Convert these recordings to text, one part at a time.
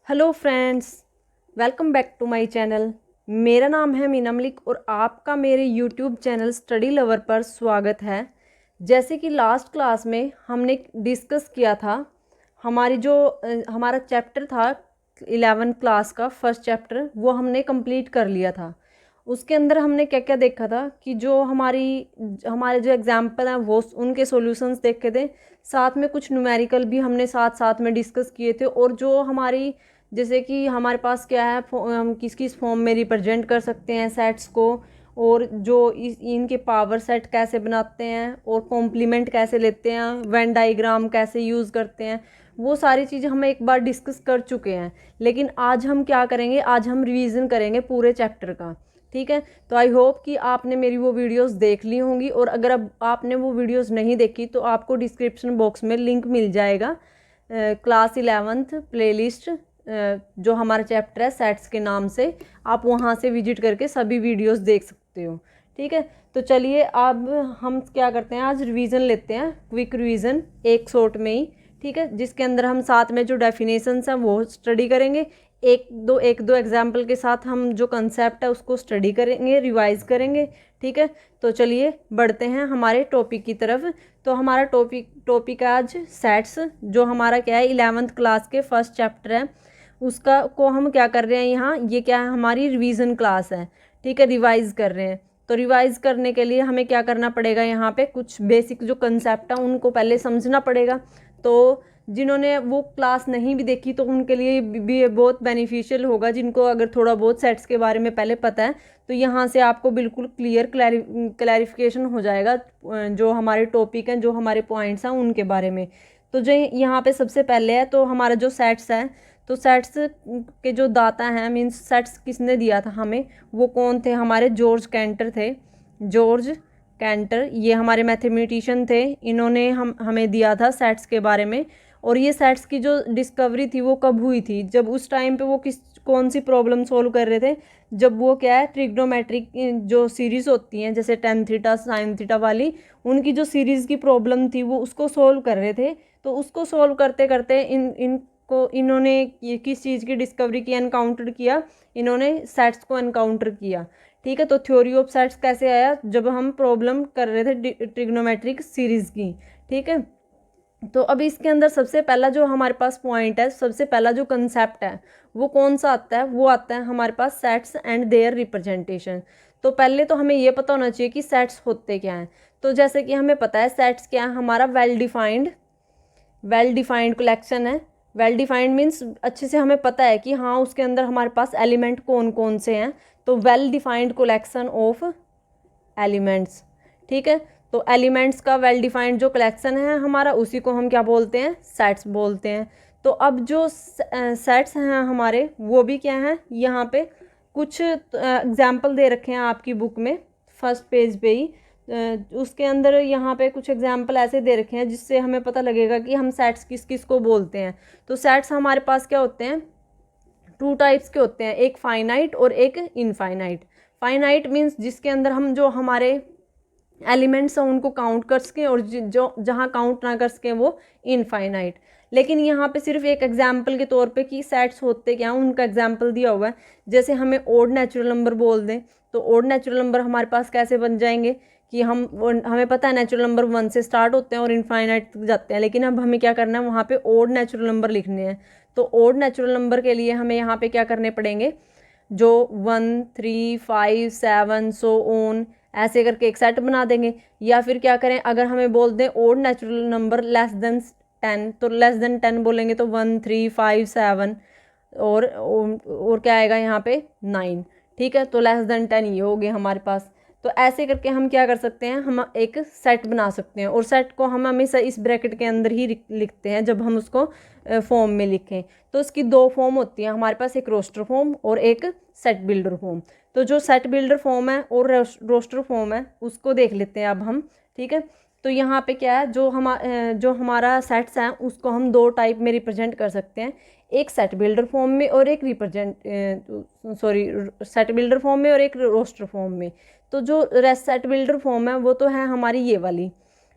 Hello friends, welcome back to my channel. मेरा नाम है मीना मलिक और आपका मेरे यूट्यूब चैनल स्टडी लवर पर स्वागत है। जैसे कि लास्ट क्लास में हमने डिस्कस किया था, हमारा चैप्टर था 11th क्लास का फर्स्ट चैप्टर, वो हमने कंप्लीट कर लिया था। उसके अंदर हमने क्या क्या देखा था कि जो हमारे जो एग्जाम्पल हैं वो उनके सॉल्यूशंस देखे थे, साथ में कुछ न्यूमेरिकल भी हमने साथ साथ में डिस्कस किए थे। और जो हमारी जैसे कि हमारे पास क्या है, हम किस किस फॉर्म में रिप्रेजेंट कर सकते हैं सेट्स को, और जो इनके पावर सेट कैसे बनाते हैं और कॉम्प्लीमेंट कैसे लेते हैं, वेन डाइग्राम कैसे यूज़ करते हैं, वो सारी चीज़ें हम एक बार डिस्कस कर चुके हैं। लेकिन आज हम क्या करेंगे, आज हम रिवीजन करेंगे पूरे चैप्टर का। ठीक है, तो आई होप कि आपने मेरी वो वीडियोस देख ली होंगी, और अगर अब आपने वो वीडियोस नहीं देखी तो आपको डिस्क्रिप्शन बॉक्स में लिंक मिल जाएगा क्लास 11th प्लेलिस्ट, जो हमारा चैप्टर है सेट्स के नाम से, आप वहाँ से विजिट करके सभी वीडियोस देख सकते हो। ठीक है, तो चलिए अब हम क्या करते हैं, आज रिवीजन लेते हैं, क्विक रिवीजन एक शॉर्ट में ही। ठीक है, जिसके अंदर हम साथ में जो डेफिनेशंस हैं वो स्टडी करेंगे, एक दो एग्जाम्पल के साथ हम जो कंसेप्ट है उसको स्टडी करेंगे, रिवाइज करेंगे। ठीक है, तो चलिए बढ़ते हैं हमारे टॉपिक की तरफ। तो हमारा टॉपिक आज सेट्स, जो हमारा क्या है 11th क्लास के फर्स्ट चैप्टर है, उसका को हम क्या कर रहे हैं यहाँ, ये क्या है हमारी रिवीजन क्लास है। ठीक है, रिवाइज कर रहे हैं। तो रिवाइज करने के लिए हमें क्या करना पड़ेगा, यहाँ पे कुछ बेसिक जो कंसेप्ट है उनको पहले समझना पड़ेगा। तो जिन्होंने वो क्लास नहीं भी देखी तो उनके लिए भी ये बहुत बेनिफिशियल होगा, जिनको अगर थोड़ा बहुत सेट्स के बारे में पहले पता है तो यहाँ से आपको बिल्कुल क्लैरिफिकेशन हो जाएगा जो हमारे टॉपिक हैं, जो हमारे पॉइंट्स हैं उनके बारे में। तो जो यहाँ पे सबसे पहले है, तो हमारा जो सेट्स है, तो सेट्स के जो दाता हैं, मीन्स सेट्स किसने दिया था हमें, वो कौन थे, हमारे जॉर्ज कैंटर थे। जॉर्ज कैंटर ये हमारे मैथमेटिशियन थे, इन्होंने हमें दिया था सेट्स के बारे में। और ये सेट्स की जो डिस्कवरी थी वो कब हुई थी, जब उस टाइम पे वो कौन सी प्रॉब्लम सोल्व कर रहे थे, जब वो क्या है ट्रिग्नोमेट्रिक जो सीरीज़ होती हैं जैसे टेन थीटा साइन थीटा वाली, उनकी जो सीरीज़ की प्रॉब्लम थी वो उसको सोल्व कर रहे थे। तो उसको सोल्व करते करते इन्होंने किस चीज़ की डिस्कवरी की, एनकाउंटर किया, इन्होंने सेट्स को एनकाउंटर किया। ठीक है, तो थ्योरी ऑफ सेट्स कैसे आया, जब हम प्रॉब्लम कर रहे थे ट्रिग्नोमेट्रिक सीरीज़ की। ठीक है, तो अब इसके अंदर सबसे पहला जो हमारे पास पॉइंट है, सबसे पहला जो कंसेप्ट है वो कौन सा आता है, वो आता है हमारे पास सेट्स एंड देयर रिप्रेजेंटेशन। तो पहले तो हमें ये पता होना चाहिए कि सेट्स होते क्या हैं। तो जैसे कि हमें पता है सेट्स क्या है, हमारा वेल डिफाइंड कलेक्शन है। वेल डिफाइंड मीन्स अच्छे से हमें पता है कि हाँ उसके अंदर हमारे पास एलिमेंट कौन कौन से हैं। तो well defined collection of elements. ठीक है, तो एलिमेंट्स का वेल डिफाइंड जो कलेक्शन है हमारा, उसी को हम क्या बोलते हैं, सेट्स बोलते हैं। तो अब जो सेट्स हैं हमारे, वो भी क्या हैं, यहाँ पे कुछ एग्जाम्पल दे रखे हैं आपकी बुक में फर्स्ट पेज पे ही। उसके अंदर यहाँ पे कुछ एग्जाम्पल ऐसे दे रखे हैं जिससे हमें पता लगेगा कि हम सेट्स किस किस को बोलते हैं। तो सेट्स हमारे पास क्या होते हैं, टू टाइप्स के होते हैं, एक फाइनाइट और एक इनफाइनाइट। फाइनाइट मीन्स जिसके अंदर हम जो हमारे एलिमेंट्स हैं उनको काउंट कर सकें, और जो जहाँ काउंट ना कर सकें वो इनफाइनाइट। लेकिन यहाँ पे सिर्फ एक एग्जाम्पल के तौर पे कि सेट्स होते क्या हैं उनका एग्जाम्पल दिया हुआ है। जैसे हमें ओड नेचुरल नंबर बोल दें, तो ओड नेचुरल नंबर हमारे पास कैसे बन जाएंगे कि हमें पता है नेचुरल नंबर 1 से स्टार्ट होते हैं और इनफाइनाइट तक जाते हैं, लेकिन अब हमें क्या करना है, वहाँ पे ओड नेचुरल नंबर लिखने हैं। तो ओड नेचुरल नंबर के लिए हमें यहाँ पे क्या करने पड़ेंगे, जो 1 3 5 7 सो ऑन ऐसे करके एक सेट बना देंगे। या फिर क्या करें, अगर हमें बोल दें odd natural number less than 10, तो लेस देन 10 बोलेंगे तो 1 3 5 7 और क्या आएगा यहाँ पे 9। ठीक है, तो लेस देन 10 ये हो गए हमारे पास। तो ऐसे करके हम क्या कर सकते हैं, हम एक सेट बना सकते हैं, और सेट को हम हमेशा इस ब्रैकेट के अंदर ही लिखते हैं जब हम उसको फॉर्म में लिखें। तो इसकी दो फॉर्म होती हैं हमारे पास, एक रोस्टर फॉर्म और एक सेट बिल्डर फॉर्म। तो जो सेट बिल्डर फॉर्म है और रोस्टर फॉर्म है उसको देख लेते हैं अब हम। ठीक है, तो यहाँ पे क्या है, जो हमारा सेट्स हैं उसको हम दो टाइप में रिप्रेजेंट कर सकते हैं, एक सेट बिल्डर फॉर्म में और एक सेट बिल्डर फॉर्म में और एक रोस्टर फॉर्म में। तो जो सेट बिल्डर फॉर्म है वो तो है हमारी ये वाली,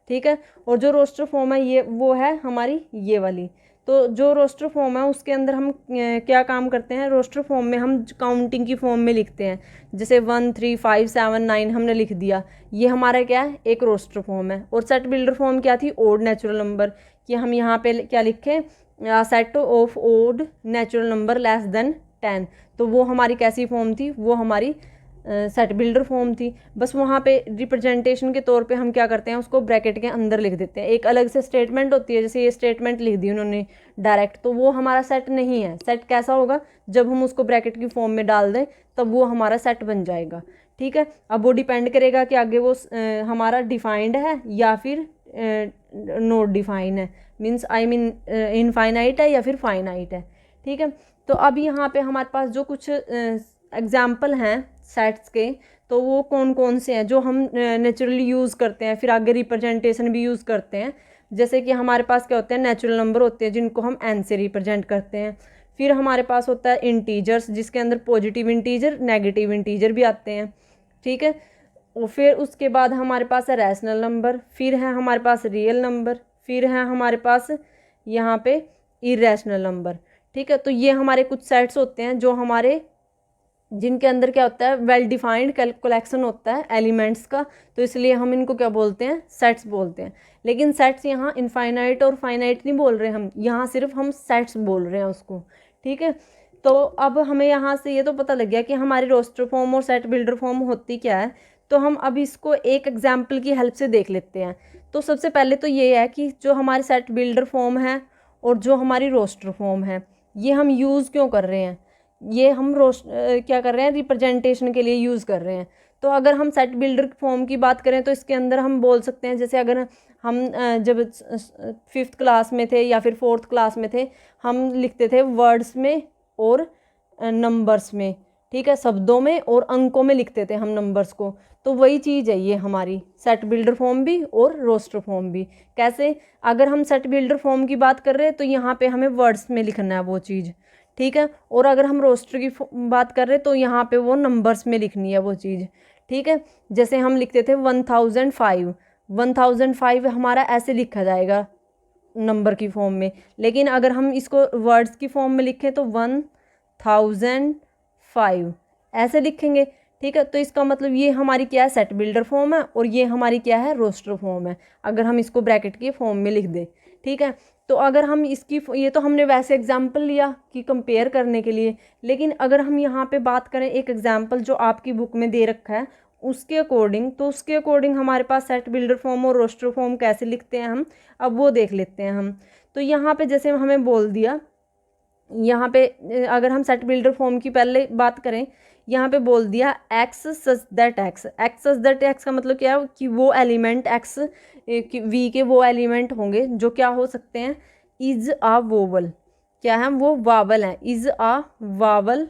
ठीक है, और जो रोस्टर फॉर्म है वो है हमारी ये वाली। तो जो रोस्टर फॉर्म है उसके अंदर हम क्या काम करते हैं, रोस्टर फॉर्म में हम काउंटिंग की फॉर्म में लिखते हैं, जैसे 1 3 5 7 9 हमने लिख दिया, ये हमारा क्या है, एक रोस्टर फॉर्म है। और सेट बिल्डर फॉर्म क्या थी, ओड नेचुरल नंबर, कि हम यहाँ पे क्या लिखें, set of odd natural number less than 10, तो वो हमारी कैसी फॉर्म थी, वो हमारी सेट बिल्डर फॉर्म थी। बस वहाँ पे रिप्रेजेंटेशन के तौर पे हम क्या करते हैं, उसको ब्रैकेट के अंदर लिख देते हैं। एक अलग से स्टेटमेंट होती है, जैसे ये स्टेटमेंट लिख दी उन्होंने डायरेक्ट, तो वो हमारा सेट नहीं है। सेट कैसा होगा, जब हम उसको ब्रैकेट की फॉर्म में डाल दें तब वो हमारा सेट बन जाएगा। ठीक है, अब वो डिपेंड करेगा कि आगे वो हमारा डिफाइंड है या फिर नॉट डिफाइन है, मीन्स आई मीन इनफाइनाइट है या फिर फाइनाइट है। ठीक है, तो अब यहाँ पे हमारे पास जो कुछ एग्जाम्पल हैं सेट्स के, तो वो कौन कौन से हैं जो हम नेचुरली यूज़ करते हैं, फिर आगे रिप्रेजेंटेशन भी यूज़ करते हैं। जैसे कि हमारे पास क्या होते हैं, नेचुरल नंबर होते हैं जिनको हम एन से रिप्रेजेंट करते हैं। फिर हमारे पास होता है इंटीजर्स, जिसके अंदर पॉजिटिव इंटीजर नेगेटिव इंटीजर भी आते हैं। ठीक है, और फिर उसके बाद हमारे पास है रैशनल नंबर, फिर है हमारे पास रियल नंबर, फिर है हमारे पास यहाँ पे इरेशनल नंबर। ठीक है, तो ये हमारे कुछ सेट्स होते हैं जो हमारे, जिनके अंदर क्या होता है, वेल डिफाइंड कलेक्शन होता है एलिमेंट्स का, तो इसलिए हम इनको क्या बोलते हैं, सेट्स बोलते हैं। लेकिन सेट्स यहाँ इनफाइनाइट और फाइनाइट नहीं बोल रहे हम, यहाँ सिर्फ हम सेट्स बोल रहे हैं उसको। ठीक है, तो अब हमें यहाँ से ये तो पता लग गया कि हमारी रोस्टर फॉर्म और सेट बिल्डर फॉर्म होती क्या है। तो हम अब इसको एक एग्जाम्पल की हेल्प से देख लेते हैं। तो सबसे पहले तो ये है कि जो हमारी सेट बिल्डर फॉर्म है और जो हमारी रोस्टर फॉर्म है, ये हम यूज़ क्यों कर रहे हैं, ये हम क्या कर रहे हैं, रिप्रेजेंटेशन के लिए यूज़ कर रहे हैं। तो अगर हम सेट बिल्डर फॉर्म की बात करें तो इसके अंदर हम बोल सकते हैं, जैसे अगर हम जब 5th क्लास में थे या फिर 4th क्लास में थे, हम लिखते थे वर्ड्स में और नंबर्स में। ठीक है, शब्दों में और अंकों में लिखते थे हम नंबर्स को। तो वही चीज़ है ये हमारी सेट बिल्डर फॉर्म भी और रोस्टर फॉर्म भी। कैसे, अगर हम सेट बिल्डर फॉर्म की बात कर रहे हैं तो यहाँ पे हमें वर्ड्स में लिखना है वो चीज़। ठीक है, और अगर हम रोस्टर की बात कर रहे हैं तो यहाँ पे वो नंबर्स में लिखनी है वो चीज़। ठीक है, जैसे हम लिखते थे 1005, 1005 हमारा ऐसे लिखा जाएगा नंबर की फॉर्म में, लेकिन अगर हम इसको वर्ड्स की फॉर्म में लिखें तो 1005 ऐसे लिखेंगे। ठीक है, तो इसका मतलब ये हमारी क्या है, सेट बिल्डर फॉर्म है, और ये हमारी क्या है, रोस्टर फॉर्म है, अगर हम इसको ब्रैकेट की फॉर्म में लिख दें। ठीक है, तो अगर हम इसकी, ये तो हमने वैसे एग्जाम्पल लिया कि कंपेयर करने के लिए, लेकिन अगर हम यहाँ पे बात करें एक एग्जाम्पल जो आपकी बुक में दे रखा है उसके अकॉर्डिंग, तो उसके अकॉर्डिंग हमारे पास सेट बिल्डर फॉर्म और रोस्टर फॉर्म कैसे लिखते हैं हम, अब वो देख लेते हैं हम। तो यहाँ पे जैसे हमें बोल दिया, यहाँ पे अगर हम सेट बिल्डर फॉर्म की पहले बात करें, यहाँ पे बोल दिया x such that x. X such that x का मतलब क्या है कि वो एलिमेंट एक्स वी के वो एलिमेंट होंगे जो क्या हो सकते हैं, इज आ वोवल, क्या है, वो वावल हैं, is a vowel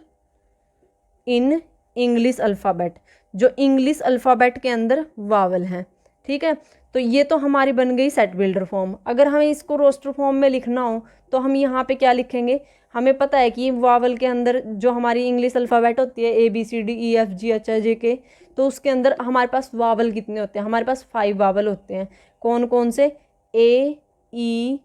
in English alphabet, जो इंग्लिश अल्फ़ाबेट के अंदर वावल हैं। ठीक है, तो ये तो हमारी बन गई सेट बिल्डर फॉर्म। अगर हमें इसको रोस्टर फॉर्म में लिखना हो तो हम यहाँ पे क्या लिखेंगे, हमें पता है कि वावल के अंदर जो हमारी इंग्लिश अल्फ़ाबेट होती है ABCDEFGHIJK, तो उसके अंदर हमारे पास वावल कितने होते हैं, हमारे पास 5 वावल होते हैं। कौन कौन से, AEIOU।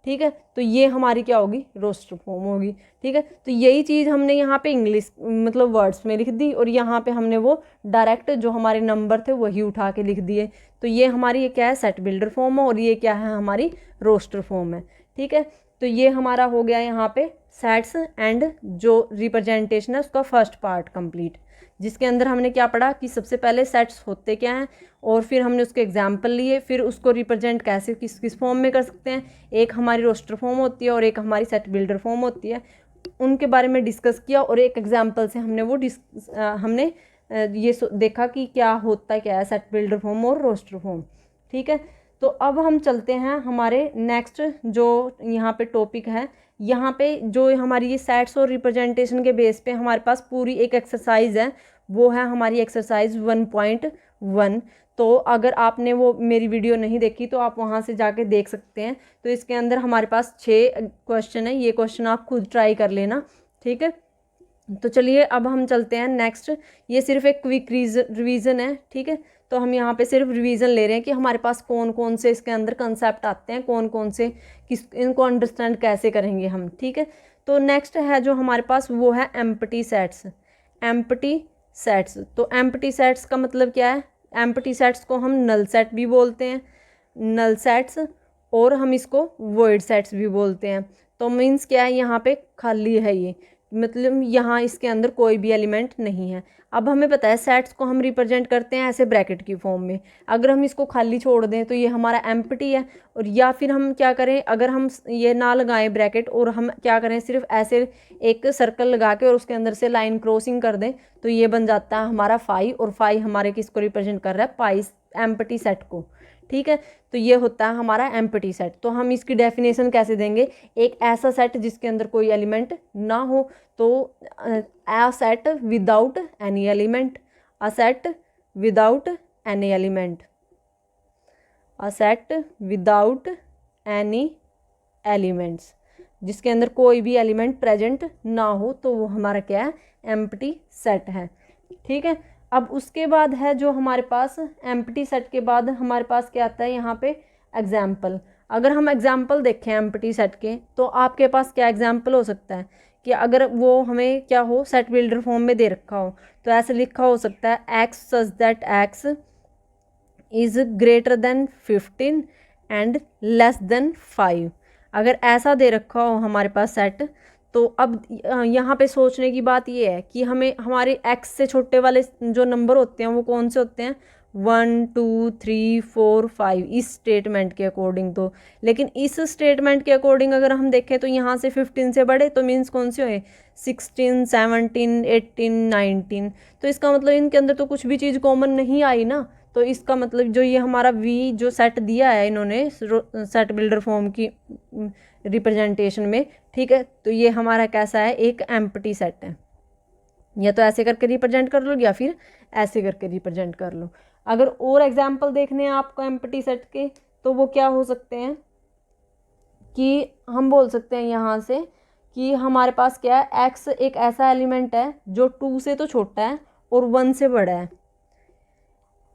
ठीक है, तो ये हमारी क्या होगी, रोस्टर फॉर्म होगी। ठीक है, तो यही चीज़ हमने यहाँ पे इंग्लिश मतलब वर्ड्स में लिख दी, और यहाँ पे हमने वो डायरेक्ट जो हमारे नंबर थे वही उठा के लिख दिए। तो ये हमारी ये क्या है, सेट बिल्डर फॉर्म है, और ये क्या है, हमारी रोस्टर फॉर्म है। ठीक है, तो ये हमारा हो गया यहाँ पे सेट्स एंड जो रिप्रेजेंटेशन है उसका फर्स्ट पार्ट कंप्लीट, जिसके अंदर हमने क्या पढ़ा कि सबसे पहले सेट्स होते क्या हैं, और फिर हमने उसके एग्जाम्पल लिए, फिर उसको रिप्रेजेंट कैसे किस किस फॉर्म में कर सकते हैं। एक हमारी रोस्टर फॉर्म होती है और एक हमारी सेट बिल्डर फॉर्म होती है, उनके बारे में डिस्कस किया, और एक एग्जाम्पल से हमने वो हमने ये देखा कि क्या होता है, क्या है सेट बिल्डर फॉर्म और रोस्टर फॉर्म। ठीक है, तो अब हम चलते हैं हमारे नेक्स्ट जो यहाँ पे टॉपिक है। यहाँ पे जो हमारी ये सेट्स और रिप्रेजेंटेशन के बेस पे हमारे पास पूरी एक एक्सरसाइज है, वो है हमारी एक्सरसाइज 1.1। तो अगर आपने वो मेरी वीडियो नहीं देखी तो आप वहाँ से जाके देख सकते हैं। तो इसके अंदर हमारे पास 6 क्वेश्चन है, ये क्वेश्चन आप खुद ट्राई कर लेना। ठीक है, तो चलिए अब हम चलते हैं नेक्स्ट। ये सिर्फ एक क्विक रिवीजन है। ठीक है, तो हम यहाँ पे सिर्फ रिवीजन ले रहे हैं कि हमारे पास कौन कौन से इसके अंदर कंसेप्ट आते हैं, कौन कौन से इनको अंडरस्टैंड कैसे करेंगे हम, ठीक है। तो नेक्स्ट है जो हमारे पास वो है एम्प्टी सेट्स। एम्प्टी सेट्स, तो एम्प्टी सेट्स का मतलब क्या है? एम्प्टी सेट्स को हम नल सेट भी बोलते हैं, नल सेट्स, और हम इसको वॉइड सेट्स भी बोलते हैं। तो मीन्स क्या है, यहाँ पे खाली है ये, मतलब यहाँ इसके अंदर कोई भी एलिमेंट नहीं है। अब हमें पता है सेट्स को हम रिप्रेजेंट करते हैं ऐसे ब्रैकेट की फॉर्म में। अगर हम इसको खाली छोड़ दें तो ये हमारा एम्प्टी है, और या फिर हम क्या करें, अगर हम ये ना लगाएं ब्रैकेट और हम क्या करें, सिर्फ ऐसे एक सर्कल लगा के और उसके अंदर से लाइन क्रॉसिंग कर दें, तो ये बन जाता है हमारा फाई। और फाई हमारे किसको रिप्रेजेंट कर रहा है? पाई, एम्प्टी सेट को, ठीक है। तो ये होता है हमारा एम्प्टी सेट। तो हम इसकी डेफिनेशन कैसे देंगे? एक ऐसा सेट जिसके अंदर कोई एलिमेंट ना हो, तो a set without any element, a set without any element, a set without any elements, जिसके अंदर कोई भी एलिमेंट प्रेजेंट ना हो, तो वो हमारा क्या है? एम्प्टी सेट है, ठीक है। अब उसके बाद है जो हमारे पास एम्प्टी सेट के बाद हमारे पास क्या आता है यहाँ पे? एग्जाम्पल। अगर हम एग्जाम्पल देखें एम्प्टी सेट के, तो आपके पास क्या एग्जाम्पल हो सकता है कि अगर वो हमें क्या हो, सेट बिल्डर फॉर्म में दे रखा हो, तो ऐसे लिखा हो सकता है x such that x is greater than 15 and less than 5। अगर ऐसा दे रखा हो हमारे पास सेट, तो अब यहाँ पे सोचने की बात ये है कि हमें हमारे x से छोटे वाले जो नंबर होते हैं वो कौन से होते हैं? 1 2 3 4 5 इस स्टेटमेंट के अकॉर्डिंग। तो लेकिन इस स्टेटमेंट के अकॉर्डिंग अगर हम देखें तो यहाँ से 15 से बड़े, तो मीन्स कौन से हुए? 16 17 18 19। तो इसका मतलब इनके अंदर तो कुछ भी चीज़ कॉमन नहीं आई ना। तो इसका मतलब जो ये हमारा v जो सेट दिया है इन्होंने सेट बिल्डर फॉर्म की रिप्रेजेंटेशन में, ठीक है, तो ये हमारा कैसा है? एक एम्प्टी सेट है। या तो ऐसे करके रिप्रेजेंट कर लो या फिर ऐसे करके रिप्रेजेंट कर लो। अगर और एग्जाम्पल देखने हैं आपको एम्प्टी सेट के, तो वो क्या हो सकते हैं कि हम बोल सकते हैं यहाँ से कि हमारे पास क्या है? x एक ऐसा एलिमेंट है जो 2 से तो छोटा है और 1 से बड़ा है।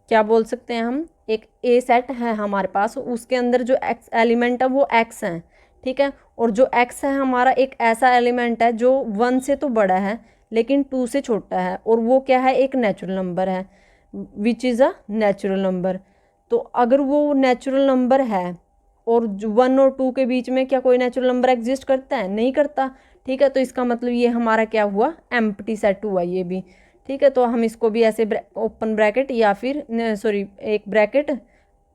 क्या बोल सकते हैं हम? एक ए सेट है हमारे पास, उसके अंदर जो x एलिमेंट है वो x है, ठीक है। और जो x है हमारा एक ऐसा एलिमेंट है जो 1 से तो बड़ा है लेकिन 2 से छोटा है, और वो क्या है? एक नेचुरल नंबर है, which is a natural number. तो अगर वो नेचुरल नंबर है और 1 और 2 के बीच में क्या कोई नेचुरल नंबर एग्जिस्ट करता है? नहीं करता, ठीक है। तो इसका मतलब ये हमारा क्या हुआ? एम्प्टी सेट हुआ ये भी, ठीक है। तो हम इसको भी ऐसे ओपन ब्रैकेट या फिर सॉरी एक ब्रैकेट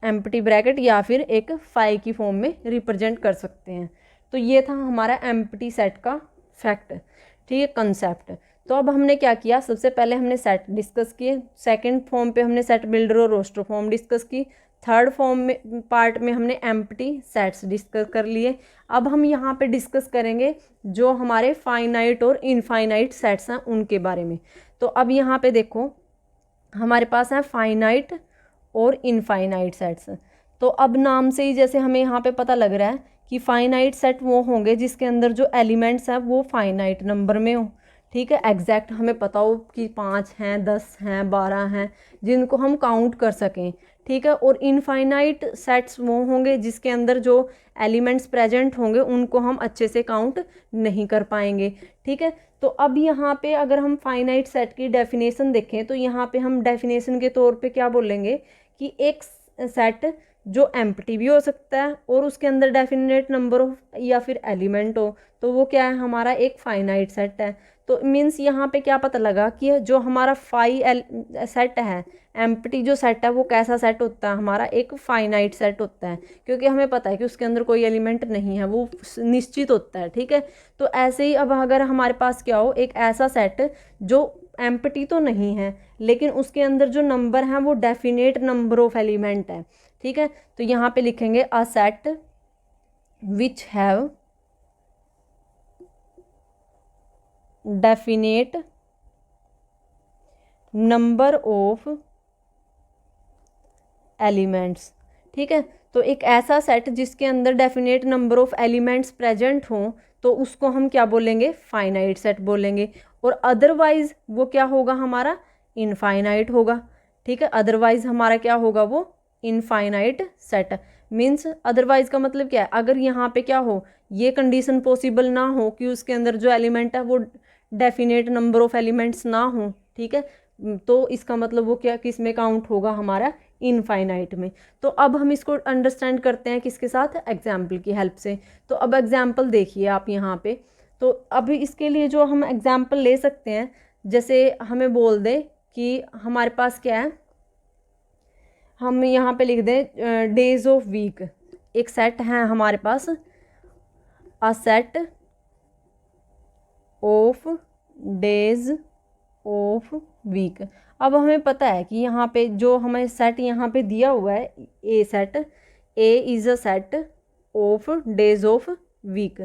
एम्प्टी ब्रैकेट या फिर एक फाई की फॉर्म में रिप्रेजेंट कर सकते हैं। तो ये था हमारा एम्प्टी सेट का फैक्ट, ठीक है, कंसेप्ट। तो अब हमने क्या किया? सबसे पहले हमने सेट डिस्कस किए, सेकंड फॉर्म पे हमने सेट बिल्डर और रोस्टर फॉर्म डिस्कस की, थर्ड फॉर्म में पार्ट में हमने एम्प्टी सेट्स डिस्कस कर लिए। अब हम यहाँ पे डिस्कस करेंगे जो हमारे फाइनाइट और इनफाइनाइट सेट्स हैं उनके बारे में। तो अब यहाँ पे देखो हमारे पास है फाइनाइट और इनफाइनाइट सेट्स। तो अब नाम से ही जैसे हमें यहाँ पे पता लग रहा है कि फाइनाइट सेट वो होंगे जिसके अंदर जो एलिमेंट्स हैं वो फाइनाइट नंबर में हो, ठीक है, एग्जैक्ट हमें पता हो कि 5 हैं 10 हैं 12 हैं जिनको हम काउंट कर सकें, ठीक है। और इनफाइनाइट सेट्स वो होंगे जिसके अंदर जो एलिमेंट्स प्रेजेंट होंगे उनको हम अच्छे से काउंट नहीं कर पाएंगे, ठीक है। तो अब यहाँ पे अगर हम फाइनाइट सेट की डेफिनेशन देखें तो यहाँ पे हम डेफिनेशन के तौर पे क्या बोलेंगे कि एक सेट जो एम्प्टी भी हो सकता है और उसके अंदर डेफिनेट नंबर ऑफ या फिर एलिमेंट हो, तो वो क्या है? हमारा एक फाइनाइट सेट है। तो मीन्स यहाँ पे क्या पता लगा कि जो हमारा सेट है, एम्प्टी जो सेट है वो कैसा सेट होता है? हमारा एक फाइनाइट सेट होता है, क्योंकि हमें पता है कि उसके अंदर कोई एलिमेंट नहीं है, वो निश्चित होता है, ठीक है। तो ऐसे ही अब अगर हमारे पास क्या हो, एक ऐसा सेट जो एम्प्टी तो नहीं है लेकिन उसके अंदर जो नंबर हैं वो डेफिनेट नंबर ऑफ एलिमेंट है, ठीक है। तो यहाँ पे लिखेंगे a set which have definite number of elements, ठीक है। तो एक ऐसा सेट जिसके अंदर definite number of elements present हों तो उसको हम क्या बोलेंगे? फाइनाइट सेट बोलेंगे। और अदरवाइज वो क्या होगा? हमारा इनफाइनाइट होगा, ठीक है। अदरवाइज हमारा क्या होगा, वो इनफाइनाइट सेट। मीन्स अदरवाइज का मतलब क्या है, अगर यहाँ पे क्या हो, ये कंडीशन पॉसिबल ना हो कि उसके अंदर जो एलिमेंट है वो डेफिनेट नंबर ऑफ एलिमेंट्स ना हो, ठीक है, तो इसका मतलब वो क्या किस में काउंट होगा, हमारा इनफाइनाइट में। तो अब हम इसको अंडरस्टैंड करते हैं किसके साथ, एग्जाम्पल की हेल्प से। तो अब एग्जाम्पल देखिए आप यहाँ पे। तो अभी इसके लिए जो हम एग्जाम्पल ले सकते हैं, जैसे हमें बोल दे कि हमारे पास क्या है, हम यहाँ पे लिख दें डेज ऑफ वीक। एक सेट है हमारे पास, a set of days of week. अब हमें पता है कि यहाँ पे जो हमें सेट यहाँ पे दिया हुआ है, A set, A is a set of days of week.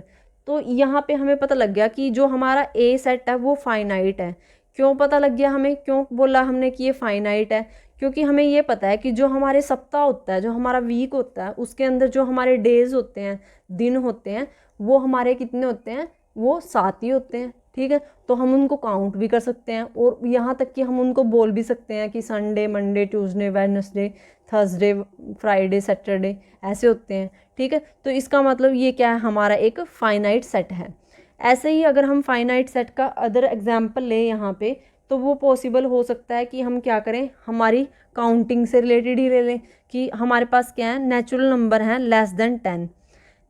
तो यहाँ पे हमें पता लग गया कि जो हमारा ए सेट है वो फाइनाइट है। क्यों पता लग गया हमें, क्यों बोला हमने कि ये फाइनाइट है, क्योंकि हमें ये पता है कि जो हमारे सप्ताह होता है, जो हमारा वीक होता है, उसके अंदर जो हमारे डेज होते हैं, दिन होते हैं, वो हमारे कितने होते हैं, वो 7 ही होते हैं, ठीक है। तो हम उनको काउंट भी कर सकते हैं, और यहाँ तक कि हम उनको बोल भी सकते हैं कि Sunday, Monday, Tuesday, Wednesday, Thursday, Friday, Saturday, ऐसे होते हैं, ठीक है। तो इसका मतलब ये क्या है, हमारा एक फाइनाइट सेट है। ऐसे ही अगर हम फाइनाइट सेट का अदर एग्जाम्पल लें यहाँ पे, तो वो पॉसिबल हो सकता है कि हम क्या करें, हमारी काउंटिंग से रिलेटेड ही ले लें कि हमारे पास क्या है, नेचुरल नंबर हैं less than 10,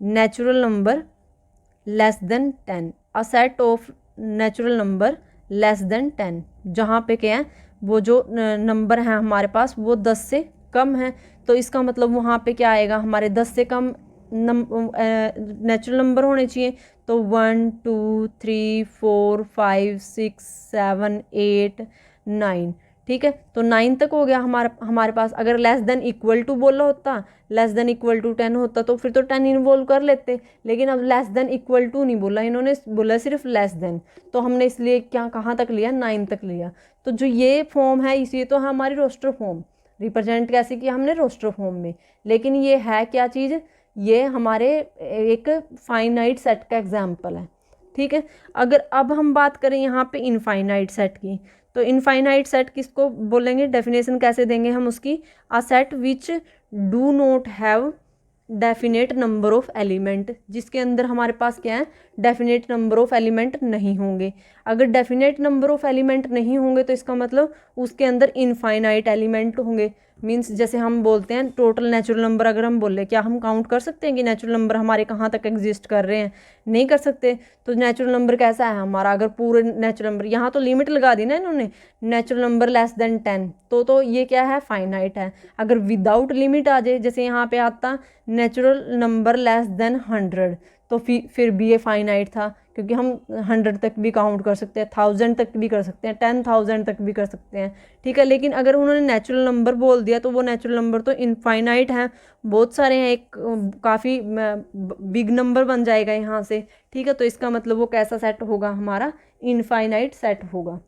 natural number less than 10, a set of natural number less than 10, जहाँ पे क्या है, वो जो नंबर हैं हमारे पास वो 10 से कम है। तो इसका मतलब वहाँ पे क्या आएगा, हमारे 10 से कम नेचुरल नंबर होने चाहिए। तो 1 2 3 4 5 6 7 8 9, ठीक है। तो 9 तक हो गया हमारे पास। अगर लेस देन इक्वल टू बोला होता, लेस देन इक्वल टू 10 होता, तो फिर तो 10 इन्वॉल्व कर लेते, लेकिन अब लेस देन इक्वल टू नहीं बोला इन्होंने, बोला सिर्फ लेस देन। तो हमने इसलिए क्या कहाँ तक लिया, 9 तक लिया। तो जो ये फॉर्म है, इसी तो है हमारी रोस्टर फॉर्म। रिप्रेजेंट कैसे किया हमने, रोस्टर फॉर्म में। लेकिन ये है क्या चीज़, ये हमारे एक फाइनाइट सेट का एग्जाम्पल है, ठीक है। अगर अब हम बात करें यहाँ पे इनफाइनाइट सेट की, तो इनफाइनाइट सेट किसको बोलेंगे, डेफिनेशन कैसे देंगे हम उसकी, a set which do not have definite number of element, जिसके अंदर हमारे पास क्या है, डेफिनेट नंबर ऑफ एलिमेंट नहीं होंगे। अगर डेफिनेट नंबर ऑफ एलिमेंट नहीं होंगे तो इसका मतलब उसके अंदर इनफाइनाइट एलिमेंट होंगे। मीन्स जैसे हम बोलते हैं टोटल नेचुरल नंबर, अगर हम बोले, क्या हम काउंट कर सकते हैं कि नेचुरल नंबर हमारे कहाँ तक एग्जिस्ट कर रहे हैं, नहीं कर सकते। तो नेचुरल नंबर कैसा है हमारा, अगर पूरे नेचुरल नंबर, यहाँ तो लिमिट लगा दी ना इन्होंने, नेचुरल नंबर लेस देन 10, तो ये क्या है, फाइनाइट है। अगर विदाउट लिमिट आ जाए, जैसे यहाँ पे आता नेचुरल नंबर लेस देन 100, तो फिर भी ये फाइनाइट था, क्योंकि हम 100 तक भी काउंट कर सकते हैं, 1000 तक भी कर सकते हैं, 10,000 तक भी कर सकते हैं, ठीक है। लेकिन अगर उन्होंने नेचुरल नंबर बोल दिया तो वो नेचुरल नंबर तो इनफाइनाइट है, बहुत सारे हैं, एक काफ़ी बिग नंबर बन जाएगा यहाँ से, ठीक है। तो इसका मतलब वो कैसा सेट होगा, हमारा इनफाइनाइट सेट होगा।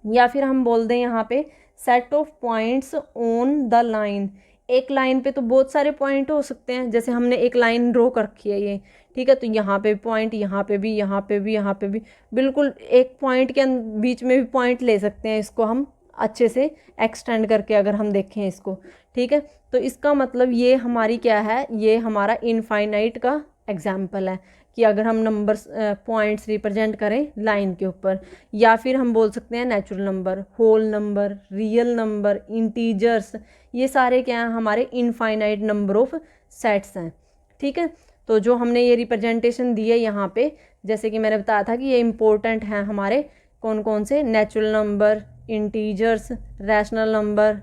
या फिर हम बोल दें यहाँ पे set of points on the line. एक लाइन पे तो बहुत सारे पॉइंट हो सकते हैं, जैसे हमने एक लाइन ड्रॉ कर रखी है ये, ठीक है। तो यहाँ पे पॉइंट, यहाँ पे भी, यहाँ पे भी, यहाँ पे भी, बिल्कुल एक पॉइंट के बीच में भी पॉइंट ले सकते हैं, इसको हम अच्छे से एक्सटेंड करके अगर हम देखें इसको, ठीक है। तो इसका मतलब ये हमारी क्या है, ये हमारा इनफाइनाइट का एग्जाम्पल है कि अगर हम नंबर्स पॉइंट्स रिप्रेजेंट करें लाइन के ऊपर। या फिर हम बोल सकते हैं natural number, whole number, real number, integers, ये सारे क्या हैं, हमारे इनफाइनाइट नंबर ऑफ सेट्स हैं, ठीक है। तो जो हमने ये रिप्रेजेंटेशन दी है यहाँ पे, जैसे कि मैंने बताया था कि ये इम्पोर्टेंट हैं हमारे कौन कौन से, natural number, integers, rational number,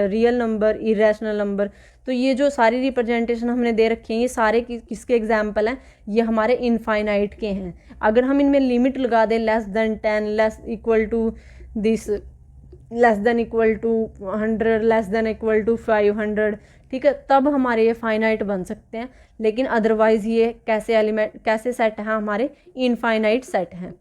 real number, irrational number. तो ये जो सारी रिप्रेजेंटेशन हमने दे रखी हैं, ये सारे किसके एग्जाम्पल हैं, ये हमारे इनफाइनाइट के हैं। अगर हम इनमें लिमिट लगा दें, less than 10, less equal to this, less than equal to 100, less than equal to 500, ठीक है, तब हमारे ये फाइनाइट बन सकते हैं। लेकिन अदरवाइज़ ये कैसे एलिमेंट, कैसे सेट हैं, हमारे इनफाइनाइट सेट हैं,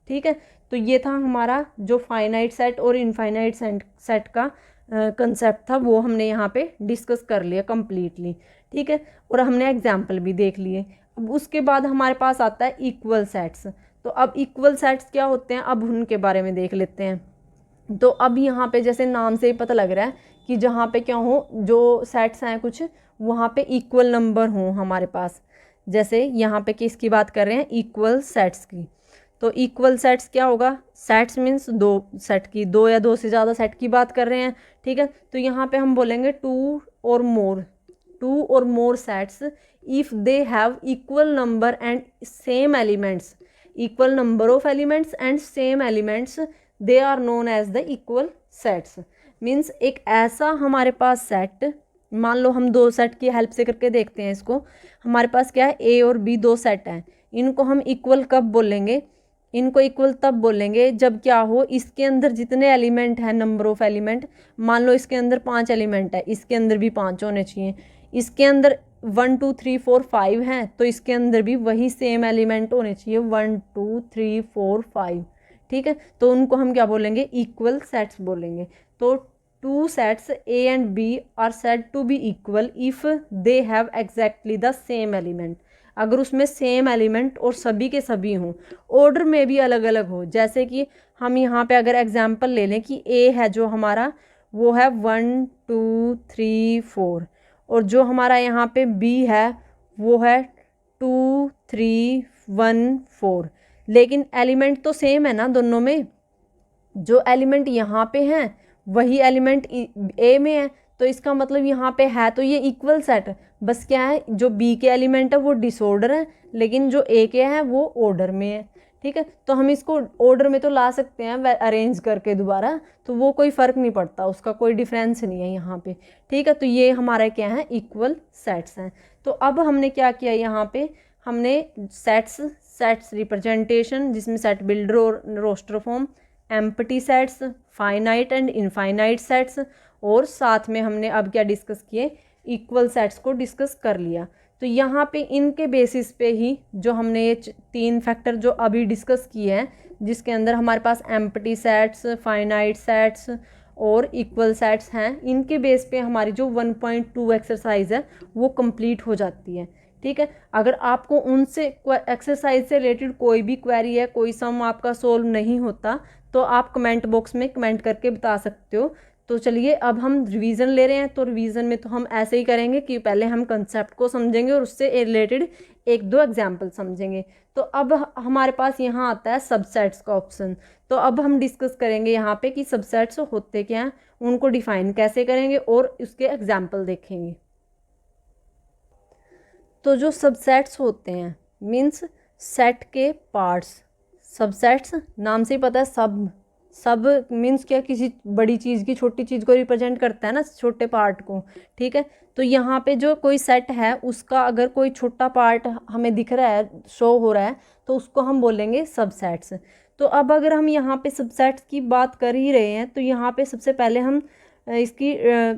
ठीक है। तो ये था हमारा जो फाइनाइट सेट और इनफाइनाइट सेट का कंसेप्ट था, वो हमने यहाँ पे डिस्कस कर लिया कम्प्लीटली, ठीक है। और हमने एग्जाम्पल भी देख लिए। अब उसके बाद हमारे पास आता है इक्वल सेट्स। तो अब इक्वल सेट्स क्या होते हैं, अब उनके बारे में देख लेते हैं। तो अब यहाँ पे जैसे नाम से ही पता लग रहा है कि जहाँ पे क्या हो, जो सेट्स हैं कुछ वहाँ पे इक्वल नंबर हों हमारे पास। जैसे यहाँ पे किसकी बात कर रहे हैं, इक्वल सेट्स की। तो इक्वल सेट्स क्या होगा, सेट्स मीन्स दो सेट की, दो या दो से ज़्यादा सेट की बात कर रहे हैं, ठीक है। तो यहाँ पे हम बोलेंगे टू और more sets if they have equal number and same elements, equal number of elements and same elements, they are known as the equal sets. Means एक ऐसा हमारे पास सेट, मान लो हम दो सेट की हेल्प से करके देखते हैं इसको। हमारे पास क्या है, ए और बी दो सेट हैं, इनको हम इक्वल कब बोलेंगे, इनको इक्वल तब बोलेंगे जब क्या हो, इसके अंदर जितने एलिमेंट हैं, नंबर ऑफ एलिमेंट, मान लो इसके अंदर 5 एलिमेंट है, इसके अंदर भी 5 होने चाहिए। इसके अंदर 1 2 3 4 5 हैं, तो इसके अंदर भी वही सेम एलिमेंट होने चाहिए, 1 2 3 4 5, ठीक है। तो उनको हम क्या बोलेंगे, इक्वल सेट्स बोलेंगे। तो two sets A and B are said to be equal if they have exactly the same element, अगर उसमें सेम एलिमेंट और सभी के सभी हों, ऑर्डर में भी अलग अलग हो। जैसे कि हम यहाँ पे अगर एग्जांपल ले लें कि ए है जो हमारा, वो है 1 2 3 4, और जो हमारा यहाँ पे बी है वो है 2 3 1 4, लेकिन एलिमेंट तो सेम है ना दोनों में, जो एलिमेंट यहाँ पे हैं वही एलिमेंट ए में है, तो इसका मतलब यहाँ पे है तो ये इक्वल सेट। बस क्या है, जो बी के एलिमेंट है वो डिसऑर्डर है, लेकिन जो ए के हैं वो ऑर्डर में है, ठीक है। तो हम इसको ऑर्डर में तो ला सकते हैं अरेंज करके दोबारा, तो वो कोई फ़र्क नहीं पड़ता, उसका कोई डिफरेंस नहीं है यहाँ पे, ठीक है। तो ये हमारा क्या है, इक्वल सेट्स हैं। तो अब हमने क्या किया, यहाँ पे हमने सेट्स रिप्रेजेंटेशन, जिसमें सेट बिल्डर और roster form, empty sets, finite and infinite sets, और साथ में हमने अब क्या डिस्कस किए, इक्वल सेट्स को डिस्कस कर लिया। तो यहाँ पे इनके बेसिस पे ही जो हमने ये 3 फैक्टर जो अभी डिस्कस किए हैं, जिसके अंदर हमारे पास एम्प्टी सेट्स, फाइनाइट सेट्स और इक्वल सेट्स हैं, इनके बेस पे हमारी जो 1.2 एक्सरसाइज है वो कंप्लीट हो जाती है, ठीक है। अगर आपको उनसे एक्सरसाइज से रिलेटेड कोई भी क्वेरी है, कोई सम आपका सोल्व नहीं होता, तो आप कमेंट बॉक्स में कमेंट करके बता सकते हो। तो चलिए अब हम रिवीजन ले रहे हैं, तो रिवीजन में तो हम ऐसे ही करेंगे कि पहले हम कंसेप्ट को समझेंगे और उससे रिलेटेड 1-2 एग्जाम्पल समझेंगे। तो अब हमारे पास यहाँ आता है सबसेट्स का ऑप्शन। तो अब हम डिस्कस करेंगे यहाँ पे कि सबसेट्स होते क्या हैं, उनको डिफाइन कैसे करेंगे और उसके एग्जाम्पल देखेंगे। तो जो सबसेट्स होते हैं मीन्स सेट के पार्ट्स। सबसेट्स नाम से ही पता है, सब मीन्स क्या, किसी बड़ी चीज़ की छोटी चीज़ को रिप्रेजेंट करता है ना, छोटे पार्ट को, ठीक है। तो यहाँ पे जो कोई सेट है उसका अगर कोई छोटा पार्ट हमें दिख रहा है, शो हो रहा है, तो उसको हम बोलेंगे सबसेट्स। तो अब अगर हम यहाँ पे सबसेट्स की बात कर ही रहे हैं, तो यहाँ पे सबसे पहले हम इसकी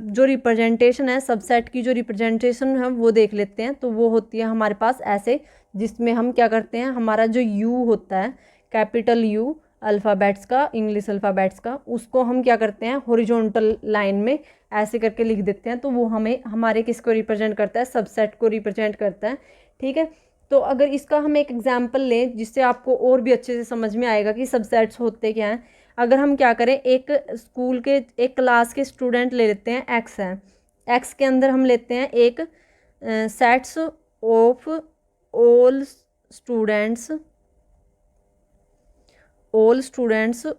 जो रिप्रेजेंटेशन है, सबसेट की जो रिप्रेजेंटेशन है वो देख लेते हैं। तो वो होती है हमारे पास ऐसे, जिसमें हम क्या करते हैं, हमारा जो यू होता है, कैपिटल यू अल्फ़ाबेट्स का, इंग्लिश अल्फ़ाबेट्स का, उसको हम क्या करते हैं, हॉरिजॉन्टल लाइन में ऐसे करके लिख देते हैं। तो वो हमें हमारे किसको रिप्रेजेंट करता है, सबसेट को रिप्रेजेंट करता है, ठीक है। तो अगर इसका हम एक एग्जांपल लें जिससे आपको और भी अच्छे से समझ में आएगा कि सबसेट्स होते क्या हैं। अगर हम क्या करें, एक स्कूल के, एक क्लास के स्टूडेंट ले लेते हैं, एक्स हैं, एक्स के अंदर हम लेते हैं एक sets of all students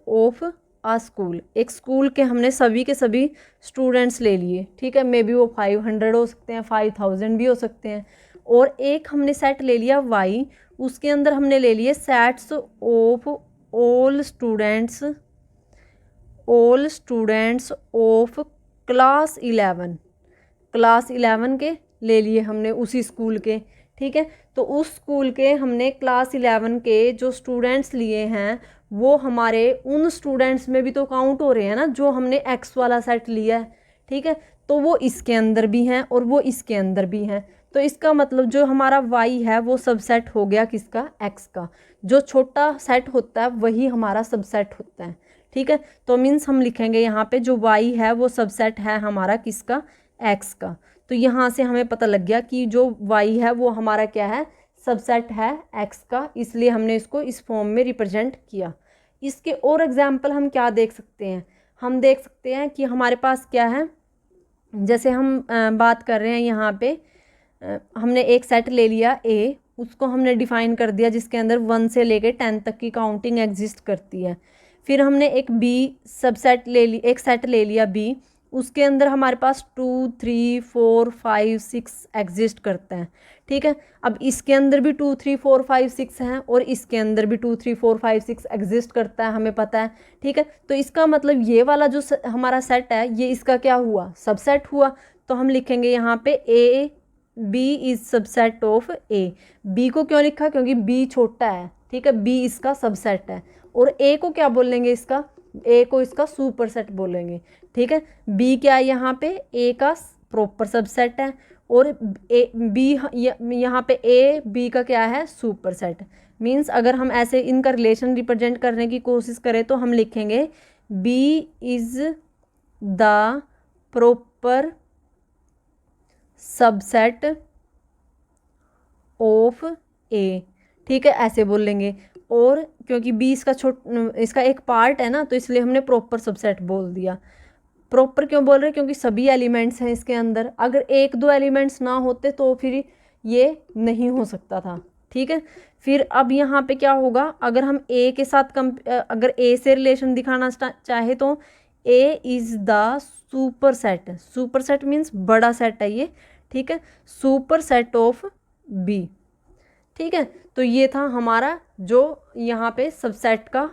of a school. एक स्कूल के हमने सभी के सभी स्टूडेंट्स ले लिए, ठीक है। मे बी वो 500 हो सकते हैं, 5000 भी हो सकते हैं। और एक हमने सेट ले लिया वाई, उसके अंदर हमने ले लिए sets of all students of class 11 के ले लिए हमने उसी स्कूल के, ठीक है। तो उस स्कूल के हमने क्लास 11 के जो स्टूडेंट्स लिए हैं, वो हमारे उन स्टूडेंट्स में भी तो काउंट हो रहे हैं ना, जो हमने एक्स वाला सेट लिया है, ठीक है। तो वो इसके अंदर भी हैं और वो इसके अंदर भी हैं। तो इसका मतलब जो हमारा वाई है वो सबसेट हो गया किसका, एक्स का। जो छोटा सेट होता है वही हमारा सबसेट होता है, ठीक है। तो मीन्स हम लिखेंगे यहाँ पे जो वाई है वो सबसेट है हमारा किसका, एक्स का। तो यहाँ से हमें पता लग गया कि जो वाई है वो हमारा क्या है, सबसेट है एक्स का, इसलिए हमने इसको इस फॉर्म में रिप्रेजेंट किया। इसके और एग्जाम्पल हम क्या देख सकते हैं, हम देख सकते हैं कि हमारे पास क्या है। जैसे हम बात कर रहे हैं यहाँ पे, हमने एक सेट ले लिया ए, उसको हमने डिफाइन कर दिया जिसके अंदर 1 से लेके 10 तक की काउंटिंग एग्जिस्ट करती है। फिर हमने एक बी सबसेट ले ली, एक सेट ले लिया बी, उसके अंदर हमारे पास 2 3 4 5 6 एग्जिस्ट करता है। ठीक है, अब इसके अंदर भी 2 3 4 5 6 हैं और इसके अंदर भी 2 3 4 5 6 एग्जिस्ट करता है, हमें पता है। ठीक है, तो इसका मतलब ये वाला जो हमारा सेट है ये इसका क्या हुआ, सबसेट हुआ। तो हम लिखेंगे यहाँ पे A B is subset of A. B को क्यों लिखा, क्योंकि बी छोटा है। ठीक है, बी इसका सबसेट है। और ए को क्या बोलेंगे, इसका ए को इसका सुपर सेट बोलेंगे। ठीक है, बी क्या है यहाँ पे, ए का प्रॉपर सबसेट है, और ए बी यहाँ पे ए बी का क्या है, सुपर सेट। मीन्स अगर हम ऐसे इनका रिलेशन रिप्रेजेंट करने की कोशिश करें तो हम लिखेंगे B is the proper subset of A. ठीक है, ऐसे बोलेंगे। और क्योंकि बी इसका एक पार्ट है ना, तो इसलिए हमने प्रॉपर सबसेट बोल दिया। प्रॉपर क्यों बोल रहे हैं, क्योंकि सभी एलिमेंट्स हैं इसके अंदर। अगर एक दो एलिमेंट्स ना होते तो फिर ये नहीं हो सकता था। ठीक है, फिर अब यहाँ पे क्या होगा, अगर हम ए के साथ अगर ए से रिलेशन दिखाना चाहे तो A is the super set. Super set means बड़ा सेट है ये। ठीक है, सुपर सेट ऑफ बी। ठीक है, तो ये था हमारा जो यहाँ पे सबसेट का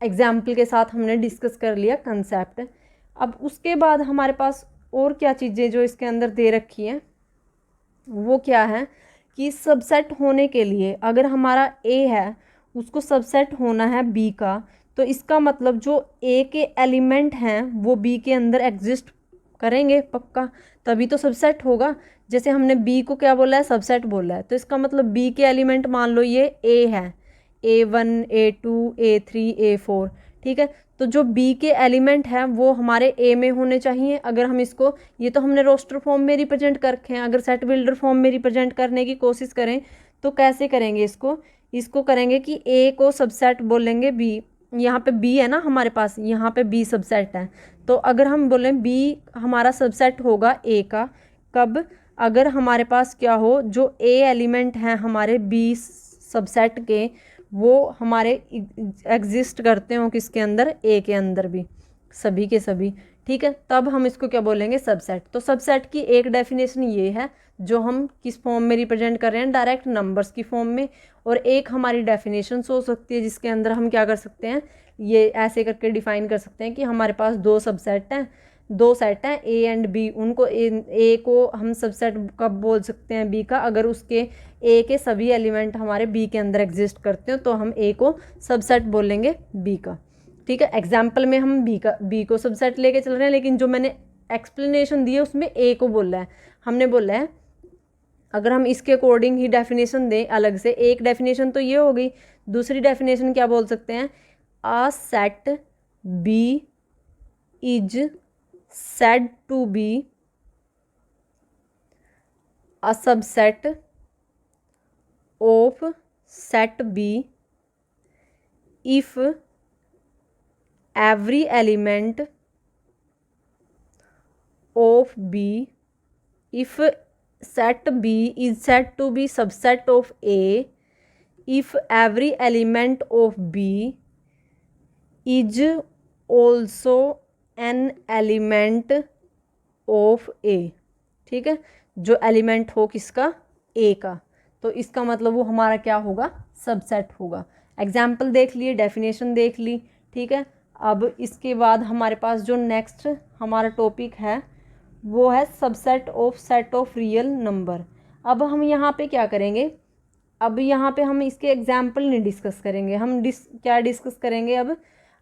एग्जाम्पल के साथ हमने डिस्कस कर लिया कंसेप्ट। अब उसके बाद हमारे पास और क्या चीज़ें जो इसके अंदर दे रखी हैं, वो क्या है कि सबसेट होने के लिए अगर हमारा ए है उसको सबसेट होना है बी का, तो इसका मतलब जो ए के एलिमेंट हैं वो बी के अंदर एग्जिस्ट करेंगे पक्का, तभी तो सबसेट होगा। जैसे हमने बी को क्या बोला है, सबसेट बोला है, तो इसका मतलब बी के एलिमेंट मान लो ये ए है, A1 A2 A3 A4। ठीक है, तो जो बी के एलिमेंट हैं वो हमारे ए में होने चाहिए। अगर हम इसको, ये तो हमने रोस्टर फॉर्म में रिप्रेजेंट कर रखे हैं, अगर सेट बिल्डर फॉर्म में रिप्रेजेंट करने की कोशिश करें तो कैसे करेंगे इसको करेंगे कि ए को सबसेट बोलेंगे बी। यहाँ पे बी है ना हमारे पास, यहाँ पे बी सबसेट है, तो अगर हम बोलें बी हमारा सबसेट होगा ए का, कब, अगर हमारे पास क्या हो, जो ए एलिमेंट हैं हमारे बी सबसेट के वो हमारे एग्जिस्ट करते हो किसके अंदर, ए के अंदर भी, सभी के सभी। ठीक है, तब हम इसको क्या बोलेंगे, सबसेट। तो सबसेट की एक डेफिनेशन ये है जो हम किस फॉर्म में रिप्रेजेंट कर रहे हैं, डायरेक्ट नंबर्स की फॉर्म में। और एक हमारी डेफिनेशन हो सकती है जिसके अंदर हम क्या कर सकते हैं, ये ऐसे करके डिफाइन कर सकते हैं कि हमारे पास दो सेट हैं ए एंड बी, उनको ए को हम सबसेट कब बोल सकते हैं, बी का, अगर उसके ए के सभी एलिमेंट हमारे बी के अंदर एग्जिस्ट करते हो तो हम ए को सबसेट बोलेंगे बी का। ठीक है, एग्जाम्पल में हम बी को सबसेट लेके चल रहे हैं, लेकिन जो मैंने एक्सप्लेनेशन दी है उसमें ए को बोला है, हमने बोला है। अगर हम इसके अकॉर्डिंग ही डेफिनेशन दें अलग से, एक डेफिनेशन तो ये हो गई, दूसरी डेफिनेशन क्या बोल सकते हैं, a set B is said to be a subset of set B if every element of B, if set B is said to be subset of A if every element of B is also an element of A. ठीक है, जो element हो किसका, ए का, तो इसका मतलब वो हमारा क्या होगा, सबसेट होगा। एग्जाम्पल देख लिए, डेफिनेशन देख ली। ठीक है, अब इसके बाद हमारे पास जो नेक्स्ट हमारा टॉपिक है वो है subset of set of real number. अब हम यहाँ पे क्या करेंगे, अब यहाँ पे हम इसके एग्जाम्पल नहीं डिस्कस करेंगे, हम क्या डिस्कस करेंगे,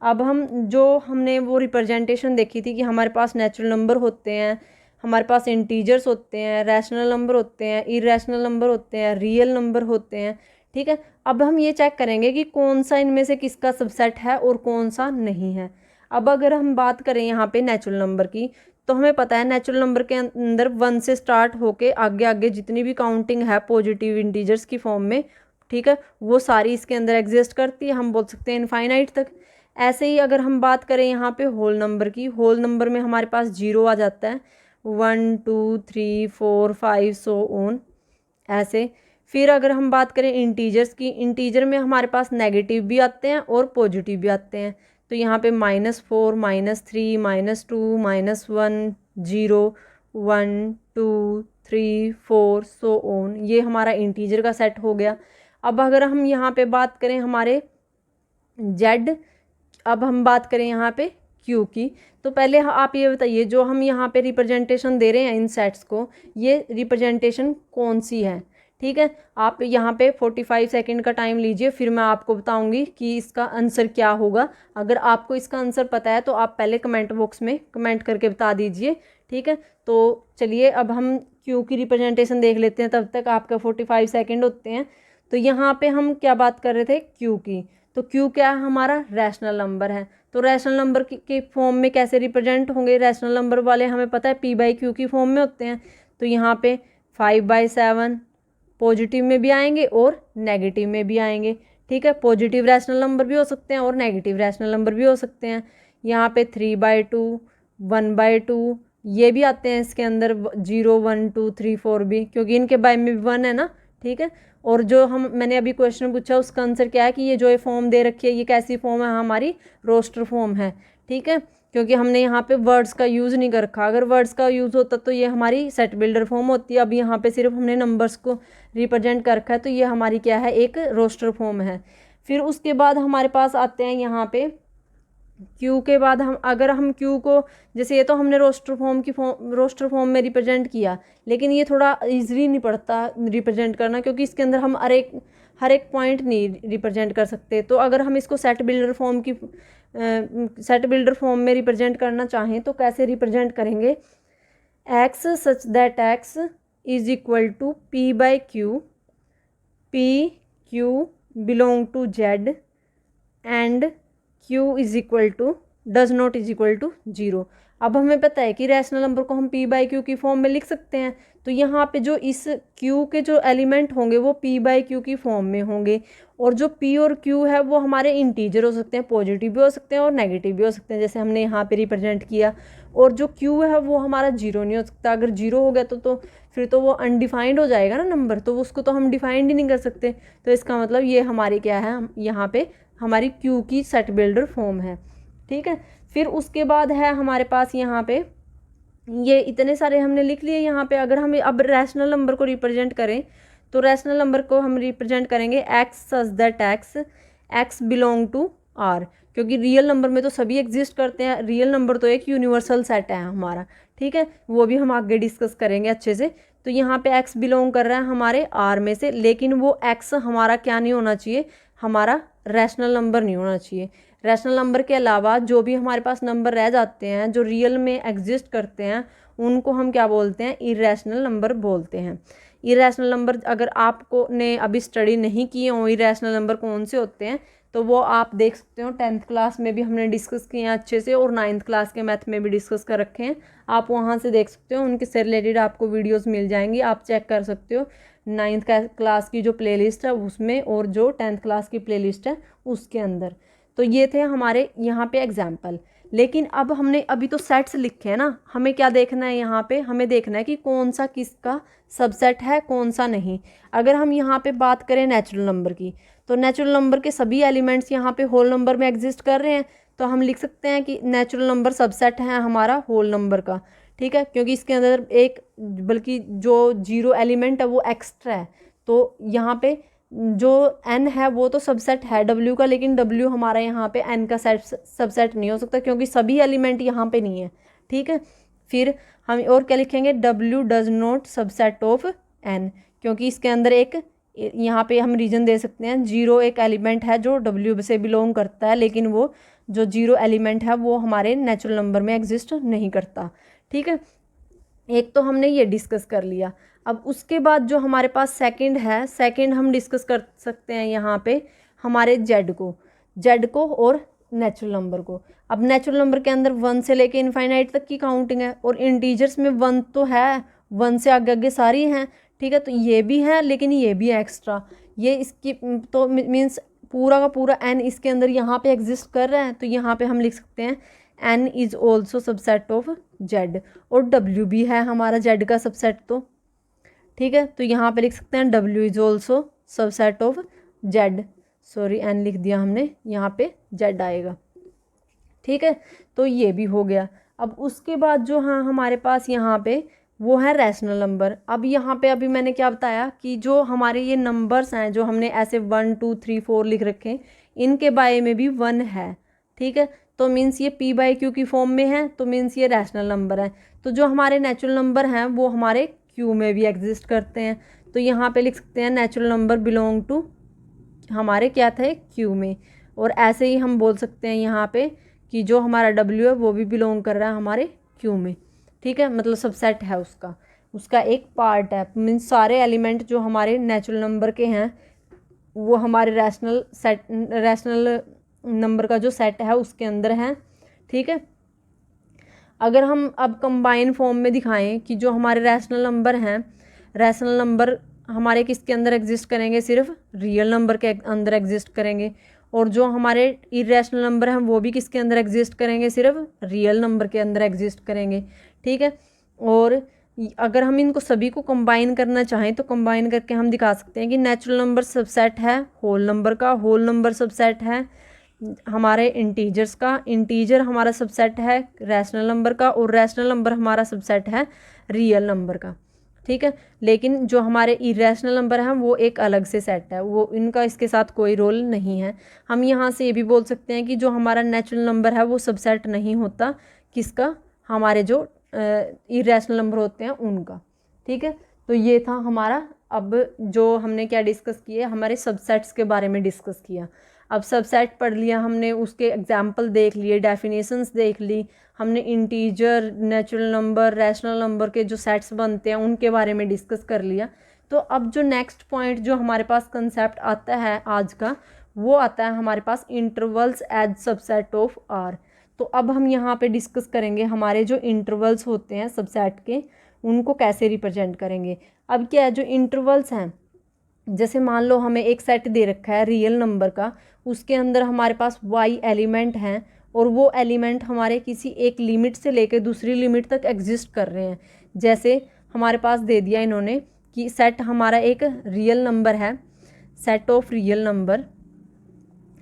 अब हम जो हमने वो रिप्रेजेंटेशन देखी थी कि हमारे पास नेचुरल नंबर होते हैं, हमारे पास इंटीजर्स होते हैं, रैशनल नंबर होते हैं, इरेशनल नंबर होते हैं, रियल नंबर होते हैं। ठीक है, अब हम ये चेक करेंगे कि कौन सा इनमें से किसका सबसेट है और कौन सा नहीं है। अब अगर हम बात करें यहाँ पे नेचुरल नंबर की, तो हमें पता है नेचुरल नंबर के अंदर 1 से स्टार्ट होके आगे आगे जितनी भी काउंटिंग है पॉजिटिव इंटीजर्स की फॉर्म में, ठीक है, वो सारी इसके अंदर एग्जिस्ट करती है, हम बोल सकते हैं इनफाइनाइट तक। ऐसे ही अगर हम बात करें यहाँ पे होल नंबर की, होल नंबर में हमारे पास 0 आ जाता है, 1 2 3 4 5 सो ऑन ऐसे। फिर अगर हम बात करें इंटीजर्स की, इंटीजर में हमारे पास नेगेटिव भी आते हैं और पॉजिटिव भी आते हैं। तो यहाँ पे -4 -3 -2 -1 0 1 2 3 4 सो ऑन, ये हमारा इंटीजर का सेट हो गया। अब अगर हम यहाँ पे बात करें हमारे जेड, अब हम बात करें यहाँ पे क्यू की, तो पहले आप ये बताइए जो हम यहाँ पे रिप्रेजेंटेशन दे रहे हैं इन सेट्स को, ये रिप्रेजेंटेशन कौन सी है। ठीक है, आप यहाँ पे 45 सेकंड का टाइम लीजिए, फिर मैं आपको बताऊंगी कि इसका आंसर क्या होगा। अगर आपको इसका आंसर पता है तो आप पहले कमेंट बॉक्स में कमेंट करके बता दीजिए। ठीक है, तो चलिए अब हम क्यू की रिप्रेजेंटेशन देख लेते हैं, तब तक आपका 45 सेकंड होते हैं। तो यहाँ पे हम क्या बात कर रहे थे, क्यू की। तो क्यू क्या है, हमारा रैशनल नंबर है। तो रैशनल नंबर के फॉर्म में कैसे रिप्रेजेंट होंगे, रैशनल नंबर वाले हमें पता है p/q की फॉर्म में होते हैं। तो यहाँ पे 5/7 पॉजिटिव में भी आएंगे और नेगेटिव में भी आएंगे। ठीक है, पॉजिटिव रैशनल नंबर भी हो सकते हैं और नेगेटिव रैशनल नंबर भी हो सकते हैं। यहाँ पे 3/2 1/2 ये भी आते हैं इसके अंदर, 0 1 2 3 4 भी, क्योंकि इनके बाय में भी 1 है ना। ठीक है, और जो मैंने अभी क्वेश्चन पूछा उसका आंसर क्या है कि ये जो ये फॉर्म दे रखी है ये कैसी फॉर्म है, हमारी रोस्टर फॉर्म है। ठीक है, क्योंकि हमने यहाँ पे वर्ड्स का यूज़ नहीं कर रखा, अगर वर्ड्स का यूज़ होता तो ये हमारी सेट बिल्डर फॉर्म होती है। अब यहाँ पे सिर्फ हमने नंबर्स को रिप्रेजेंट कर रखा है, तो ये हमारी क्या है, एक रोस्टर फॉर्म है। फिर उसके बाद हमारे पास आते हैं यहाँ पे क्यू के बाद हम, अगर हम क्यू को, जैसे ये तो हमने रोस्टर फॉर्म में रिप्रेजेंट किया, लेकिन ये थोड़ा इजीली नहीं पड़ता रिप्रेजेंट करना, क्योंकि इसके अंदर हम हर एक पॉइंट नहीं रिप्रेजेंट कर सकते। तो अगर हम इसको सेट बिल्डर फॉर्म में रिप्रेजेंट करना चाहें तो कैसे रिप्रेजेंट करेंगे, x such that x is equal to p/q, p/q belong to z and q is equal to does not is equal to 0। अब हमें पता है कि रैशनल नंबर को हम p/q की फॉर्म में लिख सकते हैं। तो यहाँ पे जो इस q के जो एलिमेंट होंगे वो p/q की फॉर्म में होंगे, और जो p और q है वो हमारे इंटीजर हो सकते हैं, पॉजिटिव भी हो सकते हैं और नेगेटिव भी हो सकते हैं, जैसे हमने यहाँ पे रिप्रेजेंट किया। और जो q है वो हमारा 0 नहीं हो सकता, अगर 0 हो गया तो फिर तो वो अनडिफाइंड हो जाएगा ना नंबर, तो उसको तो हम डिफाइंड ही नहीं कर सकते। तो इसका मतलब ये हमारी क्या है, यहाँ पे हमारी क्यू की सेट बिल्डर फॉर्म है। ठीक है, फिर उसके बाद है हमारे पास यहाँ पे, ये इतने सारे हमने लिख लिए। यहाँ पे अगर हम अब रैशनल नंबर को रिप्रेजेंट करें तो रैशनल नंबर को हम रिप्रेजेंट करेंगे x such that x belong to R, क्योंकि रियल नंबर में तो सभी एग्जिस्ट करते हैं, रियल नंबर तो एक यूनिवर्सल सेट है हमारा। ठीक है, वो भी हम आगे डिस्कस करेंगे अच्छे से। तो यहाँ पे एक्स बिलोंग कर रहा है हमारे आर में से, लेकिन वो एक्स हमारा क्या नहीं होना चाहिए, हमारा रैशनल नंबर नहीं होना चाहिए। रैशनल नंबर के अलावा जो भी हमारे पास नंबर रह जाते हैं जो रियल में एग्जिस्ट करते हैं उनको हम क्या बोलते हैं, इरेशनल नंबर बोलते हैं। इरेशनल नंबर अगर आपको ने अभी स्टडी नहीं किए हो इरेशनल नंबर कौन से होते हैं, तो वो आप देख सकते हो 10th क्लास में भी हमने डिस्कस किए हैं अच्छे से, और 9th क्लास के मैथ में भी डिस्कस कर रखे हैं, आप वहाँ से देख सकते हो, उनके से रिलेटेड आपको वीडियोस मिल जाएंगी, आप चेक कर सकते हो 9th क्लास की जो प्लेलिस्ट है उसमें और जो 10th क्लास की प्लेलिस्ट है उसके अंदर। तो ये थे हमारे यहाँ पे एग्जाम्पल। लेकिन अब हमने अभी तो सेट्स लिखे हैं ना, हमें क्या देखना है, यहाँ पे हमें देखना है कि कौन सा किसका सबसेट है कौन सा नहीं। अगर हम यहाँ पे बात करें नेचुरल नंबर की, तो नेचुरल नंबर के सभी एलिमेंट्स यहाँ पे होल नंबर में एग्जिस्ट कर रहे हैं, तो हम लिख सकते हैं कि नेचुरल नंबर सबसेट है हमारा होल नंबर का। ठीक है, क्योंकि इसके अंदर एक बल्कि जो 0 एलिमेंट है वो एक्स्ट्रा है, तो यहाँ पे जो n है वो तो सबसेट है w का, लेकिन w हमारा यहाँ पे n का सबसेट नहीं हो सकता क्योंकि सभी एलिमेंट यहाँ पे नहीं है। ठीक है, फिर हम और क्या लिखेंगे, w does not subset of n, क्योंकि इसके अंदर एक यहाँ पे हम रीजन दे सकते हैं 0 एक एलिमेंट है जो w से बिलोंग करता है, लेकिन वो जो 0 एलिमेंट है वो हमारे नेचुरल नंबर में एग्जिस्ट नहीं करता। ठीक है, एक तो हमने ये डिस्कस कर लिया। अब उसके बाद जो हमारे पास सेकंड है, सेकंड हम डिस्कस कर सकते हैं यहाँ पे हमारे जेड को और नेचुरल नंबर को। अब नेचुरल नंबर के अंदर 1 से लेके इनफाइनाइट तक की काउंटिंग है, और इंटीजर्स में 1 तो है, 1 से आगे आगे सारी हैं। ठीक है, तो ये भी है लेकिन ये भी है एक्स्ट्रा, ये इसकी तो मीन्स पूरा का पूरा n इसके अंदर यहाँ पे एग्जिस्ट कर रहा है, तो यहाँ पे हम लिख सकते हैं n is also subset of z, और w भी है हमारा z का सबसेट, तो ठीक है, तो यहाँ पे लिख सकते हैं w is also subset of z, sorry n लिख दिया हमने, यहाँ पे z आएगा। ठीक है, तो ये भी हो गया। अब उसके बाद जो हाँ हमारे पास यहाँ पे वो है रैशनल नंबर। अब यहाँ पे अभी मैंने क्या बताया कि जो हमारे ये नंबर्स हैं जो हमने ऐसे 1 2 3 4 लिख रखे हैं, इनके बाय में भी 1 है। ठीक है, तो मीन्स ये p/q की फॉर्म में है, तो मीन्स ये रैशनल नंबर है। तो जो हमारे नेचुरल नंबर हैं वो हमारे q में भी एग्जिस्ट करते हैं, तो यहाँ पे लिख सकते हैं नेचुरल नंबर बिलोंग टू हमारे क्या थे q में। और ऐसे ही हम बोल सकते हैं यहाँ पे कि जो हमारा w है वो भी बिलोंग कर रहा है हमारे q में। ठीक है, मतलब सबसेट है उसका एक पार्ट है, मीन्स सारे एलिमेंट जो हमारे नेचुरल नंबर के हैं वो हमारे रैशनल नंबर का जो सेट है उसके अंदर है। ठीक है, अगर हम अब कंबाइन फॉर्म में दिखाएं कि जो हमारे रैशनल नंबर हैं, रैशनल नंबर हमारे किसके अंदर एग्जिस्ट करेंगे, सिर्फ रियल नंबर के अंदर एग्जिस्ट करेंगे, और जो हमारे इरेशनल नंबर हैं वो भी किसके अंदर एग्जिस्ट करेंगे, सिर्फ रियल नंबर के अंदर एग्जिस्ट करेंगे। ठीक है, और अगर हम इनको सभी को कंबाइन करना चाहें तो कंबाइन करके हम दिखा सकते हैं कि नेचुरल नंबर सबसेट है होल नंबर का, होल नंबर सबसेट है हमारे इंटीजर्स का, इंटीजर हमारा सबसेट है रैशनल नंबर का, और रैशनल नंबर हमारा सबसेट है रियल नंबर का। ठीक है, लेकिन जो हमारे इरेशनल नंबर हैं वो एक अलग से सेट है, वो इनका इसके साथ कोई रोल नहीं है। हम यहाँ से ये भी बोल सकते हैं कि जो हमारा नेचुरल नंबर है वो सबसेट नहीं होता किसका, हमारे जो इरेशनल नंबर होते हैं उनका। ठीक है, तो ये था हमारा, अब जो हमने क्या डिस्कस किया, हमारे सबसेट्स के बारे में डिस्कस किया। अब सबसेट पढ़ लिया हमने, उसके एग्जाम्पल देख लिए, डेफिनेशंस देख ली हमने, integer, natural number, rational number के जो सेट्स बनते हैं उनके बारे में डिस्कस कर लिया। तो अब जो नेक्स्ट पॉइंट जो हमारे पास कंसेप्ट आता है आज का, वो आता है हमारे पास intervals as subset of R. तो अब हम यहाँ पे डिस्कस करेंगे हमारे जो इंटरवल्स होते हैं सबसेट के, उनको कैसे रिप्रेजेंट करेंगे। अब क्या है, जो इंटरवल्स हैं, जैसे मान लो हमें एक सेट दे रखा है रियल नंबर का, उसके अंदर हमारे पास y एलिमेंट हैं, और वो एलिमेंट हमारे किसी एक लिमिट से लेकर दूसरी लिमिट तक एग्जिस्ट कर रहे हैं। जैसे हमारे पास दे दिया इन्होंने कि सेट हमारा एक रियल नंबर है, सेट ऑफ रियल नंबर,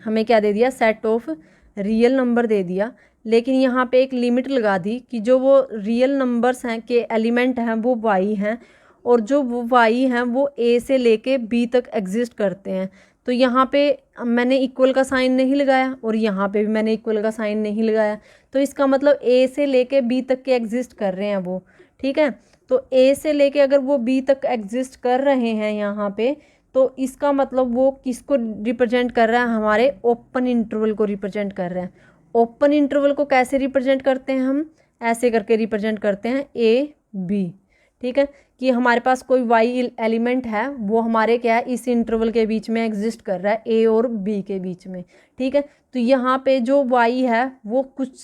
हमें क्या दे दिया, सेट ऑफ रियल नंबर दे दिया, लेकिन यहाँ पे एक लिमिट लगा दी कि जो वो रियल नंबर्स हैं के एलिमेंट हैं वो y हैं, और जो वो y हैं वो a से लेके b तक एग्जिस्ट करते हैं। तो यहाँ पे मैंने इक्वल का साइन नहीं लगाया, और यहाँ पे भी मैंने इक्वल का साइन नहीं लगाया, तो इसका मतलब a से लेके b तक के एग्जिस्ट कर रहे हैं वो। ठीक है, तो a से लेके अगर वो b तक एग्जिस्ट कर रहे हैं यहाँ पे, तो इसका मतलब वो किसको रिप्रेजेंट कर रहा है, हमारे ओपन इंटरवल को रिप्रेजेंट कर रहे हैं। ओपन इंटरवल को कैसे रिप्रेजेंट करते हैं, हम ऐसे करके रिप्रेजेंट करते हैं a b। ठीक है, कि हमारे पास कोई y एलिमेंट है वो हमारे क्या है, इस इंटरवल के बीच में एग्जिस्ट कर रहा है, a और b के बीच में। ठीक है, तो यहाँ पे जो y है वो कुछ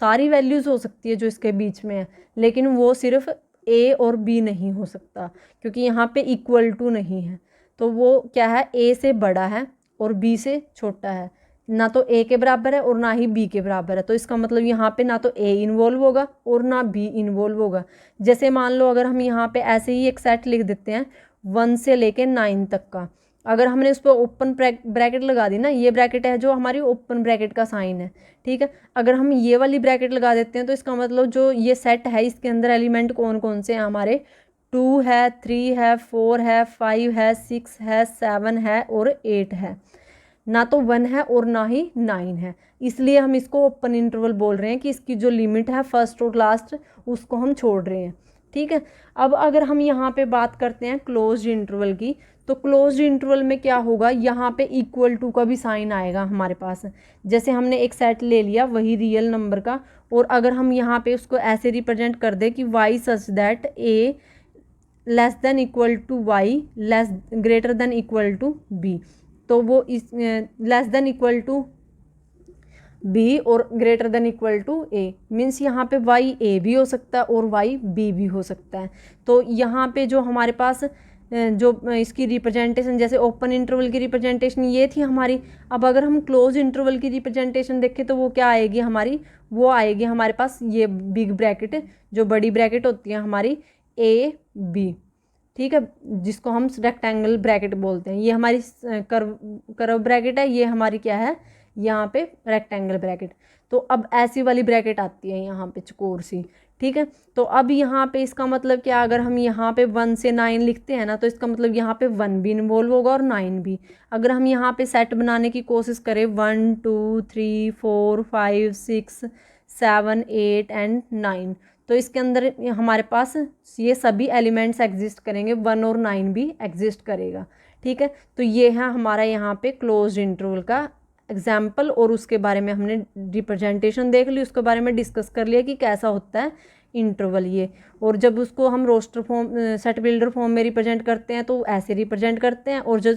सारी वैल्यूज़ हो सकती है जो इसके बीच में है, लेकिन वो सिर्फ a और b नहीं हो सकता, क्योंकि यहाँ पे इक्वल टू नहीं है। तो वो क्या है, a से बड़ा है और b से छोटा है, ना तो a के बराबर है और ना ही b के बराबर है। तो इसका मतलब यहाँ पे ना तो a इन्वॉल्व होगा और ना b इन्वॉल्व होगा। जैसे मान लो अगर हम यहाँ पे ऐसे ही एक सेट लिख देते हैं 1 से लेके 9 तक का, अगर हमने उस पर ओपन ब्रैकेट लगा दी ना, ये ब्रैकेट है जो हमारी ओपन ब्रैकेट का साइन है। ठीक है, अगर हम ये वाली ब्रैकेट लगा देते हैं तो इसका मतलब जो ये सेट है इसके अंदर एलिमेंट कौन कौन से हैं हमारे, 2 है, 3 है, 4 है, 5 है, 6 है, 7 है और 8 है, ना तो 1 है और ना ही 9 है। इसलिए हम इसको ओपन इंटरवल बोल रहे हैं कि इसकी जो लिमिट है फर्स्ट और लास्ट उसको हम छोड़ रहे हैं। ठीक है, अब अगर हम यहाँ पे बात करते हैं क्लोज्ड इंटरवल की, तो क्लोज्ड इंटरवल में क्या होगा, यहाँ पे इक्वल टू का भी साइन आएगा हमारे पास। जैसे हमने एक सेट ले लिया वही रियल नंबर का, और अगर हम यहाँ पे उसको ऐसे रिप्रेजेंट कर दे कि y such that a less than equal to y less greater than equal to b, तो वो इस less than equal to b और greater than equal to a, means यहाँ पे y a भी हो सकता है और y b भी हो सकता है। तो यहाँ पे जो हमारे पास जो इसकी रिप्रेजेंटेशन, जैसे ओपन इंटरवल की रिप्रेजेंटेशन ये थी हमारी। अब अगर हम क्लोज इंटरवल की रिप्रेजेंटेशन देखें तो वो क्या आएगी हमारी, वो आएगी हमारे पास ये बिग ब्रैकेट, जो बड़ी ब्रैकेट होती है हमारी ए बी, ठीक है, जिसको हम रेक्टेंगल ब्रैकेट बोलते हैं। ये हमारी कर्व ब्रैकेट है, ये हमारी क्या है यहाँ पे रेक्टेंगल ब्रैकेट। तो अब ऐसी वाली ब्रैकेट आती है यहाँ पे चकोर सी, ठीक है। तो अब यहाँ पे इसका मतलब क्या, अगर हम यहाँ पे 1 से 9 लिखते हैं ना, तो इसका मतलब यहाँ पे 1 भी इन्वॉल्व होगा और 9 भी। अगर हम यहाँ पे सेट बनाने की कोशिश करें 1 2 3 4 5 6 7 8 एंड 9, तो इसके अंदर हमारे पास ये सभी एलिमेंट्स एग्जिस्ट करेंगे, 1 और 9 भी एग्जिस्ट करेगा, ठीक है। तो ये है हमारा यहाँ पे क्लोज्ड इंटरवल का एग्जाम्पल, और उसके बारे में हमने रिप्रेजेंटेशन देख ली, उसके बारे में डिस्कस कर लिया कि कैसा होता है इंटरवल ये। और जब उसको हम roster form set builder form में रिप्रेजेंट करते हैं तो ऐसे रिप्रेजेंट करते हैं, और जब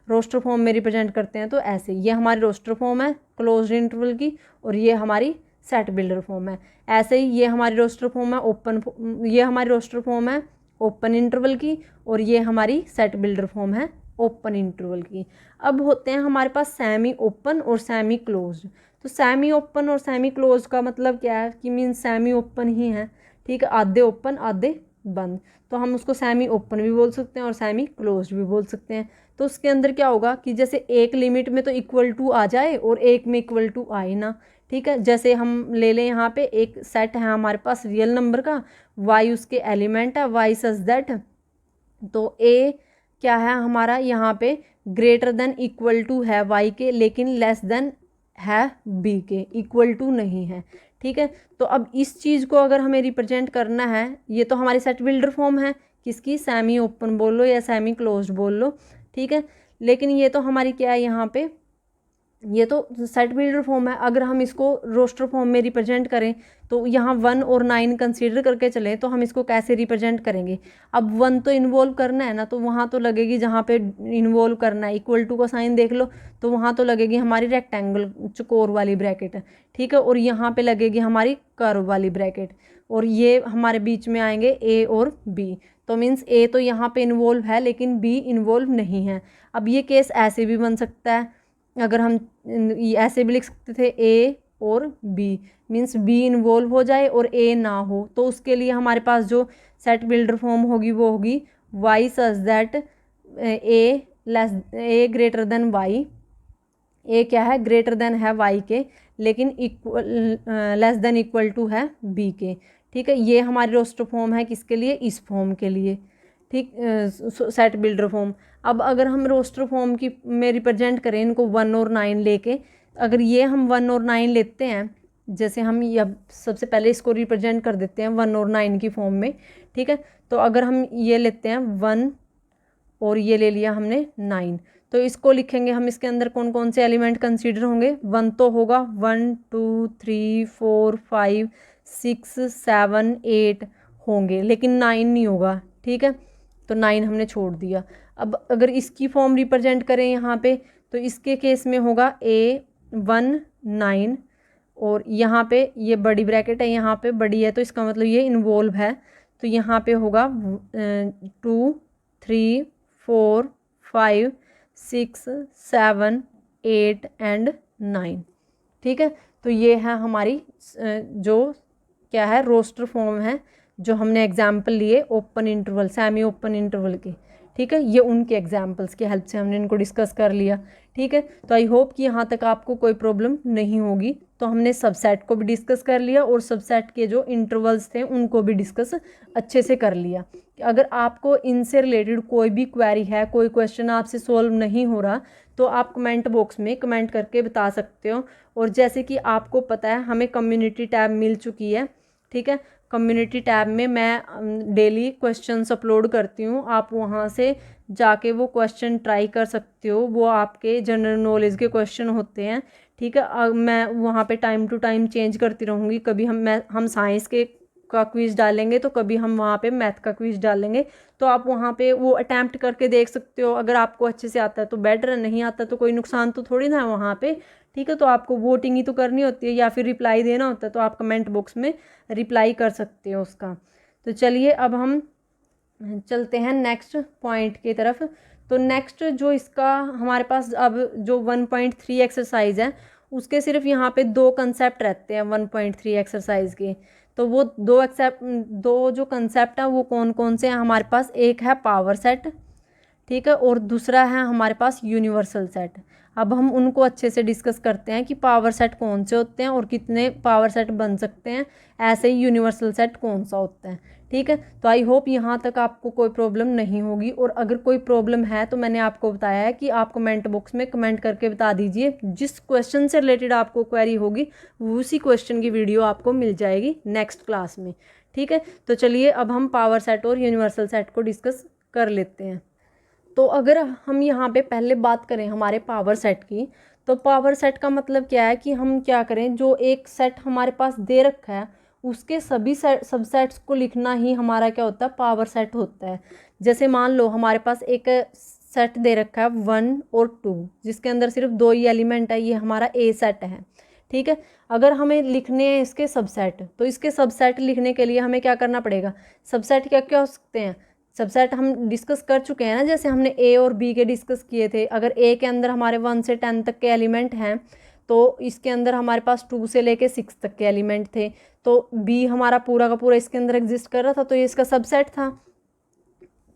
रोस्टर फॉर्म में रिप्रेजेंट करते हैं तो ऐसे। ये हमारी रोस्टर फॉर्म है क्लोज्ड इंटरवल की, और ये हमारी सेट बिल्डर फॉर्म है। ऐसे ही ये हमारी रोस्टर फॉर्म है ये हमारी रोस्टर फॉर्म है ओपन इंटरवल की, और ये हमारी सेट बिल्डर फॉर्म है ओपन इंटरवल की। अब होते हैं हमारे पास सेमी ओपन और सेमी क्लोज्ड। तो सेमी ओपन और सेमी क्लोज्ड का मतलब क्या है कि मीन सेमी ओपन ही है, ठीक है, आधे ओपन आधे बंद। तो हम उसको सेमी ओपन भी बोल सकते हैं और सेमी क्लोज्ड भी बोल सकते हैं। तो उसके अंदर क्या होगा कि जैसे एक लिमिट में तो इक्वल टू आ जाए और एक में इक्वल टू आए ना, ठीक है। जैसे हम ले लें यहाँ पे एक सेट है हमारे पास रियल नंबर का, वाई उसके एलिमेंट है, वाई सच दैट, तो ए क्या है हमारा यहाँ पे ग्रेटर देन इक्वल टू है वाई के, लेकिन लेस देन है बी के, इक्वल टू नहीं है, ठीक है। तो अब इस चीज़ को अगर हमें रिप्रेजेंट करना है, ये तो हमारी सेट बिल्डर फॉर्म है, किसकी, सेमी ओपन बोल लो या सेमी क्लोज्ड बोल लो, ठीक है। लेकिन ये तो हमारी क्या है यहाँ पे, ये तो सेट बिल्डर फॉर्म है। अगर हम इसको रोस्टर फॉर्म में रिप्रेजेंट करें तो यहाँ 1 और 9 कंसीडर करके चलें तो हम इसको कैसे रिप्रेजेंट करेंगे। अब 1 तो इन्वॉल्व करना है ना, तो वहाँ तो लगेगी, जहाँ पे इन्वॉल्व करना है इक्वल टू का साइन देख लो, तो वहाँ तो लगेगी हमारी रेक्टेंगल चकोर वाली ब्रैकेट, ठीक है, और यहाँ पे लगेगी हमारी कर्व वाली ब्रैकेट, और ये हमारे बीच में आएंगे ए और बी। तो मीन्स ए तो यहाँ पे इन्वॉल्व है लेकिन बी इन्वॉल्व नहीं है। अब ये केस ऐसे भी बन सकता है, अगर हम ऐसे भी लिख सकते थे ए और बी, मीन्स बी इन्वॉल्व हो जाए और ए ना हो, तो उसके लिए हमारे पास जो सेट बिल्डर फॉर्म होगी वो होगी Y such that A greater than Y, A क्या है ग्रेटर देन है वाई के, लेकिन equal less than equal to है बी के, ठीक है। ये हमारी रोस्टर फॉर्म है किसके लिए, इस फॉर्म के लिए, ठीक, सेट बिल्डर फॉर्म। अब अगर हम रोस्टर फॉर्म की में रिप्रेजेंट करें इनको 1 और 9 लेके, अगर ये हम 1 और 9 लेते हैं, जैसे हम ये सबसे पहले इसको रिप्रेजेंट कर देते हैं 1 और 9 की फॉर्म में, ठीक है। तो अगर हम ये लेते हैं 1 और ये ले लिया हमने 9, तो इसको लिखेंगे हम, इसके अंदर कौन कौन से एलिमेंट कंसीडर होंगे, 1 तो होगा, 1 2 3 4 5 6 7 8 होंगे, लेकिन 9 नहीं होगा, ठीक है, तो 9 हमने छोड़ दिया। अब अगर इसकी फॉर्म रिप्रेजेंट करें यहाँ पे, तो इसके केस में होगा A1 9, और यहाँ पे ये बड़ी ब्रैकेट है, यहाँ पे बड़ी है तो इसका मतलब ये इन्वॉल्व है, तो यहाँ पे होगा 2 3 4 5 6 7 8 एंड 9, ठीक है। तो ये है हमारी जो क्या है रोस्टर फॉर्म है, जो हमने एग्जाम्पल लिए open interval semi open interval के, ठीक है। ये उनके एग्जाम्पल्स की हेल्प से हमने इनको डिस्कस कर लिया, ठीक है। तो आई होप कि यहाँ तक आपको कोई प्रॉब्लम नहीं होगी। तो हमने सबसेट को भी डिस्कस कर लिया और सबसेट के जो इंटरवल्स थे उनको भी डिस्कस अच्छे से कर लिया। अगर आपको इनसे रिलेटेड कोई भी क्वेरी है, कोई क्वेश्चन आपसे सॉल्व नहीं हो रहा, तो आप कमेंट बॉक्स में कमेंट करके बता सकते हो। और जैसे कि आपको पता है हमें कम्युनिटी टैब मिल चुकी है, ठीक है। कम्युनिटी टैब में मैं डेली क्वेश्चंस अपलोड करती हूँ, आप वहाँ से जाके वो क्वेश्चन ट्राई कर सकते हो, वो आपके जनरल नॉलेज के क्वेश्चन होते हैं, ठीक है। मैं वहाँ पे टाइम टू टाइम चेंज करती रहूँगी, कभी हम साइंस के का क्विज़ डालेंगे तो कभी हम वहाँ पे मैथ का क्विज़ डालेंगे, तो आप वहाँ पे वो अटैम्प्ट करके देख सकते हो। अगर आपको अच्छे से आता है तो बेटर है, नहीं आता तो कोई नुकसान तो थोड़ी ना है वहाँ पे, ठीक है। तो आपको वोटिंग ही तो करनी होती है या फिर रिप्लाई देना होता है, तो आप कमेंट बॉक्स में रिप्लाई कर सकते हो उसका। तो चलिए अब हम चलते हैं नेक्स्ट पॉइंट की तरफ। तो नेक्स्ट जो इसका हमारे पास अब जो 1.3 एक्सरसाइज है उसके सिर्फ यहाँ पे दो कंसेप्ट रहते हैं 1.3 एक्सरसाइज के। तो वो दो जो कंसेप्ट है वो कौन कौन से हैं हमारे पास, एक है पावर सेट, ठीक है, और दूसरा है हमारे पास यूनिवर्सल सेट। अब हम उनको अच्छे से डिस्कस करते हैं कि पावर सेट कौन से होते हैं और कितने पावर सेट बन सकते हैं, ऐसे ही यूनिवर्सल सेट कौन सा होता है, ठीक है। तो आई होप यहाँ तक आपको कोई प्रॉब्लम नहीं होगी, और अगर कोई प्रॉब्लम है तो मैंने आपको बताया है कि आप कमेंट बॉक्स में कमेंट करके बता दीजिए। जिस क्वेश्चन से रिलेटेड आपको क्वेरी होगी उसी क्वेश्चन की वीडियो आपको मिल जाएगी नेक्स्ट क्लास में, ठीक है। तो चलिए अब हम पावर सेट और यूनिवर्सल सेट को डिस्कस कर लेते हैं। तो अगर हम यहाँ पे पहले बात करें हमारे पावर सेट की, तो पावर सेट का मतलब क्या है कि हम क्या करें, जो एक सेट हमारे पास दे रखा है उसके सभी सबसेट्स को लिखना ही हमारा क्या होता है, पावर सेट होता है। जैसे मान लो हमारे पास एक सेट दे रखा है 1 और 2, जिसके अंदर सिर्फ दो ही एलिमेंट है, ये हमारा ए सेट है, ठीक है। अगर हमें लिखने हैं इसके सबसेट, तो इसके सबसेट लिखने के लिए हमें क्या करना पड़ेगा, सबसेट क्या क्या हो सकते हैं, सबसेट हम डिस्कस कर चुके हैं ना, जैसे हमने ए और बी के डिस्कस किए थे। अगर ए के अंदर हमारे 1 से 10 तक के एलिमेंट हैं तो इसके अंदर हमारे पास 2 से लेके 6 तक के एलिमेंट थे, तो बी हमारा पूरा का पूरा इसके अंदर एग्जिस्ट कर रहा था, तो ये इसका सबसेट था।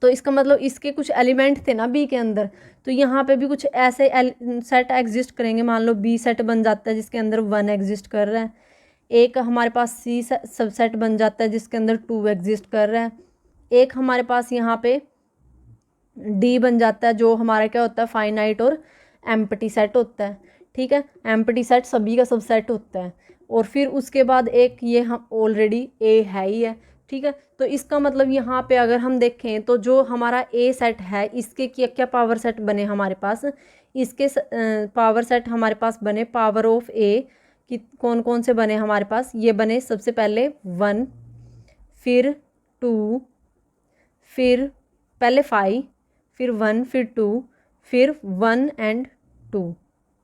तो इसका मतलब इसके कुछ एलिमेंट थे ना बी के अंदर, तो यहाँ पे भी कुछ ऐसे सेट एग्जिस्ट करेंगे। मान लो बी सेट बन जाता है जिसके अंदर 1 एग्जिस्ट कर रहा है, एक हमारे पास सी सबसेट बन जाता है जिसके अंदर 2 एग्जिस्ट कर रहा है, एक हमारे पास यहाँ पे डी बन जाता है जो हमारा क्या होता है, फाइनाइट और एम्प्टी सेट होता है, ठीक है। एम्प्टी सेट सभी का सबसेट होता है। और फिर उसके बाद एक ये हम ऑलरेडी ए है ही है, ठीक है। तो इसका मतलब यहाँ पे अगर हम देखें तो जो हमारा ए सेट है इसके क्या क्या पावर सेट बने हमारे पास, इसके पावर सेट हमारे पास बने पावर ऑफ ए कि कौन कौन से बने हमारे पास, ये बने सबसे पहले 1, फिर 2, फिर पहले 5, फिर 1, फिर 2, फिर 1 एंड 2,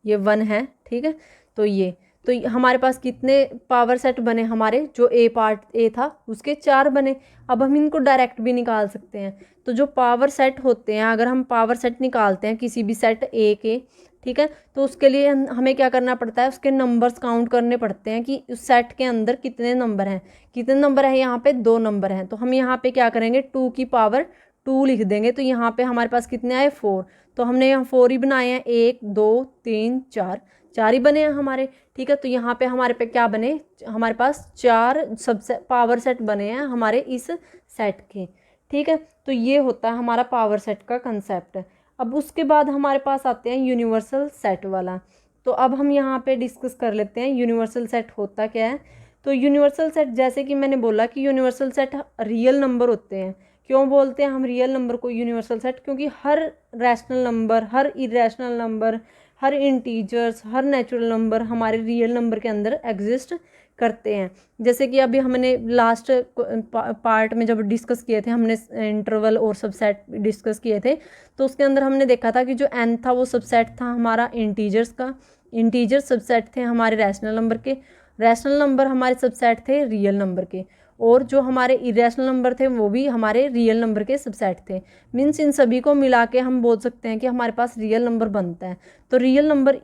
ये 1 है, ठीक है। तो हमारे पास कितने पावर सेट बने हमारे, जो ए पार्ट ए था उसके 4 बने। अब हम इनको डायरेक्ट भी निकाल सकते हैं। तो जो पावर सेट होते हैं, अगर हम पावर सेट निकालते हैं किसी भी सेट ए के, ठीक है, तो उसके लिए हमें क्या करना पड़ता है, उसके नंबर्स काउंट करने पड़ते हैं कि उस सेट के अंदर कितने नंबर हैं। कितने नंबर है यहाँ पे, 2 नंबर हैं। तो हम यहाँ पे क्या करेंगे, 2 की पावर 2 लिख देंगे। तो यहाँ पे हमारे पास कितने आए, 4। तो हमने यहाँ 4 ही बनाए हैं, 1 2 3 4, 4 ही बने हैं हमारे, ठीक है। तो यहाँ पे हमारे पे क्या बने, हमारे पास 4 सबसे पावर सेट बने हैं हमारे इस सेट के, ठीक है। तो ये होता है हमारा पावर सेट का कंसेप्ट। अब उसके बाद हमारे पास आते हैं यूनिवर्सल सेट वाला। तो अब हम यहाँ पे डिस्कस कर लेते हैं यूनिवर्सल सेट होता क्या है। तो यूनिवर्सल सेट, जैसे कि मैंने बोला कि यूनिवर्सल सेट रियल नंबर होते हैं। क्यों बोलते हैं हम रियल नंबर को यूनिवर्सल सेट, क्योंकि हर रैशनल नंबर, हर इरेशनल नंबर, हर इंटीजर्स, हर नेचुरल नंबर हमारे रियल नंबर के अंदर एग्जिस्ट करते हैं। जैसे कि अभी हमने लास्ट पार्ट में जब डिस्कस किए थे, हमने इंटरवल और सबसेट डिस्कस किए थे, तो उसके अंदर हमने देखा था कि जो n था वो सबसेट था हमारा इंटीजर्स का, इंटीजर सबसेट थे हमारे रैशनल नंबर के, रैशनल नंबर हमारे सबसेट थे रियल नंबर के, और जो हमारे इरेशनल नंबर थे वो भी हमारे रियल नंबर के सबसेट थे। मीन्स इन सभी को मिला के हम बोल सकते हैं कि हमारे पास रियल नंबर बनता है। तो रियल नंबर,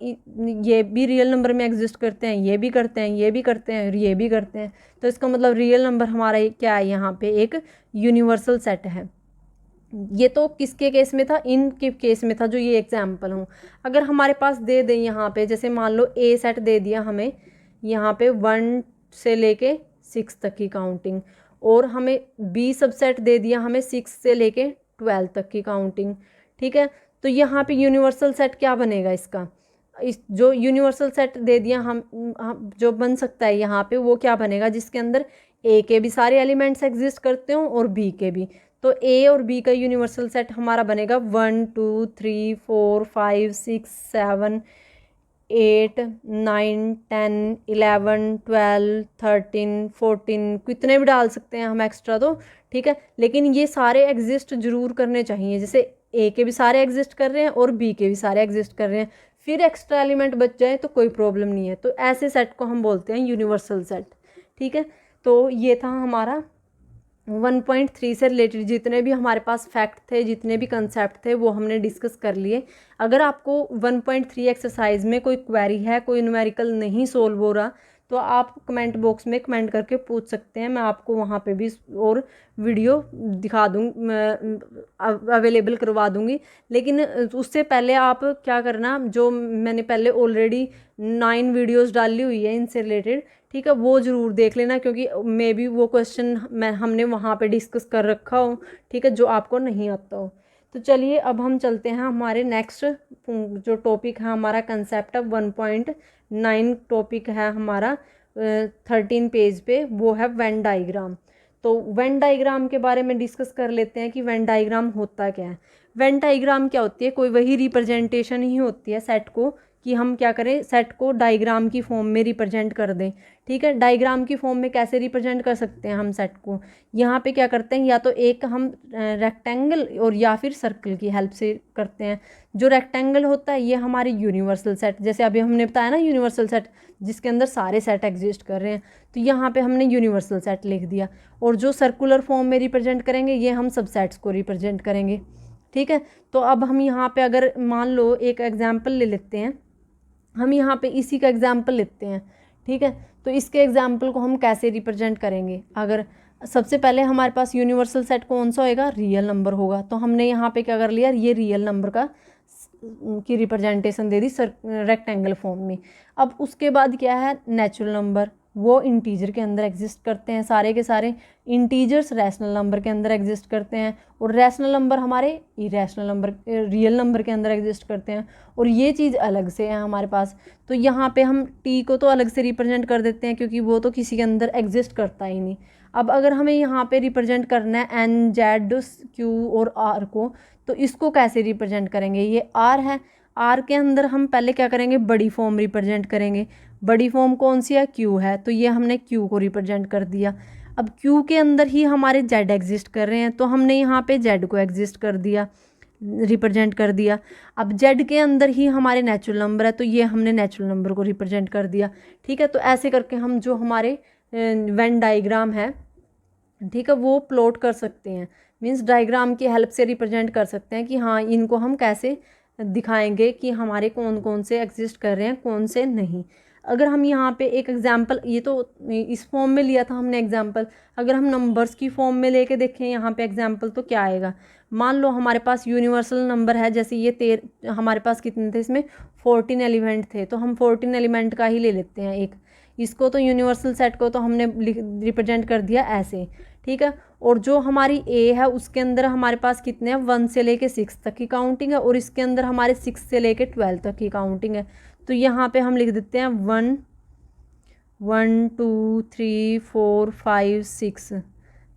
ये भी रियल नंबर में एग्जिस्ट करते हैं, ये भी करते हैं, ये भी करते हैं, ये भी करते हैं। तो इसका मतलब रियल नंबर हमारा क्या है, यहाँ पे एक यूनिवर्सल सेट है। ये तो किसके केस में था, इनके केस में था जो ये एग्जाम्पल हूँ। अगर हमारे पास दे दें यहाँ पे, जैसे मान लो ए सेट दे दिया हमें यहाँ पे 1 से लेके 6 तक की काउंटिंग, और हमें बी सबसेट दे दिया हमें 6 से लेके 12 तक की काउंटिंग, ठीक है। तो यहाँ पे यूनिवर्सल सेट क्या बनेगा इसका, इस जो यूनिवर्सल सेट दे दिया हम जो बन सकता है यहाँ पे, वो क्या बनेगा, जिसके अंदर ए के भी सारे एलिमेंट्स एग्जिस्ट करते हो और बी के भी। तो ए और बी का यूनिवर्सल सेट हमारा बनेगा 1 2 3 4 5 6 7 8 9 10 11 12 13 14, कितने भी डाल सकते हैं हम एक्स्ट्रा, तो ठीक है। लेकिन ये सारे एग्जिस्ट जरूर करने चाहिए, जैसे ए के भी सारे एग्जिस्ट कर रहे हैं और बी के भी सारे एग्जिस्ट कर रहे हैं, फिर एक्स्ट्रा एलिमेंट बच जाए तो कोई प्रॉब्लम नहीं है। तो ऐसे सेट को हम बोलते हैं यूनिवर्सल सेट, ठीक है। तो ये था हमारा 1.3 से रिलेटेड जितने भी हमारे पास फैक्ट थे, जितने भी कंसेप्ट थे, वो हमने डिस्कस कर लिए। अगर आपको 1.3 एक्सरसाइज में कोई क्वेरी है, कोई न्यूमेरिकल नहीं सोल्व हो रहा, तो आप कमेंट बॉक्स में कमेंट करके पूछ सकते हैं, मैं आपको वहाँ पे भी और वीडियो दिखा दूँ, अवेलेबल करवा दूँगी। लेकिन उससे पहले आप क्या करना, जो मैंने पहले ऑलरेडी 9 वीडियोस डाली हुई है इनसे रिलेटेड, ठीक है, वो ज़रूर देख लेना, क्योंकि मे बी वो क्वेश्चन हमने वहाँ पे डिस्कस कर रखा हो, ठीक है, जो आपको नहीं आता हो। तो चलिए अब हम चलते हैं हमारे नेक्स्ट जो टॉपिक है, हमारा कंसेप्ट ऑफ 1.9 टॉपिक है हमारा 13 पेज पे, वो है वेन डाइग्राम। तो वेन डाइग्राम के बारे में डिस्कस कर लेते हैं कि वेन डाइग्राम होता क्या है। वेन डाइग्राम क्या होती है, कोई वही रिप्रेजेंटेशन ही होती है सेट को, कि हम क्या करें, सेट को डायग्राम की फॉर्म में रिप्रेजेंट कर दें। ठीक है, डायग्राम की फॉर्म में कैसे रिप्रेजेंट कर सकते हैं हम सेट को, यहाँ पे क्या करते हैं, या तो एक हम रेक्टेंगल और या फिर सर्कल की हेल्प से करते हैं। जो रेक्टेंगल होता है ये हमारे यूनिवर्सल सेट, जैसे अभी हमने बताया ना यूनिवर्सल सेट, जिसके अंदर सारे सेट एग्जिस्ट कर रहे हैं, तो यहाँ पे हमने यूनिवर्सल सेट लिख दिया। और जो सर्कुलर फॉर्म में रिप्रेजेंट करेंगे ये हम सब सेट्स को रिप्रेजेंट करेंगे। ठीक है, तो अब हम यहाँ पे अगर मान लो एक एग्जाम्पल ले लेते हैं, हम यहाँ पे इसी का एग्जाम्पल लेते हैं। ठीक है, तो इसके एग्जाम्पल को हम कैसे रिप्रेजेंट करेंगे, अगर सबसे पहले हमारे पास यूनिवर्सल सेट कौन सा होएगा, रियल नंबर होगा। तो हमने यहाँ पे क्या कर लिया, ये रियल नंबर का की रिप्रेजेंटेशन दे दी रेक्टेंगल फॉर्म में। अब उसके बाद क्या है, नेचुरल नंबर, वो इंटीजर के अंदर एग्जिस्ट करते हैं, सारे के सारे इंटीजर्स रैशनल नंबर के अंदर एग्जिस्ट करते हैं, और रैशनल नंबर हमारे इरेशनल नंबर रियल नंबर के अंदर एग्जिस्ट करते हैं, और ये चीज़ अलग से है हमारे पास। तो यहाँ पे हम टी को तो अलग से रिप्रेजेंट कर देते हैं, क्योंकि वो तो किसी के अंदर एग्जिस्ट करता ही नहीं। अब अगर हमें यहाँ पे रिप्रेजेंट करना है एन जेड क्यू और आर को, तो इसको कैसे रिप्रेजेंट करेंगे, ये आर है, आर के अंदर हम पहले क्या करेंगे, बड़ी फॉर्म रिप्रेजेंट करेंगे। बड़ी फॉर्म कौन सी है, क्यू है, तो ये हमने क्यू को रिप्रेजेंट कर दिया। अब क्यू के अंदर ही हमारे जेड एग्जिस्ट कर रहे हैं, तो हमने यहाँ पे जेड को एग्जिस्ट कर दिया, रिप्रेजेंट कर दिया। अब जेड के अंदर ही हमारे नेचुरल नंबर है, तो ये हमने नेचुरल नंबर को रिप्रेजेंट कर दिया। ठीक है, तो ऐसे करके हम जो हमारे वेन डाइग्राम है, ठीक है, वो प्लॉट कर सकते हैं, मीन्स डायग्राम की हेल्प से रिप्रेजेंट कर सकते हैं कि हाँ इनको हम कैसे दिखाएंगे कि हमारे कौन कौन से एग्जिस्ट कर रहे हैं, कौन से नहीं। अगर हम यहाँ पे एक एग्जांपल, ये तो इस फॉर्म में लिया था हमने एग्जांपल, अगर हम नंबर्स की फॉर्म में लेके देखें यहाँ पे एग्जांपल, तो क्या आएगा, मान लो हमारे पास यूनिवर्सल नंबर है, जैसे ये हमारे पास कितने थे, इसमें 14 एलिमेंट थे, तो हम 14 एलिमेंट का ही ले लेते हैं एक, इसको तो यूनिवर्सल सेट को तो हमने रिप्रेजेंट कर दिया ऐसे। ठीक है, और जो हमारी ए है उसके अंदर हमारे पास कितने हैं, 1 से लेके 6 तक की काउंटिंग है, और इसके अंदर हमारे 6 से लेके 12 तक की काउंटिंग है। तो यहाँ पे हम लिख देते हैं 1 1 2 3 4 5 6।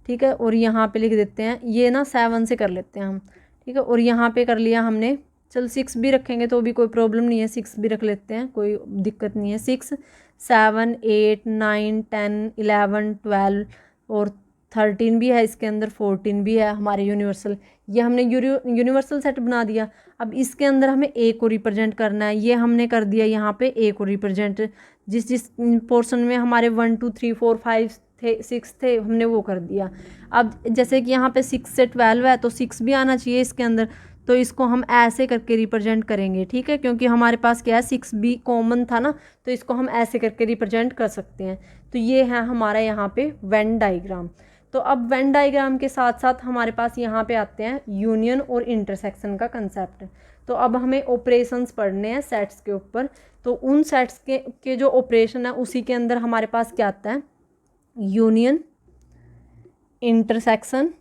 ठीक है, और यहाँ पे लिख देते हैं, ये ना 7 से कर लेते हैं हम। ठीक है, और यहाँ पे कर लिया हमने, चल 6 भी रखेंगे तो भी कोई प्रॉब्लम नहीं है, 6 भी रख लेते हैं, कोई दिक्कत नहीं है। 6 7 8 9 10 11 12 और 13 भी है इसके अंदर, 14 भी है हमारे यूनिवर्सल। ये हमने यूनिवर्सल सेट बना दिया। अब इसके अंदर हमें ए को रिप्रेजेंट करना है, ये हमने कर दिया यहाँ पे ए को रिप्रेजेंट, जिस जिस पोर्शन में हमारे 1 2 3 4 5 थे 6 थे हमने वो कर दिया। अब जैसे कि यहाँ पे 6 से 12 है, तो 6 भी आना चाहिए इसके अंदर, तो इसको हम ऐसे करके रिप्रेजेंट करेंगे। ठीक है, क्योंकि हमारे पास क्या है, 6 भी कॉमन था ना, तो इसको हम ऐसे करके रिप्रेजेंट कर सकते हैं। तो ये है हमारा यहाँ पे वेन डाइग्राम। तो अब वेन डाइग्राम के साथ साथ हमारे पास यहाँ पे आते हैं यूनियन और इंटरसेक्शन का कंसेप्ट। तो अब हमें ऑपरेशंस पढ़ने हैं सेट्स के ऊपर, तो उन सेट्स के जो ऑपरेशन है उसी के अंदर हमारे पास क्या आता है, यूनियन, इंटरसेक्शन,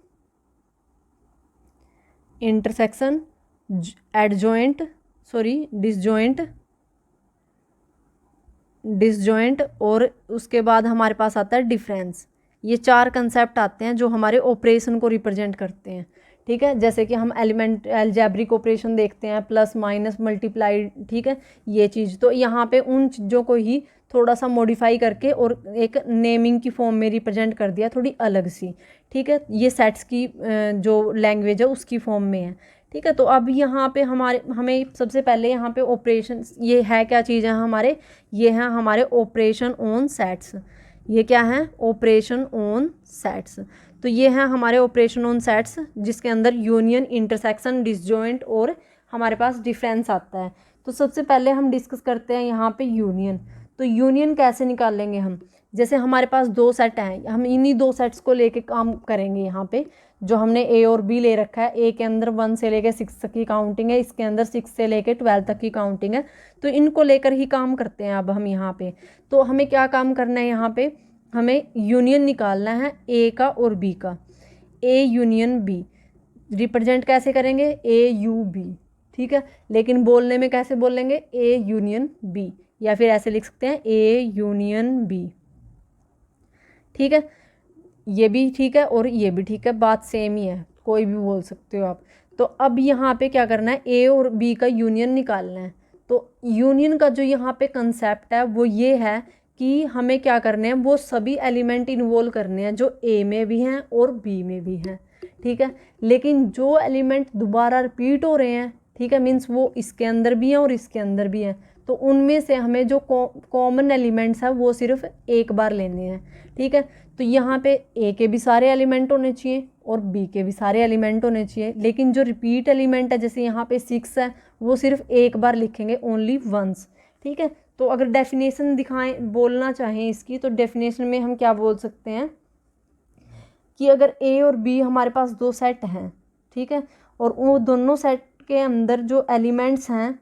डिसजॉइंट और उसके बाद हमारे पास आता है डिफरेंस। ये 4 कंसेप्ट आते हैं जो हमारे ऑपरेशन को रिप्रेजेंट करते हैं। ठीक है, जैसे कि हम एलिमेंट अलजेब्रिक ऑपरेशन देखते हैं, प्लस माइनस मल्टीप्लाई। ठीक है, ये चीज़ तो यहाँ पे उन चीज़ों को ही थोड़ा सा मॉडिफाई करके और एक नेमिंग की फॉर्म में रिप्रेजेंट कर दिया, थोड़ी अलग सी। ठीक है, ये सेट्स की जो लैंग्वेज है उसकी फॉर्म में है। ठीक है, तो अब यहाँ पे हमें सबसे पहले यहाँ पे ऑपरेशन, ये है क्या चीज़ है हमारे, ये हैं हमारे ऑपरेशन ऑन सेट्स। ये क्या है, ऑपरेशन ऑन सेट्स। तो ये हैं हमारे ऑपरेशन ऑन सेट्स, जिसके अंदर यूनियन, इंटरसेक्शन, डिसजॉइंट और हमारे पास डिफरेंस आता है। तो सबसे पहले हम डिस्कस करते हैं यहाँ पे यूनियन। तो यूनियन कैसे निकालेंगे हम, जैसे हमारे पास दो सेट हैं, हम इन्हीं दो सेट्स को लेके काम करेंगे। यहाँ पे जो हमने ए और बी ले रखा है, ए के अंदर 1 से लेके 6 तक की काउंटिंग है, इसके अंदर 6 से लेके 12 तक की काउंटिंग है। तो इनको लेकर ही काम करते हैं अब हम यहाँ पे। तो हमें क्या काम करना है, यहाँ पे हमें यूनियन निकालना है ए का और बी का। ए यूनियन बी रिप्रेजेंट कैसे करेंगे, ए यू बी, ठीक है। लेकिन बोलने में कैसे बोलेंगे, ए यूनियन बी, या फिर ऐसे लिख सकते हैं ए यूनियन बी, ठीक है। ये भी ठीक है और ये भी ठीक है, बात सेम ही है, कोई भी बोल सकते हो आप। तो अब यहाँ पे क्या करना है, ए और बी का यूनियन निकालना है। तो यूनियन का जो यहाँ पे कंसेप्ट है वो ये है कि हमें क्या करने हैं, वो सभी एलिमेंट इन्वॉल्व करने हैं जो ए में भी हैं और बी में भी हैं, ठीक है। लेकिन जो एलिमेंट दोबारा रिपीट हो रहे हैं, ठीक है, मीन्स वो इसके अंदर भी हैं और इसके अंदर भी हैं, तो उनमें से हमें जो कॉमन एलिमेंट्स हैं वो सिर्फ एक बार लेने हैं, ठीक है। तो यहाँ पे ए के भी सारे एलिमेंट होने चाहिए और बी के भी सारे एलिमेंट होने चाहिए, लेकिन जो रिपीट एलिमेंट है, जैसे यहाँ पे 6 है, वो सिर्फ एक बार लिखेंगे, ओनली वंस, ठीक है। तो अगर डेफिनेशन दिखाएं, बोलना चाहें इसकी, तो डेफिनेशन में हम क्या बोल सकते हैं कि अगर ए और बी हमारे पास दो सेट हैं, ठीक है, और वो दोनों सेट के अंदर जो एलिमेंट्स हैं,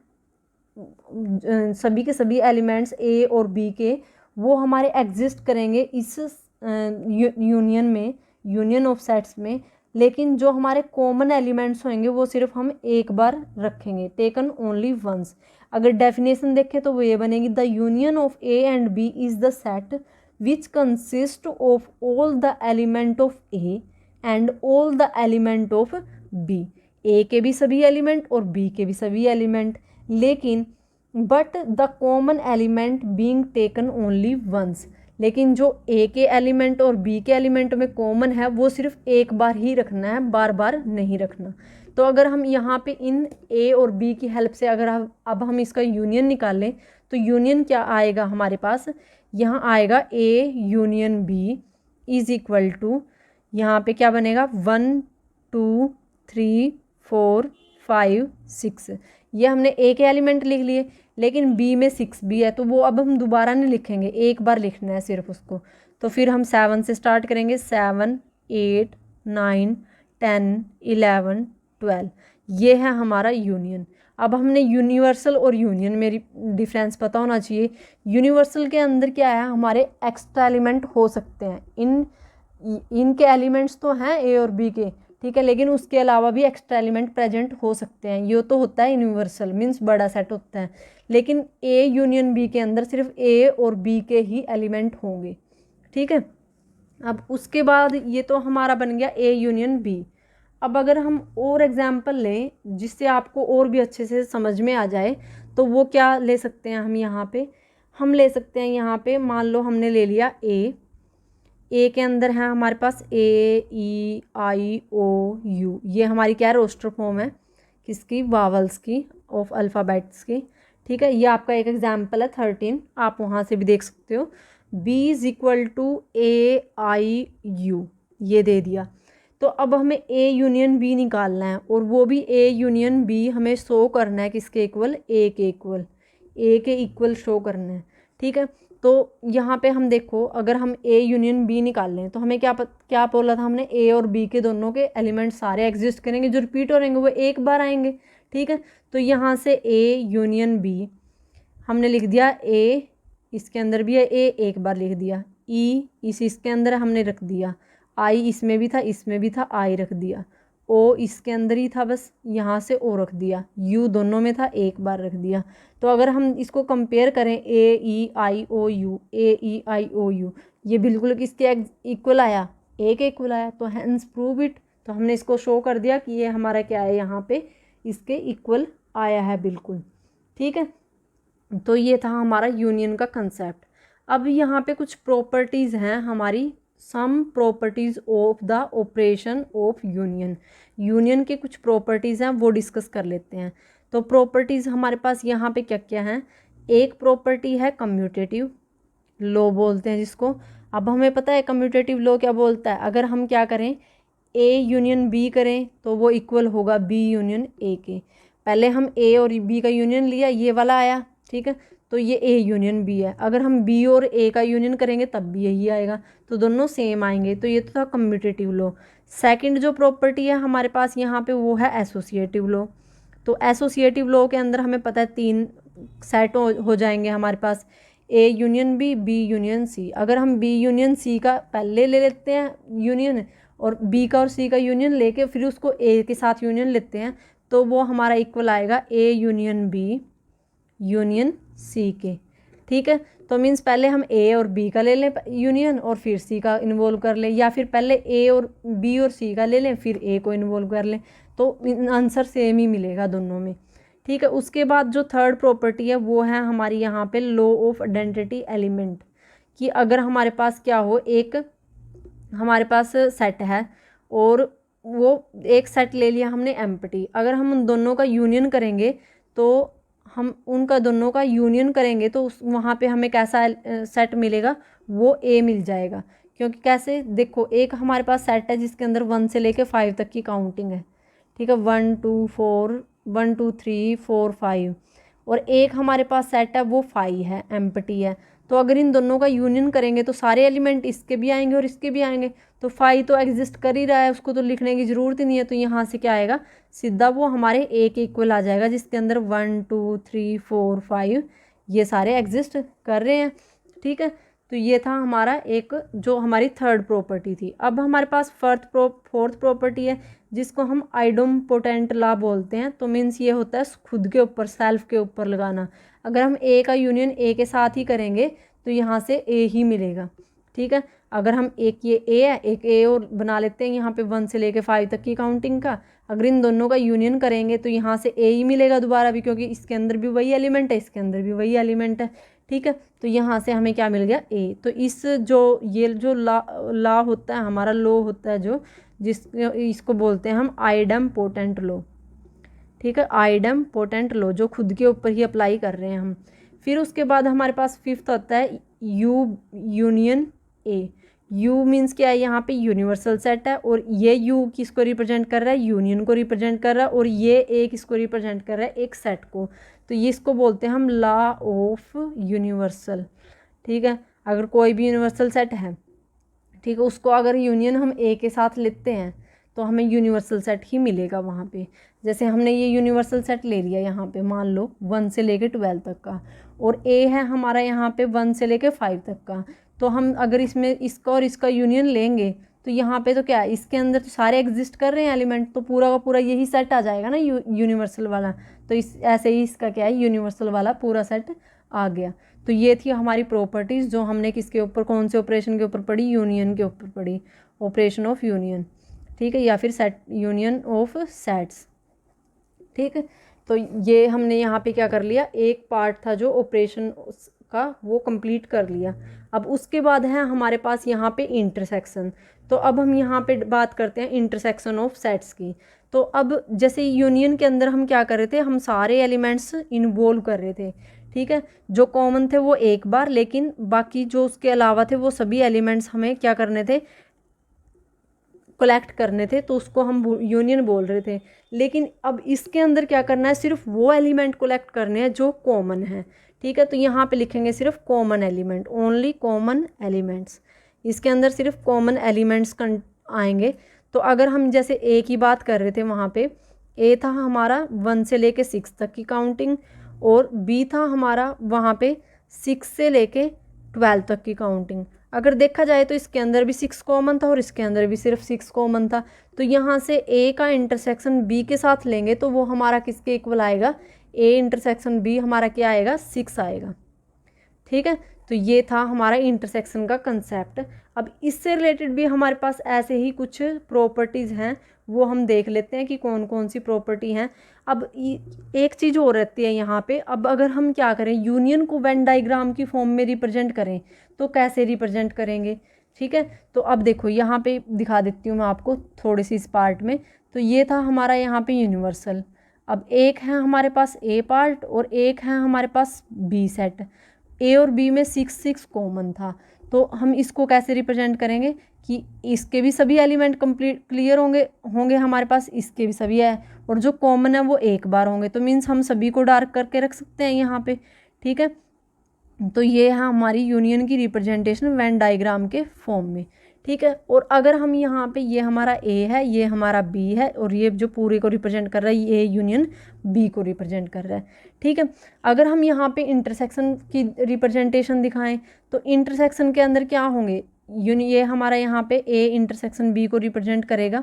सभी के सभी एलिमेंट्स ए और बी के, वो हमारे एग्जिस्ट करेंगे इस यूनियन में, यूनियन ऑफ सेट्स में। लेकिन जो हमारे कॉमन एलिमेंट्स होंगे वो सिर्फ हम एक बार रखेंगे, टेकन ओनली वंस। अगर डेफिनेशन देखें तो वो ये बनेगी, the union of A and B is the set which consist of all the element of A and all the element of B. A के भी सभी एलिमेंट और बी के भी सभी एलिमेंट, लेकिन but the common element being taken only once. लेकिन जो ए के एलिमेंट और बी के एलिमेंट में कॉमन है वो सिर्फ एक बार ही रखना है, बार बार नहीं रखना। तो अगर हम यहाँ पे इन ए और बी की हेल्प से अगर अब हम इसका यूनियन निकालें, तो यूनियन क्या आएगा हमारे पास, यहाँ आएगा A union B is equal to, यहाँ पे क्या बनेगा, 1 2 3 4 5 6। ये हमने ए के एलिमेंट लिख लिए, लेकिन बी में 6 भी है, तो वो अब हम दोबारा नहीं लिखेंगे, एक बार लिखना है सिर्फ उसको। तो फिर हम 7 से स्टार्ट करेंगे, 7 8 9 10 11 12। ये है हमारा यूनियन। अब हमने यूनिवर्सल और यूनियन में डिफरेंस पता होना चाहिए। यूनिवर्सल के अंदर क्या है, हमारे एक्स्ट्रा एलिमेंट हो सकते हैं, इनके एलिमेंट्स तो हैं ए और बी के, ठीक है, लेकिन उसके अलावा भी एक्स्ट्रा एलिमेंट प्रेजेंट हो सकते हैं। ये तो होता है यूनिवर्सल, मीन्स बड़ा सेट होता है। लेकिन ए यूनियन बी के अंदर सिर्फ ए और बी के ही एलिमेंट होंगे, ठीक है। अब उसके बाद ये तो हमारा बन गया ए यूनियन बी। अब अगर हम और एग्जाम्पल लें जिससे आपको और भी अच्छे से समझ में आ जाए, तो वो क्या ले सकते हैं हम यहाँ पे, हम ले सकते हैं यहाँ पे, मान लो हमने ले लिया ए के अंदर है हमारे पास ए ई आई ओ यू, ये हमारी क्या है, रोस्टर फॉर्म है किसकी, वावल्स की, ऑफ अल्फ़ाबेट्स की, ठीक है। ये आपका एक एग्जाम्पल है 13, आप वहाँ से भी देख सकते हो। B is equal to A I U, ये दे दिया। तो अब हमें ए यूनियन बी निकालना है, और वो भी ए यूनियन बी हमें शो करना है किसके इक्वल, ए के इक्वल, ए के इक्वल शो करना है, ठीक है। तो यहाँ पे हम देखो, अगर हम ए यूनियन बी निकाल लें तो हमें क्या बोला था हमने, ए और बी के दोनों के एलिमेंट सारे एग्जिस्ट करेंगे, जो रिपीट हो रहेंगे वो एक बार आएंगे, ठीक है। तो यहाँ से ए यूनियन बी हमने लिख दिया, ए इसके अंदर भी है, ए एक बार लिख दिया, ई इसके अंदर हमने रख दिया, आई इसमें भी था, इसमें भी था, आई रख दिया, ओ इसके अंदर ही था, बस यहाँ से ओ रख दिया, यू दोनों में था, एक बार रख दिया। तो अगर हम इसको कंपेयर करें, ए ई आई ओ you, A E I O you, ये बिल्कुल किसके इक्वल आया, ए के इक्वल आया, तो हैंस प्रूव इट। तो हमने इसको शो कर दिया कि ये हमारा क्या है, यहाँ पे इसके इक्वल आया है बिल्कुल, ठीक है। तो ये था हमारा यूनियन का कंसेप्ट। अब यहाँ पे कुछ प्रॉपर्टीज़ हैं हमारी, some properties of the operation of union. Union के कुछ प्रॉपर्टीज़ हैं वो डिस्कस कर लेते हैं। तो प्रॉपर्टीज़ हमारे पास यहाँ पे क्या क्या हैं, एक प्रॉपर्टी है कम्यूटेटिव, लो बोलते हैं जिसको। अब हमें पता है कम्यूटेटिव लॉ क्या बोलता है, अगर हम क्या करें ए यूनियन बी करें तो वो इक्वल होगा बी यूनियन ए के। पहले हम ए और बी का यूनियन लिया, ये वाला आया, ठीक है, तो ये ए यूनियन बी है। अगर हम बी और ए का यूनियन करेंगे तब भी यही आएगा, तो दोनों सेम आएंगे। तो ये तो था कम्यूटेटिव लॉ। सेकंड जो प्रॉपर्टी है हमारे पास यहाँ पे वो है एसोसिएटिव लॉ। तो एसोसिएटिव लॉ के अंदर हमें पता है 3 सेट हो जाएंगे हमारे पास, A union B, B union C. अगर हम बी यूनियन सी का पहले ले लेते हैं यूनियन, और बी का और सी का यूनियन लेके फिर उसको ए के साथ यूनियन लेते हैं, तो वो हमारा इक्वल आएगा A union B union C के, ठीक है। तो मीन्स पहले हम ए और बी का ले लें यूनियन और फिर सी का इन्वॉल्व कर लें, या फिर पहले ए और बी और सी का ले लें फिर ए को इन्वॉल्व कर लें, तो आंसर सेम ही मिलेगा दोनों में, ठीक है। उसके बाद जो थर्ड प्रॉपर्टी है वो है हमारी यहाँ पे लॉ ऑफ आइडेंटिटी एलिमेंट, कि अगर हमारे पास क्या हो, एक हमारे पास सेट है और वो एक सेट ले लिया हमने एम्प्टी, अगर हम उन दोनों का यूनियन करेंगे तो हम उनका दोनों का यूनियन करेंगे तो उस वहाँ पे हमें कैसा सेट मिलेगा, वो ए मिल जाएगा। क्योंकि कैसे, देखो एक हमारे पास सेट है जिसके अंदर 1 से लेके 5 तक की काउंटिंग है, ठीक है, 1 2 4 1 2 3 4 5, और एक हमारे पास सेट है वो 5 है, एम्प्टी है। तो अगर इन दोनों का यूनियन करेंगे तो सारे एलिमेंट इसके भी आएंगे और इसके भी आएंगे, तो 5 तो एग्जिस्ट कर ही रहा है, उसको तो लिखने की ज़रूरत ही नहीं है। तो यहाँ से क्या आएगा, सीधा वो हमारे ए के इक्वल आ जाएगा, जिसके अंदर 1 2 3 4 5 ये सारे एग्जिस्ट कर रहे हैं, ठीक है। तो ये था हमारा एक जो हमारी थर्ड प्रॉपर्टी थी। अब हमारे पास फोर्थ प्रॉपर्टी है जिसको हम आइडोम्पोटेंट लॉ बोलते हैं। तो मीन्स ये होता है खुद के ऊपर, सेल्फ के ऊपर लगाना। अगर हम ए का यूनियन ए के साथ ही करेंगे तो यहाँ से ए ही मिलेगा, ठीक है। अगर हम एक ये ए है, एक ए और बना लेते हैं यहाँ पे 1 से लेके 5 तक की काउंटिंग का, अगर इन दोनों का यूनियन करेंगे तो यहाँ से ए ही मिलेगा दोबारा भी, क्योंकि इसके अंदर भी वही एलिमेंट है, इसके अंदर भी वही एलिमेंट है, ठीक है। तो यहाँ से हमें क्या मिल गया, ए। तो इस जो ये जो लॉ होता है हमारा, लॉ होता है जो इसको बोलते हैं हम आइडम्पोटेंट लॉ, ठीक है, आइडम्पोटेंट लॉ, जो खुद के ऊपर ही अप्लाई कर रहे हैं हम। फिर उसके बाद हमारे पास फिफ्थ होता है you union A. You means क्या है, यहाँ पे यूनिवर्सल सेट है, और ये यू किसको रिप्रेजेंट कर रहा है, यूनियन को रिप्रेजेंट कर रहा है, और ये ए किसको रिप्रेजेंट कर रहा है, एक सेट को। तो ये इसको बोलते हैं हम लॉ ऑफ यूनिवर्सल, ठीक है। अगर कोई भी यूनिवर्सल सेट है, ठीक है, उसको अगर यूनियन हम ए के साथ लेते हैं तो हमें यूनिवर्सल सेट ही मिलेगा वहाँ पे। जैसे हमने ये यूनिवर्सल सेट ले लिया यहाँ पे, मान लो 1 से लेके 12 तक का, और ए है हमारा यहाँ पे 1 से लेके 5 तक का। तो हम अगर इसमें इसका और इसका यूनियन लेंगे तो यहाँ पे तो क्या है, इसके अंदर तो सारे एग्जिस्ट कर रहे हैं एलिमेंट, तो पूरा का पूरा यही सेट आ जाएगा ना यूनिवर्सल वाला। तो इस ऐसे ही इसका क्या है, यूनिवर्सल वाला पूरा सेट आ गया। तो ये थी हमारी प्रॉपर्टीज़ जो हमने किसके ऊपर, कौन से ऑपरेशन के ऊपर पढ़ी, यूनियन के ऊपर पढ़ी, ऑपरेशन ऑफ यूनियन, ठीक है, या फिर सेट, यूनियन ऑफ सेट्स, ठीक है। तो ये हमने यहाँ पे क्या कर लिया, एक पार्ट था जो ऑपरेशन का वो कंप्लीट कर लिया। अब उसके बाद है हमारे पास यहाँ पे इंटरसेक्शन। तो अब हम यहाँ पे बात करते हैं इंटरसेक्शन ऑफ सेट्स की। तो अब जैसे यूनियन के अंदर हम क्या कर रहे थे, हम सारे एलिमेंट्स इन्वॉल्व कर रहे थे, ठीक है। जो कॉमन थे वो एक बार, लेकिन बाकी जो उसके अलावा थे वो सभी एलिमेंट्स हमें क्या करने थे, कलेक्ट करने थे, तो उसको हम यूनियन बोल रहे थे। लेकिन अब इसके अंदर क्या करना है, सिर्फ वो एलिमेंट कलेक्ट करने हैं जो कॉमन है, ठीक है। तो यहाँ पे लिखेंगे सिर्फ common element, only common elements, इसके अंदर सिर्फ कॉमन एलिमेंट्स आएंगे। तो अगर हम जैसे ए की बात कर रहे थे, वहाँ पे ए था हमारा 1 से लेके 6 तक की काउंटिंग, और बी था हमारा वहाँ पे 6 से लेके 12 तक की काउंटिंग। अगर देखा जाए तो इसके अंदर भी 6 कॉमन था और इसके अंदर भी सिर्फ 6 कॉमन था। तो यहाँ से ए का इंटरसेक्शन बी के साथ लेंगे तो वो हमारा किसके इक्वल आएगा, ए इंटरसेक्शन बी हमारा क्या आएगा, 6 आएगा, ठीक है। तो ये था हमारा इंटरसेक्शन का कंसेप्ट। अब इससे रिलेटेड भी हमारे पास ऐसे ही कुछ प्रॉपर्टीज़ हैं, वो हम देख लेते हैं कि कौन कौन सी प्रॉपर्टी हैं। अब एक चीज़ और रहती है यहाँ पे, अब अगर हम क्या करें, यूनियन को वेन डायग्राम की फॉर्म में रिप्रेजेंट करें तो कैसे रिप्रेजेंट करेंगे, ठीक है। तो अब देखो यहाँ पे दिखा देती हूँ मैं आपको थोड़ी सी इस पार्ट में। तो ये था हमारा यहाँ पे यूनिवर्सल। अब एक है हमारे पास ए पार्ट और एक है हमारे पास बी सेट। ए और बी में 6 6 कॉमन था, तो हम इसको कैसे रिप्रेजेंट करेंगे कि इसके भी सभी एलिमेंट कंप्लीट क्लियर होंगे हमारे पास, इसके भी सभी है, और जो कॉमन है वो एक बार होंगे, तो मीन्स हम सभी को डार्क करके रख सकते हैं यहाँ पे। ठीक है, तो ये है हमारी यूनियन की रिप्रेजेंटेशन वेन डायग्राम के फॉर्म में। ठीक है, और अगर हम यहाँ पे, ये हमारा ए है, ये हमारा बी है, और ये जो पूरे को रिप्रेजेंट कर रहा है ये यूनियन बी को रिप्रेजेंट कर रहा है। ठीक है, अगर हम यहाँ पे इंटरसेक्शन की रिप्रेजेंटेशन दिखाएं तो इंटरसेक्शन के अंदर क्या होंगे, ये हमारा यहाँ पे ए इंटरसेक्शन बी को रिप्रेजेंट करेगा,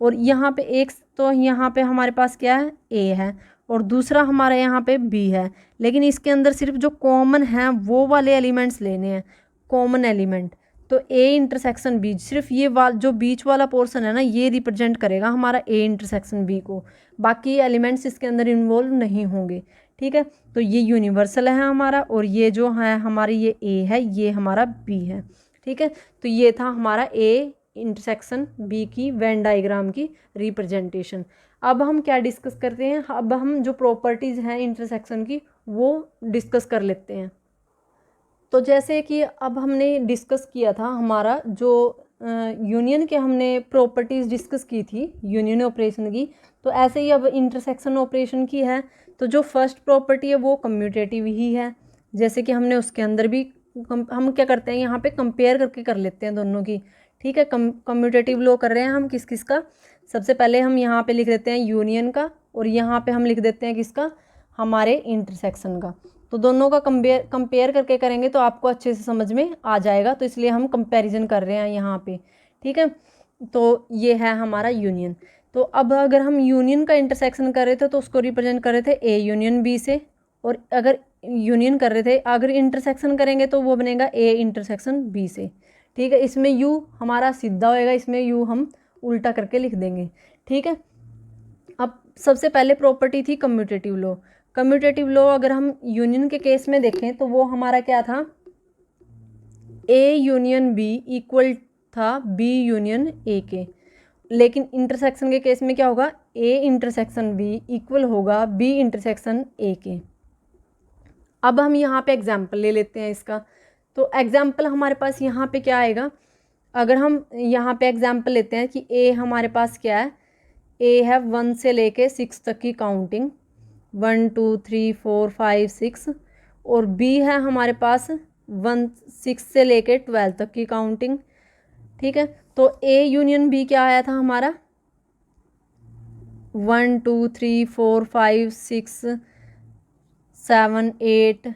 और यहाँ पे एक तो यहाँ पे हमारे पास क्या है, ए है, और दूसरा हमारा यहाँ पे बी है, लेकिन इसके अंदर सिर्फ जो कॉमन है वो वाले एलिमेंट्स लेने हैं, कॉमन एलिमेंट। तो ए इंटरसेक्शन बी, सिर्फ ये जो बीच वाला पोर्शन है ना, ये रिप्रेजेंट करेगा हमारा ए इंटरसेक्शन बी को, बाकी एलिमेंट्स इसके अंदर इन्वॉल्व नहीं होंगे। ठीक है, तो ये यूनिवर्सल है हमारा, और ये जो है हमारी ये ए है, ये हमारा बी है। ठीक है, तो ये था हमारा ए इंटरसेक्शन बी की वेन डायग्राम की रिप्रेजेंटेशन। अब हम क्या डिस्कस करते हैं, अब हम जो प्रॉपर्टीज़ हैं इंटरसेक्शन की वो डिस्कस कर लेते हैं। तो जैसे कि अब हमने डिस्कस किया था हमारा जो यूनियन के हमने प्रॉपर्टीज़ डिस्कस की थी यूनियन ऑपरेशन की, तो ऐसे ही अब इंटरसेक्शन ऑपरेशन की है। तो जो फर्स्ट प्रॉपर्टी है वो कम्यूटेटिव ही है, जैसे कि हमने उसके अंदर भी हम क्या करते हैं यहाँ पे कंपेयर करके कर लेते हैं दोनों की। ठीक है, कम्यूटेटिव लो कर रहे हैं हम किस किस का, सबसे पहले हम यहाँ पे लिख देते हैं यूनियन का, और यहाँ पे हम लिख देते हैं किसका, हमारे इंटरसेक्शन का। तो दोनों का कंपेयर करके करेंगे तो आपको अच्छे से समझ में आ जाएगा, तो इसलिए हम कंपैरिजन कर रहे हैं यहाँ पे। ठीक है, तो ये है हमारा यूनियन। तो अब अगर हम यूनियन का इंटरसेक्शन कर रहे थे तो उसको रिप्रेजेंट कर रहे थे ए यूनियन बी से, और अगर यूनियन कर रहे थे, अगर इंटरसेक्शन करेंगे तो वो बनेगा ए इंटरसेक्शन बी से। ठीक है, इसमें यू हमारा सीधा होएगा, इसमें यू हम उल्टा करके लिख देंगे। ठीक है, अब सबसे पहले प्रॉपर्टी थी कम्यूटेटिव लॉ। कम्यूटेटिव लॉ अगर हम यूनियन के केस में देखें तो वो हमारा क्या था, ए यूनियन बी इक्वल था बी यूनियन ए के, लेकिन इंटरसेक्शन के केस में क्या होगा, ए इंटरसेक्शन बी इक्वल होगा बी इंटरसेक्शन ए के। अब हम यहाँ पे एग्जाम्पल ले लेते हैं इसका। तो एग्जाम्पल हमारे पास यहाँ पे क्या आएगा, अगर हम यहाँ पे एग्जाम्पल लेते हैं कि ए हमारे पास क्या है, ए है 1 से लेके 6 तक की काउंटिंग, 1 2 3 4 5 6, और बी है हमारे पास 6 से लेके 12 तक की काउंटिंग। ठीक है, तो ए यूनियन बी क्या आया था हमारा, 1 2 3 4 5 6 7 8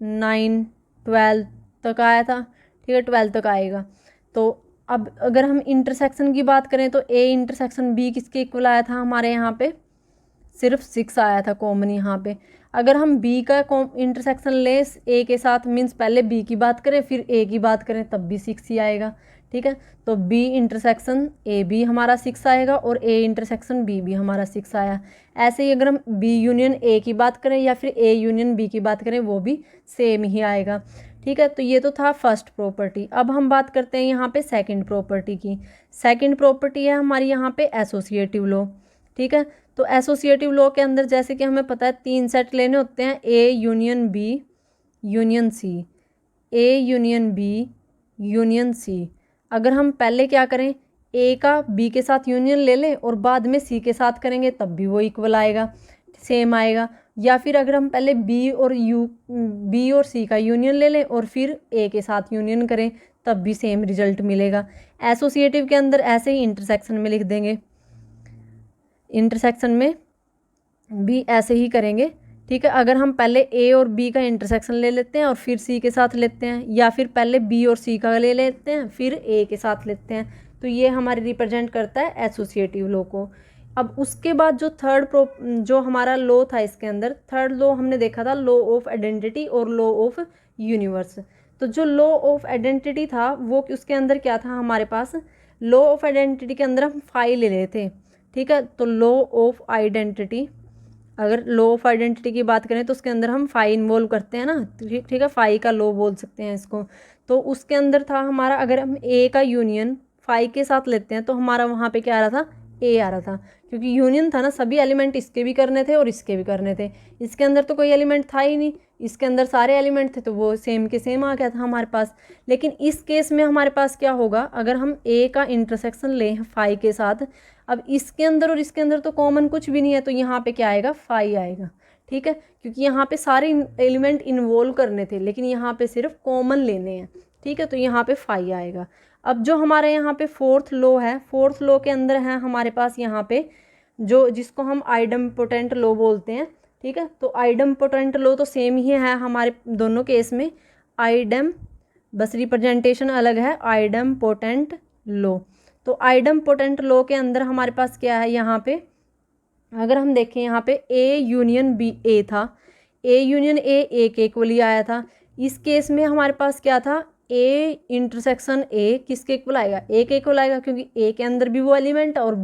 9 12 तक आया था। ठीक है, 12 तक आएगा। तो अब अगर हम इंटरसेक्शन की बात करें तो ए इंटरसेक्शन बी किसके इक्वल आया था हमारे यहाँ पे, सिर्फ 6 आया था कॉमन यहाँ पे। अगर हम बी का इंटरसेक्शन लें ए के साथ, मीन्स पहले बी की बात करें फिर ए की बात करें, तब भी 6 ही आएगा। ठीक है, तो बी इंटरसेक्शन ए भी हमारा 6 आएगा, और ए इंटरसेक्शन बी भी हमारा 6 आया। ऐसे ही अगर हम बी यूनियन ए की बात करें या फिर ए यूनियन बी की बात करें, वो भी सेम ही आएगा। ठीक है, तो ये तो था फर्स्ट प्रॉपर्टी। अब हम बात करते हैं यहाँ पे सेकंड प्रॉपर्टी की। सेकंड प्रॉपर्टी है हमारी यहाँ पे एसोसिएटिव लॉ। ठीक है, तो एसोसिएटिव लॉ के अंदर जैसे कि हमें पता है 3 सेट लेने होते हैं, A union B union C, A union B union C. अगर हम पहले क्या करें, ए का बी के साथ यूनियन ले लें और बाद में सी के साथ करेंगे, तब भी वो इक्वल आएगा, सेम आएगा। या फिर अगर हम पहले बी और सी का यूनियन ले लें और फिर ए के साथ यूनियन करें, तब भी सेम रिजल्ट मिलेगा। एसोसिएटिव के अंदर ऐसे ही इंटरसेक्शन में लिख देंगे, इंटरसेक्शन में भी ऐसे ही करेंगे। ठीक है, अगर हम पहले ए और बी का इंटरसेक्शन ले लेते हैं और फिर सी के साथ लेते हैं, या फिर पहले बी और सी का ले लेते हैं फिर ए के साथ लेते हैं, तो ये हमारे रिप्रेजेंट करता है एसोसिएटिव लॉ को। अब उसके बाद जो जो हमारा लॉ था इसके अंदर, थर्ड लॉ हमने देखा था लॉ ऑफ आइडेंटिटी और लॉ ऑफ यूनिवर्स। तो जो लॉ ऑफ आइडेंटिटी था वो उसके अंदर क्या था हमारे पास, लॉ ऑफ आइडेंटिटी के अंदर हम फाई ले रहे थे। ठीक है, तो लॉ ऑफ आइडेंटिटी, अगर लॉ ऑफ आइडेंटिटी की बात करें तो उसके अंदर हम फाई इन्वॉल्व करते हैं ना, ठीक है, फाई का लॉ बोल सकते हैं इसको। तो उसके अंदर था हमारा, अगर हम ए का यूनियन फाई के साथ लेते हैं तो हमारा वहाँ पे क्या आ रहा था, ए आ रहा था, क्योंकि यूनियन था ना, सभी एलिमेंट इसके भी करने थे और इसके भी करने थे। इसके अंदर तो कोई एलिमेंट था ही नहीं, इसके अंदर सारे एलिमेंट थे तो वो सेम के सेम आ गया था हमारे पास। लेकिन इस केस में हमारे पास क्या होगा, अगर हम ए का इंटरसेक्शन लें फाई के साथ, अब इसके अंदर और इसके अंदर तो कॉमन कुछ भी नहीं है, तो यहाँ पे क्या आएगा, फाई आएगा। ठीक है, क्योंकि यहाँ पे सारे एलिमेंट इन्वॉल्व करने थे लेकिन यहाँ पे सिर्फ कॉमन लेने हैं। ठीक है, तो यहाँ पे फाई आएगा। अब जो हमारे यहाँ पे फोर्थ लॉ है, फोर्थ लॉ के अंदर है हमारे पास यहाँ पे जो जिसको हम आइडम्पोटेंट लॉ बोलते हैं। ठीक है, तो आइडम्पोटेंट लॉ तो सेम ही है हमारे दोनों केस में, आइडम बस रिप्रेजेंटेशन अलग है, आइडम्पोटेंट लॉ। तो आइडम्पोटेंट लॉ के अंदर हमारे पास क्या है, यहाँ पे अगर हम देखें यहाँ पे ए यूनियन बी ए था, ए यूनियन ए के इक्वली आया था। इस केस में हमारे पास क्या था, ए इंटरसेक्शन ए किसके इक्वल आएगा, ए के इक्वल आएगा, क्योंकि ए के अंदर भी वो एलिमेंट है और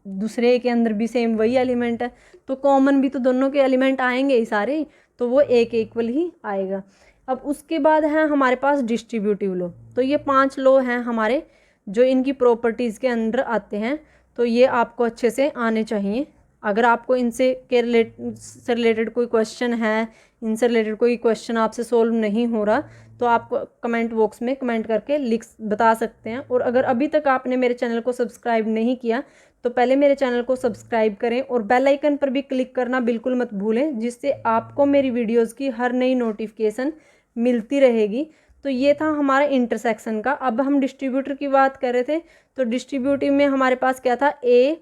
दूसरे ए के अंदर भी सेम वही एलिमेंट है, तो कॉमन भी तो दोनों के एलिमेंट आएंगे ही सारे, तो वो ए के इक्वल ही आएगा। अब उसके बाद है हमारे पास डिस्ट्रीब्यूटिव लॉ। तो ये 5 लॉ हैं हमारे जो इनकी प्रॉपर्टीज़ के अंदर आते हैं, तो ये आपको अच्छे से आने चाहिए। अगर आपको इनसे के रिलेटेड कोई क्वेश्चन है, इनसे रिलेटेड कोई क्वेश्चन आपसे सोल्व नहीं हो रहा, तो आप कमेंट बॉक्स में कमेंट करके बता सकते हैं। और अगर अभी तक आपने मेरे चैनल को सब्सक्राइब नहीं किया तो पहले मेरे चैनल को सब्सक्राइब करें और बेल आइकन पर भी क्लिक करना बिल्कुल मत भूलें, जिससे आपको मेरी वीडियोज़ की हर नई नोटिफिकेशन मिलती रहेगी। तो ये था हमारा इंटरसेक्शन का। अब हम डिस्ट्रीब्यूटर की बात कर रहे थे, तो डिस्ट्रीब्यूटिव में हमारे पास क्या था, A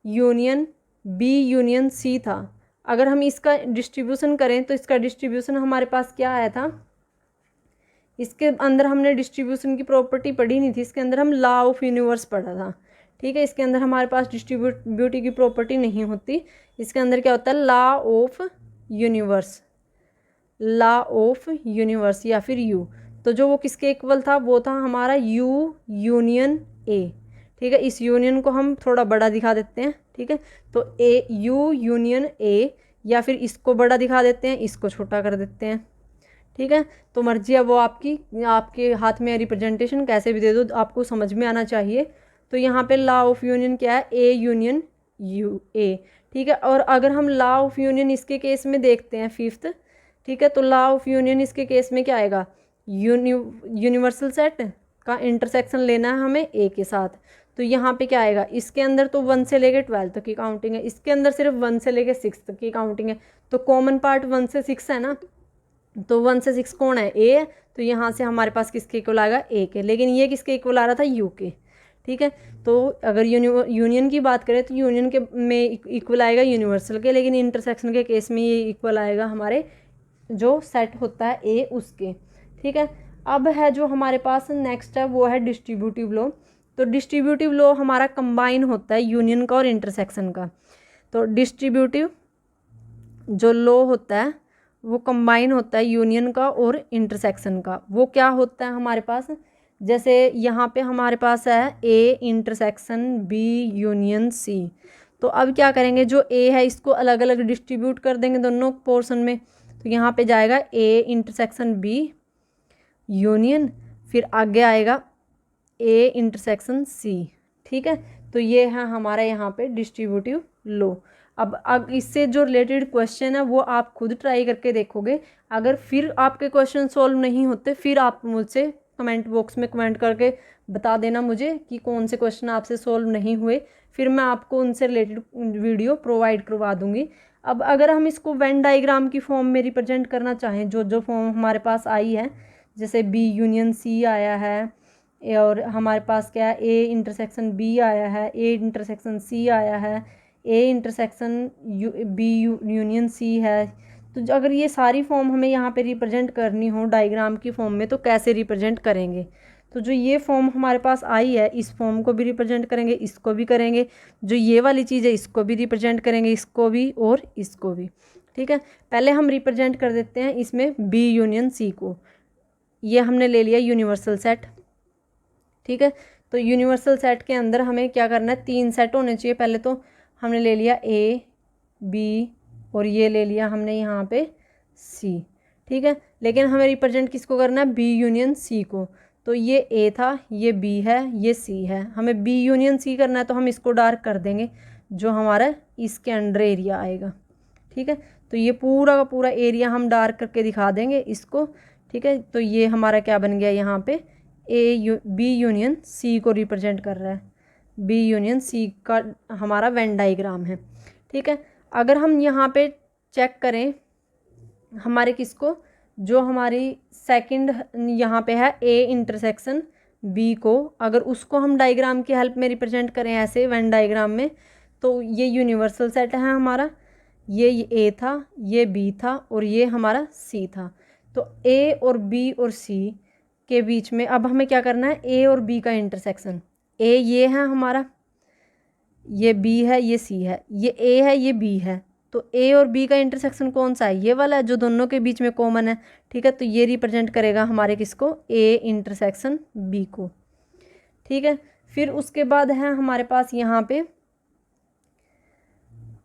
union B union C था। अगर हम इसका डिस्ट्रीब्यूशन करें तो इसका डिस्ट्रीब्यूशन हमारे पास क्या आया था, इसके अंदर हमने डिस्ट्रीब्यूशन की प्रॉपर्टी पढ़ी नहीं थी, इसके अंदर हम लॉ ऑफ यूनिवर्स पढ़ा था। ठीक है, इसके अंदर हमारे पास डिस्ट्रीब्यूटिव की प्रॉपर्टी नहीं होती, इसके अंदर क्या होता है, law of universe, law of universe या फिर यू। तो जो वो किसके इक्वल था, वो था हमारा यू यूनियन ए। ठीक है, इस यूनियन को हम थोड़ा बड़ा दिखा देते हैं। ठीक है, तो ए यू यूनियन ए, या फिर इसको बड़ा दिखा देते हैं, इसको छोटा कर देते हैं। ठीक है, तो मर्जी है वो आपकी, आपके हाथ में रिप्रेजेंटेशन कैसे भी दे दो, आपको समझ में आना चाहिए। तो यहाँ पे लॉ ऑफ यूनियन क्या है, ए यूनियन यू ए। ठीक है, और अगर हम लॉ ऑफ यूनियन इसके केस में देखते हैं फिफ्थ, ठीक है, तो लॉ ऑफ यूनियन इसके केस में क्या आएगा, यूनिवर्सल सेट का इंटरसेक्शन लेना है हमें ए के साथ। तो यहाँ पे क्या आएगा, इसके अंदर तो 1 से लेकर 12 तक की काउंटिंग है, इसके अंदर सिर्फ 1 से लेकर 6 तक की काउंटिंग है, तो कॉमन पार्ट 1 से 6 है ना, तो 1 से 6 कौन है, ए है, तो यहाँ से हमारे पास किसके इक्वल आएगा, ए के। लेकिन ये किसके इक्वल आ रहा था, यू के। ठीक है, तो अगर यूनियन की बात करें तो यूनियन के में इक्वल आएगा यूनिवर्सल के, लेकिन इंटरसेक्शन के केस में ये इक्वल आएगा हमारे जो सेट होता है ए उसके। ठीक है, अब है जो हमारे पास नेक्स्ट है वो है डिस्ट्रीब्यूटिव लॉ। तो डिस्ट्रीब्यूटिव लॉ हमारा कंबाइन होता है यूनियन का और इंटरसेक्शन का। तो डिस्ट्रीब्यूटिव जो लॉ होता है वो कंबाइन होता है यूनियन का और इंटरसेक्शन का। वो क्या होता है हमारे पास, जैसे यहाँ पे हमारे पास है A intersection B union C. तो अब क्या करेंगे, जो ए है इसको अलग अलग डिस्ट्रीब्यूट कर देंगे दोनों पोर्शन में। तो यहाँ पे जाएगा ए इंटरसेक्शन बी यूनियन, फिर आगे आएगा ए इंटरसेक्शन सी। ठीक है, तो ये है हमारा यहाँ पे डिस्ट्रीब्यूटिव लॉ। अब इससे जो रिलेटेड क्वेश्चन है वो आप खुद ट्राई करके देखोगे। अगर फिर आपके क्वेश्चन सॉल्व नहीं होते, फिर आप मुझसे कमेंट बॉक्स में कमेंट करके बता देना मुझे कि कौन से क्वेश्चन आपसे सॉल्व नहीं हुए, फिर मैं आपको उनसे रिलेटेड वीडियो प्रोवाइड करवा दूँगी। अब अगर हम इसको वेन डायग्राम की फॉर्म में रिप्रेजेंट करना चाहें, जो फॉर्म हमारे पास आई है, जैसे बी यूनियन सी आया है, और हमारे पास क्या है ए इंटरसेक्शन बी आया है, ए इंटरसेक्शन सी आया है, A intersection B union C है। तो अगर ये सारी फॉर्म हमें यहाँ पे रिप्रेजेंट करनी हो डायग्राम की फॉर्म में, तो कैसे रिप्रेजेंट करेंगे। तो जो ये फॉर्म हमारे पास आई है, इस फॉर्म को भी रिप्रेजेंट करेंगे, इसको भी करेंगे, जो ये वाली चीज़ है इसको भी रिप्रेजेंट करेंगे, इसको भी और इसको भी। ठीक है, पहले हम रिप्रेजेंट कर देते हैं इसमें बी यूनियन सी को। ये हमने ले लिया यूनिवर्सल सेट। ठीक है, तो यूनिवर्सल सेट के अंदर हमें क्या करना है, 3 सेट होने चाहिए। पहले तो हमने ले लिया ए बी और ये ले लिया हमने यहाँ पे सी। ठीक है, लेकिन हमें रिप्रेजेंट किसको करना है, बी यूनियन सी को। तो ये ए था, ये बी है, ये सी है, हमें बी यूनियन सी करना है, तो हम इसको डार्क कर देंगे जो हमारा इसके अंडर एरिया आएगा। ठीक है, तो ये पूरा का पूरा एरिया हम डार्क करके दिखा देंगे इसको, ठीक है। तो ये हमारा क्या बन गया, यहाँ पे बी यूनियन सी को रिप्रेजेंट कर रहा है, बी यूनियन सी का हमारा वेन डाइग्राम है, ठीक है। अगर हम यहाँ पे चेक करें हमारे किसको, जो हमारी सेकंड यहाँ पे है ए इंटरसेक्शन बी को, अगर उसको हम डायग्राम की हेल्प में रिप्रेजेंट करें ऐसे वेन डायग्राम में, तो ये यूनिवर्सल सेट है हमारा, ये ए था, ये बी था और ये हमारा सी था। तो ए और बी और सी के बीच में अब हमें क्या करना है, ए और बी का इंटरसेक्शन, ए ये है हमारा, ये बी है, ये सी है, ये ए है, ये बी है, तो ए और बी का इंटरसेक्शन कौन सा है, ये वाला है जो दोनों के बीच में कॉमन है, ठीक है। तो ये रिप्रेजेंट करेगा हमारे किसको, ए इंटरसेक्शन बी को, ठीक है। फिर उसके बाद है हमारे पास यहाँ पे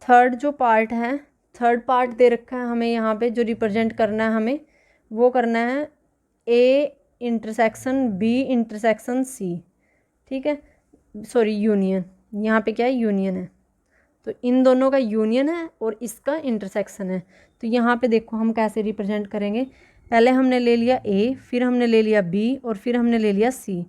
थर्ड जो पार्ट है, थर्ड पार्ट दे रखा है हमें यहाँ पे, जो रिप्रेजेंट करना है हमें वो करना है A intersection B intersection C, ठीक है, सॉरी यूनियन, यहाँ पे क्या है, यूनियन है, तो इन दोनों का यूनियन है और इसका इंटरसेक्शन है। तो यहाँ पे देखो हम कैसे रिप्रेजेंट करेंगे, पहले हमने ले लिया ए, फिर हमने ले लिया बी और फिर हमने ले लिया सी,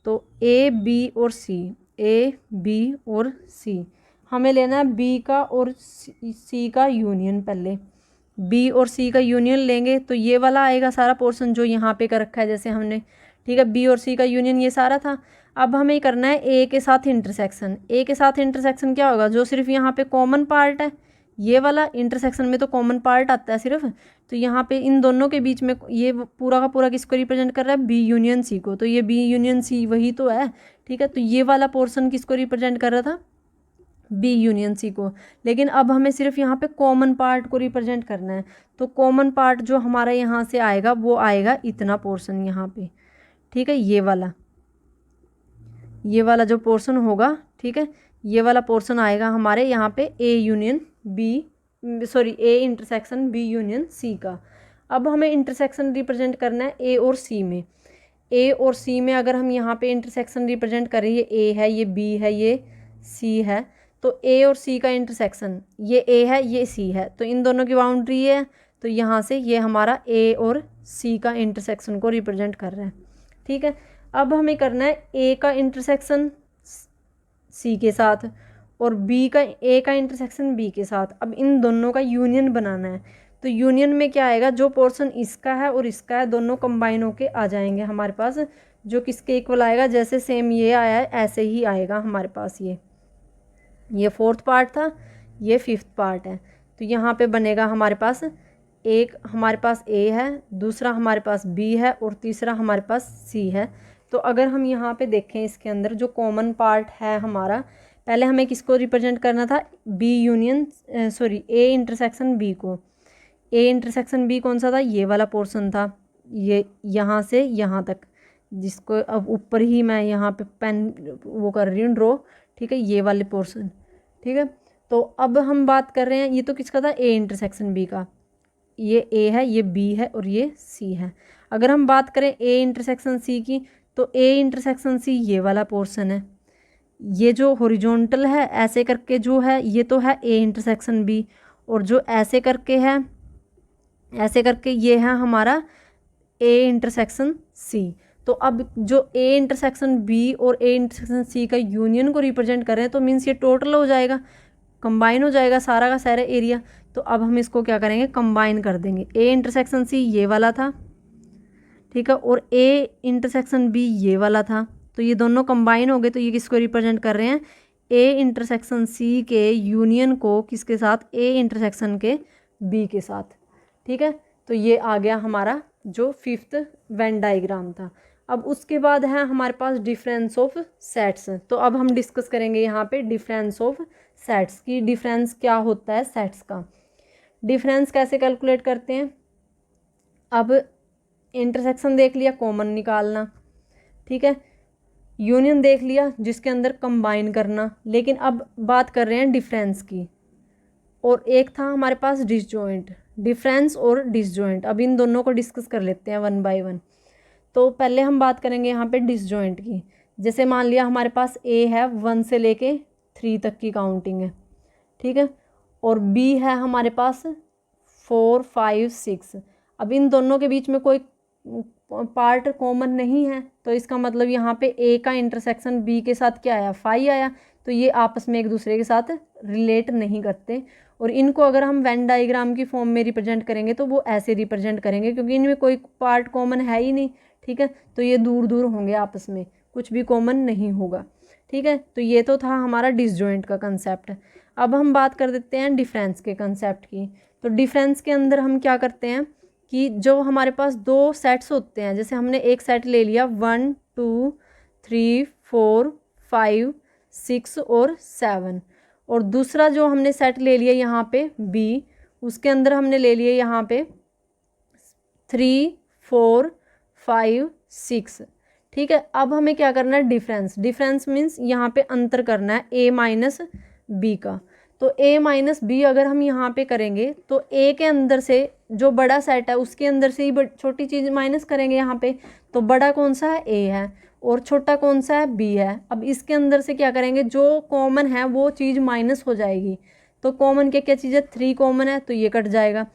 तो ए बी और सी, ए बी और सी, हमें लेना है बी का और सी का यूनियन, पहले बी और सी का यूनियन लेंगे तो ये वाला आएगा सारा पोर्शन जो यहाँ पे कर रखा है जैसे हमने, ठीक है। बी और सी का यूनियन ये सारा था। अब हमें करना है ए के साथ इंटरसेक्शन, ए के साथ इंटरसेक्शन क्या होगा, जो सिर्फ यहाँ पे कॉमन पार्ट है, ये वाला इंटरसेक्शन में तो कॉमन पार्ट आता है सिर्फ, तो यहाँ पे इन दोनों के बीच में ये पूरा का पूरा किसको रिप्रेजेंट कर रहा है, बी यूनियन सी को, तो ये बी यूनियन सी वही तो है, ठीक है। तो ये वाला पोर्शन किसको रिप्रेजेंट कर रहा था, बी यूनियन सी को, लेकिन अब हमें सिर्फ यहाँ पे कॉमन पार्ट को रिप्रेजेंट करना है, तो कॉमन पार्ट जो हमारा यहाँ से आएगा वो आएगा इतना पोर्शन यहाँ पे, ठीक है, ये वाला जो पोर्शन होगा, ठीक है, ये वाला पोर्शन आएगा हमारे यहाँ पे A union B, sorry A intersection B union C का। अब हमें इंटरसेक्शन रिप्रेजेंट करना है ए और सी में, ए और सी में अगर हम यहाँ पे इंटरसेक्शन रिप्रेजेंट करें, ये ए है, ये बी है, ये सी है, तो ए और सी का इंटरसेक्शन, ये ए है, ये सी है, तो इन दोनों की बाउंड्री है, तो यहाँ से ये हमारा ए और सी का इंटरसेक्शन को रिप्रेजेंट कर रहा है, ठीक है। अब हमें करना है ए का इंटरसेक्शन सी के साथ और बी का, ए का इंटरसेक्शन बी के साथ, अब इन दोनों का यूनियन बनाना है। तो यूनियन में क्या आएगा, जो पोर्शन इसका है और इसका है दोनों कंबाइन होके आ जाएंगे हमारे पास, जो किसके इक्वल आएगा, जैसे सेम ये आया है ऐसे ही आएगा हमारे पास, ये फोर्थ पार्ट था, ये फिफ्थ पार्ट है, तो यहाँ पे बनेगा हमारे पास एक, हमारे पास ए है, दूसरा हमारे पास बी है और तीसरा हमारे पास सी है। तो अगर हम यहाँ पे देखें इसके अंदर जो कॉमन पार्ट है हमारा, पहले हमें किसको रिप्रेजेंट करना था, B union sorry A intersection B को, ए इंटरसेक्शन बी कौन सा था, ये वाला पोर्शन था, ये यहाँ से यहाँ तक, जिसको अब ऊपर ही मैं यहाँ पे पेन वो कर रही हूँ ड्रॉ, ठीक है, ये वाले पोर्शन, ठीक है। तो अब हम बात कर रहे हैं, ये तो किसका था, ए इंटरसेक्शन बी का, ये ए है, ये बी है और ये सी है। अगर हम बात करें ए इंटरसेक्शन सी की, तो ए इंटरसेक्शन सी ये वाला पोर्शन है, ये जो हॉरिजॉन्टल है ऐसे करके जो है ये तो है ए इंटरसेक्शन बी, और जो ऐसे करके है, ऐसे करके ये है हमारा ए इंटरसेक्शन सी। तो अब जो ए इंटरसेक्शन बी और ए इंटरसेक्शन सी का यूनियन को रिप्रेजेंट कर रहे हैं, तो मीन्स ये टोटल हो जाएगा, कंबाइन हो जाएगा सारा का सारा एरिया। तो अब हम इसको क्या करेंगे, कंबाइन कर देंगे, ए इंटरसेक्शन सी ये वाला था, ठीक है, और ए इंटरसेक्शन बी ये वाला था, तो ये दोनों कंबाइन हो गए, तो ये किसको रिप्रेजेंट कर रहे हैं, ए इंटरसेक्शन सी के यूनियन को किसके साथ, ए इंटरसेक्शन के बी के साथ, ठीक है। तो ये आ गया हमारा जो फिफ्थ वेन डायग्राम था। अब उसके बाद है हमारे पास डिफरेंस ऑफ सेट्स, तो अब हम डिस्कस करेंगे यहाँ पे डिफरेंस ऑफ सेट्स की, डिफरेंस क्या होता है सेट्स का, डिफरेंस कैसे कैलकुलेट करते हैं। अब इंटरसेक्शन देख लिया, कॉमन निकालना, ठीक है, यूनियन देख लिया जिसके अंदर कंबाइन करना, लेकिन अब बात कर रहे हैं डिफरेंस की, और एक था हमारे पास डिसजॉइंट, डिफरेंस और डिसजॉइंट। अब इन दोनों को डिस्कस कर लेते हैं वन बाय वन। तो पहले हम बात करेंगे यहाँ पे डिसजॉइंट की, जैसे मान लिया हमारे पास ए है 1 से लेके 3 तक की काउंटिंग है, ठीक है, और बी है हमारे पास 4 5 6। अब इन दोनों के बीच में कोई पार्ट कॉमन नहीं है, तो इसका मतलब यहाँ पे ए का इंटरसेक्शन बी के साथ क्या आया, 5 आया। तो ये आपस में एक दूसरे के साथ रिलेट नहीं करते। और इनको अगर हम वेन डायग्राम की फॉर्म में रिप्रेजेंट करेंगे तो वो ऐसे रिप्रेजेंट करेंगे, क्योंकि इनमें कोई पार्ट कॉमन है ही नहीं। ठीक है, तो ये दूर दूर होंगे आपस में, कुछ भी कॉमन नहीं होगा। ठीक है, तो ये तो था हमारा डिसजॉइंट का कंसेप्ट। अब हम बात कर देते हैं डिफरेंस के कंसेप्ट की। तो डिफरेंस के अंदर हम क्या करते हैं कि जो हमारे पास दो सेट्स होते हैं, जैसे हमने एक सेट ले लिया 1 2 3 4 5 6 और 7, और दूसरा जो हमने सेट ले लिया यहाँ पे बी, उसके अंदर हमने ले लिए यहाँ पे 3 4 5 6। ठीक है, अब हमें क्या करना है, डिफरेंस। डिफरेंस मीन्स यहाँ पे अंतर करना है ए माइनस बी का। तो ए माइनस बी अगर हम यहाँ पे करेंगे तो ए के अंदर से जो बड़ा सेट है उसके अंदर से ही छोटी चीज़ माइनस करेंगे यहाँ पे। तो बड़ा कौन सा है, ए है, और छोटा कौन सा है, बी है। अब इसके अंदर से क्या करेंगे, जो कॉमन है वो चीज़ माइनस हो जाएगी। तो कॉमन क्या क्या चीज़ है, 3 कॉमन है तो ये कट जाएगा,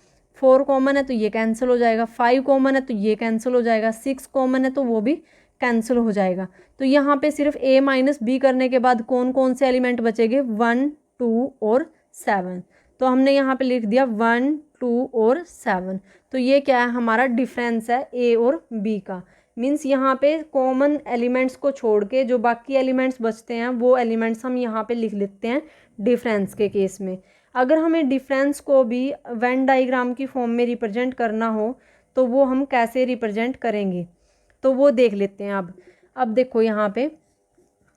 4 कॉमन है तो ये कैंसिल हो जाएगा, 5 कॉमन है तो ये कैंसिल हो जाएगा, 6 कॉमन है तो वो भी कैंसिल हो जाएगा। तो यहाँ पे सिर्फ ए माइनस बी करने के बाद कौन कौन से एलिमेंट बचेंगे, 1 2 और 7। तो हमने यहाँ पे लिख दिया 1 2 और 7। तो ये क्या है, हमारा डिफरेंस है ए और बी का। मीन्स यहाँ पे कॉमन एलिमेंट्स को छोड़ के जो बाकी एलिमेंट्स बचते हैं वो एलिमेंट्स हम यहाँ पे लिख लेते हैं डिफरेंस के केस में। अगर हमें डिफरेंस को भी वेन डायग्राम की फॉर्म में रिप्रेजेंट करना हो तो वो हम कैसे रिप्रेजेंट करेंगे, तो वो देख लेते हैं। अब देखो यहाँ पे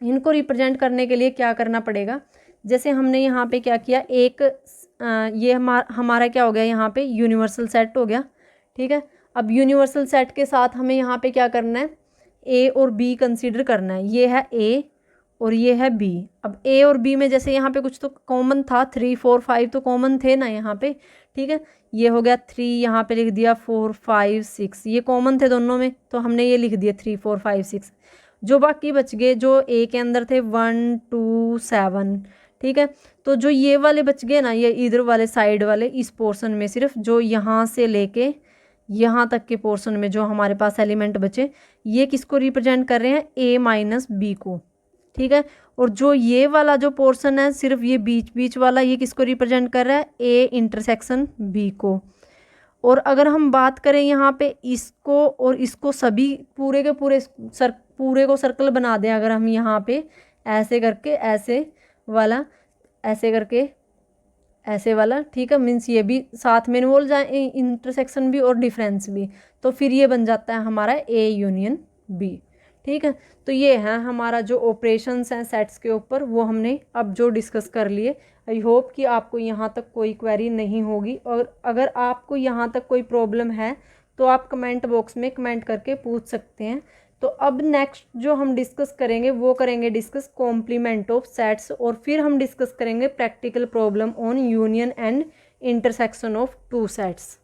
इनको रिप्रेजेंट करने के लिए क्या करना पड़ेगा। जैसे हमने यहाँ पे क्या किया, एक ये हमारा क्या हो गया, यहाँ पे यूनिवर्सल सेट हो गया। ठीक है, अब यूनिवर्सल सेट के साथ हमें यहाँ पे क्या करना है, ए और बी कंसीडर करना है। ये है ए और ये है बी। अब ए और बी में जैसे यहाँ पे कुछ तो कॉमन था, 3 4 5 तो कॉमन थे ना यहाँ पे। ठीक है, ये हो गया 3, यहाँ पे लिख दिया 4 5 6, ये कॉमन थे दोनों में तो हमने ये लिख दिया 3 4 5 6। जो बाकी बच गए जो ए के अंदर थे 1 2 7। ठीक है, तो जो ये वाले बच गए ना, ये इधर वाले साइड वाले, इस पोर्शन में सिर्फ जो यहाँ से लेके यहाँ तक के पोर्शन में जो हमारे पास एलिमेंट बचे, ये किसको रिप्रेजेंट कर रहे हैं, ए माइनस बी को। ठीक है, और जो ये वाला जो पोर्शन है सिर्फ ये बीच बीच वाला, ये किसको रिप्रेजेंट कर रहा है, ए इंटरसेक्शन बी को। और अगर हम बात करें यहाँ पे इसको और इसको, सभी पूरे के पूरे पूरे को सर्कल बना दें अगर हम यहाँ पे ऐसे करके, ऐसे वाला, ऐसे करके, ऐसे वाला। ठीक है, मीन्स ये भी साथ में इन्वॉल्व जाए, इंटरसेक्शन भी और डिफरेंस भी, तो फिर ये बन जाता है हमारा ए यूनियन बी। ठीक है, तो ये है हमारा जो ऑपरेशंस हैं सेट्स के ऊपर, वो हमने अब जो डिस्कस कर लिए। आई होप कि आपको यहाँ तक कोई क्वेरी नहीं होगी, और अगर आपको यहाँ तक कोई प्रॉब्लम है तो आप कमेंट बॉक्स में कमेंट करके पूछ सकते हैं। तो अब नेक्स्ट जो हम डिस्कस करेंगे वो करेंगे डिस्कस कॉम्प्लीमेंट ऑफ सेट्स, और फिर हम डिस्कस करेंगे practical problem on union and intersection of two sets.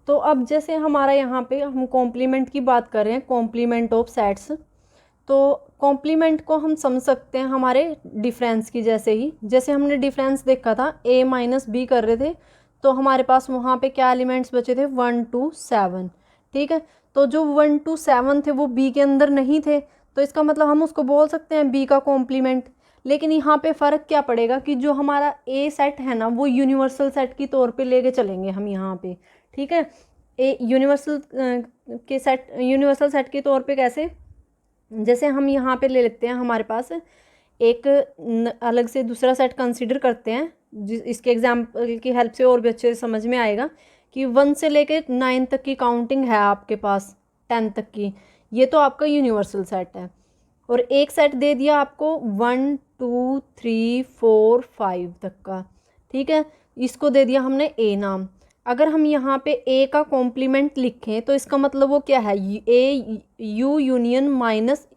तो अब जैसे हमारा यहाँ पे हम कॉम्प्लीमेंट की बात कर रहे हैं, कॉम्प्लीमेंट ऑफ सेट्स, तो कॉम्प्लीमेंट को हम समझ सकते हैं हमारे डिफरेंस की जैसे ही। जैसे हमने डिफरेंस देखा था, ए माइनस बी कर रहे थे, तो हमारे पास वहाँ पे क्या एलिमेंट्स बचे थे, 1 2 7। ठीक है, तो जो 1 2 7 थे वो बी के अंदर नहीं थे, तो इसका मतलब हम उसको बोल सकते हैं बी का कॉम्प्लीमेंट। लेकिन यहाँ पे फ़र्क क्या पड़ेगा कि जो हमारा ए सेट है ना, वो यूनिवर्सल सेट की तौर पे लेके चलेंगे हम यहाँ पे। ठीक है, ए यूनिवर्सल के सेट, यूनिवर्सल सेट के तौर पे कैसे, जैसे हम यहाँ पे ले लेते हैं, हमारे पास एक अलग से दूसरा सेट कंसीडर करते हैं, इसके एग्जाम्पल की हेल्प से और भी अच्छे से समझ में आएगा कि 1 से लेके 9 तक की काउंटिंग है आपके पास, 10 तक की, ये तो आपका यूनिवर्सल सेट है। और एक सेट दे दिया आपको 1 2 3 4 5 तक का। ठीक है, इसको दे दिया हमने ए नाम। अगर हम यहाँ पे ए का कॉम्प्लीमेंट लिखें तो इसका मतलब वो क्या है, A U union minus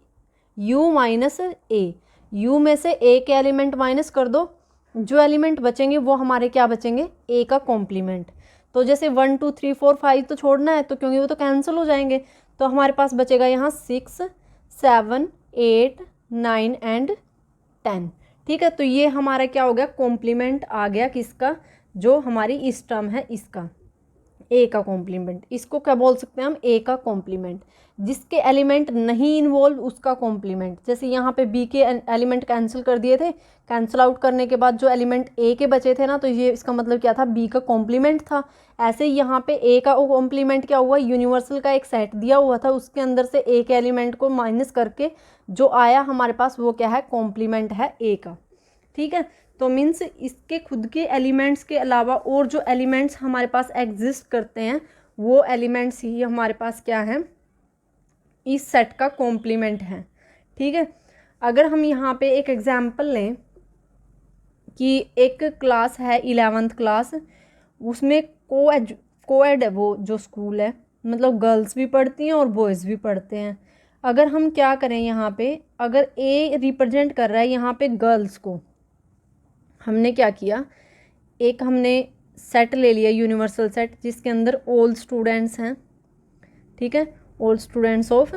U minus A. U में से ए के एलिमेंट माइनस कर दो, जो एलिमेंट बचेंगे वो हमारे क्या बचेंगे, ए का कॉम्प्लीमेंट। तो जैसे 1 2 3 4 5 तो छोड़ना है, तो क्योंकि वो तो कैंसिल हो जाएंगे, तो हमारे पास बचेगा यहाँ 6 7 8 9 एंड 10। ठीक है, तो ये हमारा क्या हो गया, कॉम्प्लीमेंट आ गया किसका, जो हमारी इस टर्म है इसका ए का कॉम्प्लीमेंट, इसको क्या बोल सकते हैं हम, ए का कॉम्प्लीमेंट। जिसके एलिमेंट नहीं इन्वॉल्व उसका कॉम्प्लीमेंट। जैसे यहाँ पे बी के एलिमेंट कैंसिल कर दिए थे, कैंसिल आउट करने के बाद जो एलिमेंट ए के बचे थे ना, तो ये इसका मतलब क्या था, बी का कॉम्प्लीमेंट था। ऐसे ही यहाँ पे ए का कॉम्प्लीमेंट क्या हुआ, यूनिवर्सल का एक सेट दिया हुआ था, उसके अंदर से ए के एलिमेंट को माइनस करके जो आया हमारे पास वो क्या है, कॉम्प्लीमेंट है ए का। ठीक है, तो मीन्स इसके खुद के एलिमेंट्स के अलावा और जो एलिमेंट्स हमारे पास एग्जिस्ट करते हैं वो एलिमेंट्स ही हमारे पास क्या हैं, इस सेट का कॉम्प्लीमेंट है। ठीक है, अगर हम यहाँ पे एक एग्जांपल लें कि एक क्लास है 11th क्लास, उसमें कोएड वो जो स्कूल है, मतलब गर्ल्स भी पढ़ती हैं और बॉयज़ भी पढ़ते हैं। अगर हम क्या करें यहाँ पे, अगर ए रिप्रेजेंट कर रहा है यहाँ पे गर्ल्स को, हमने क्या किया, एक हमने सेट ले लिया यूनिवर्सल सेट जिसके अंदर ऑल स्टूडेंट्स हैं। ठीक है, ऑल स्टूडेंट्स ऑफ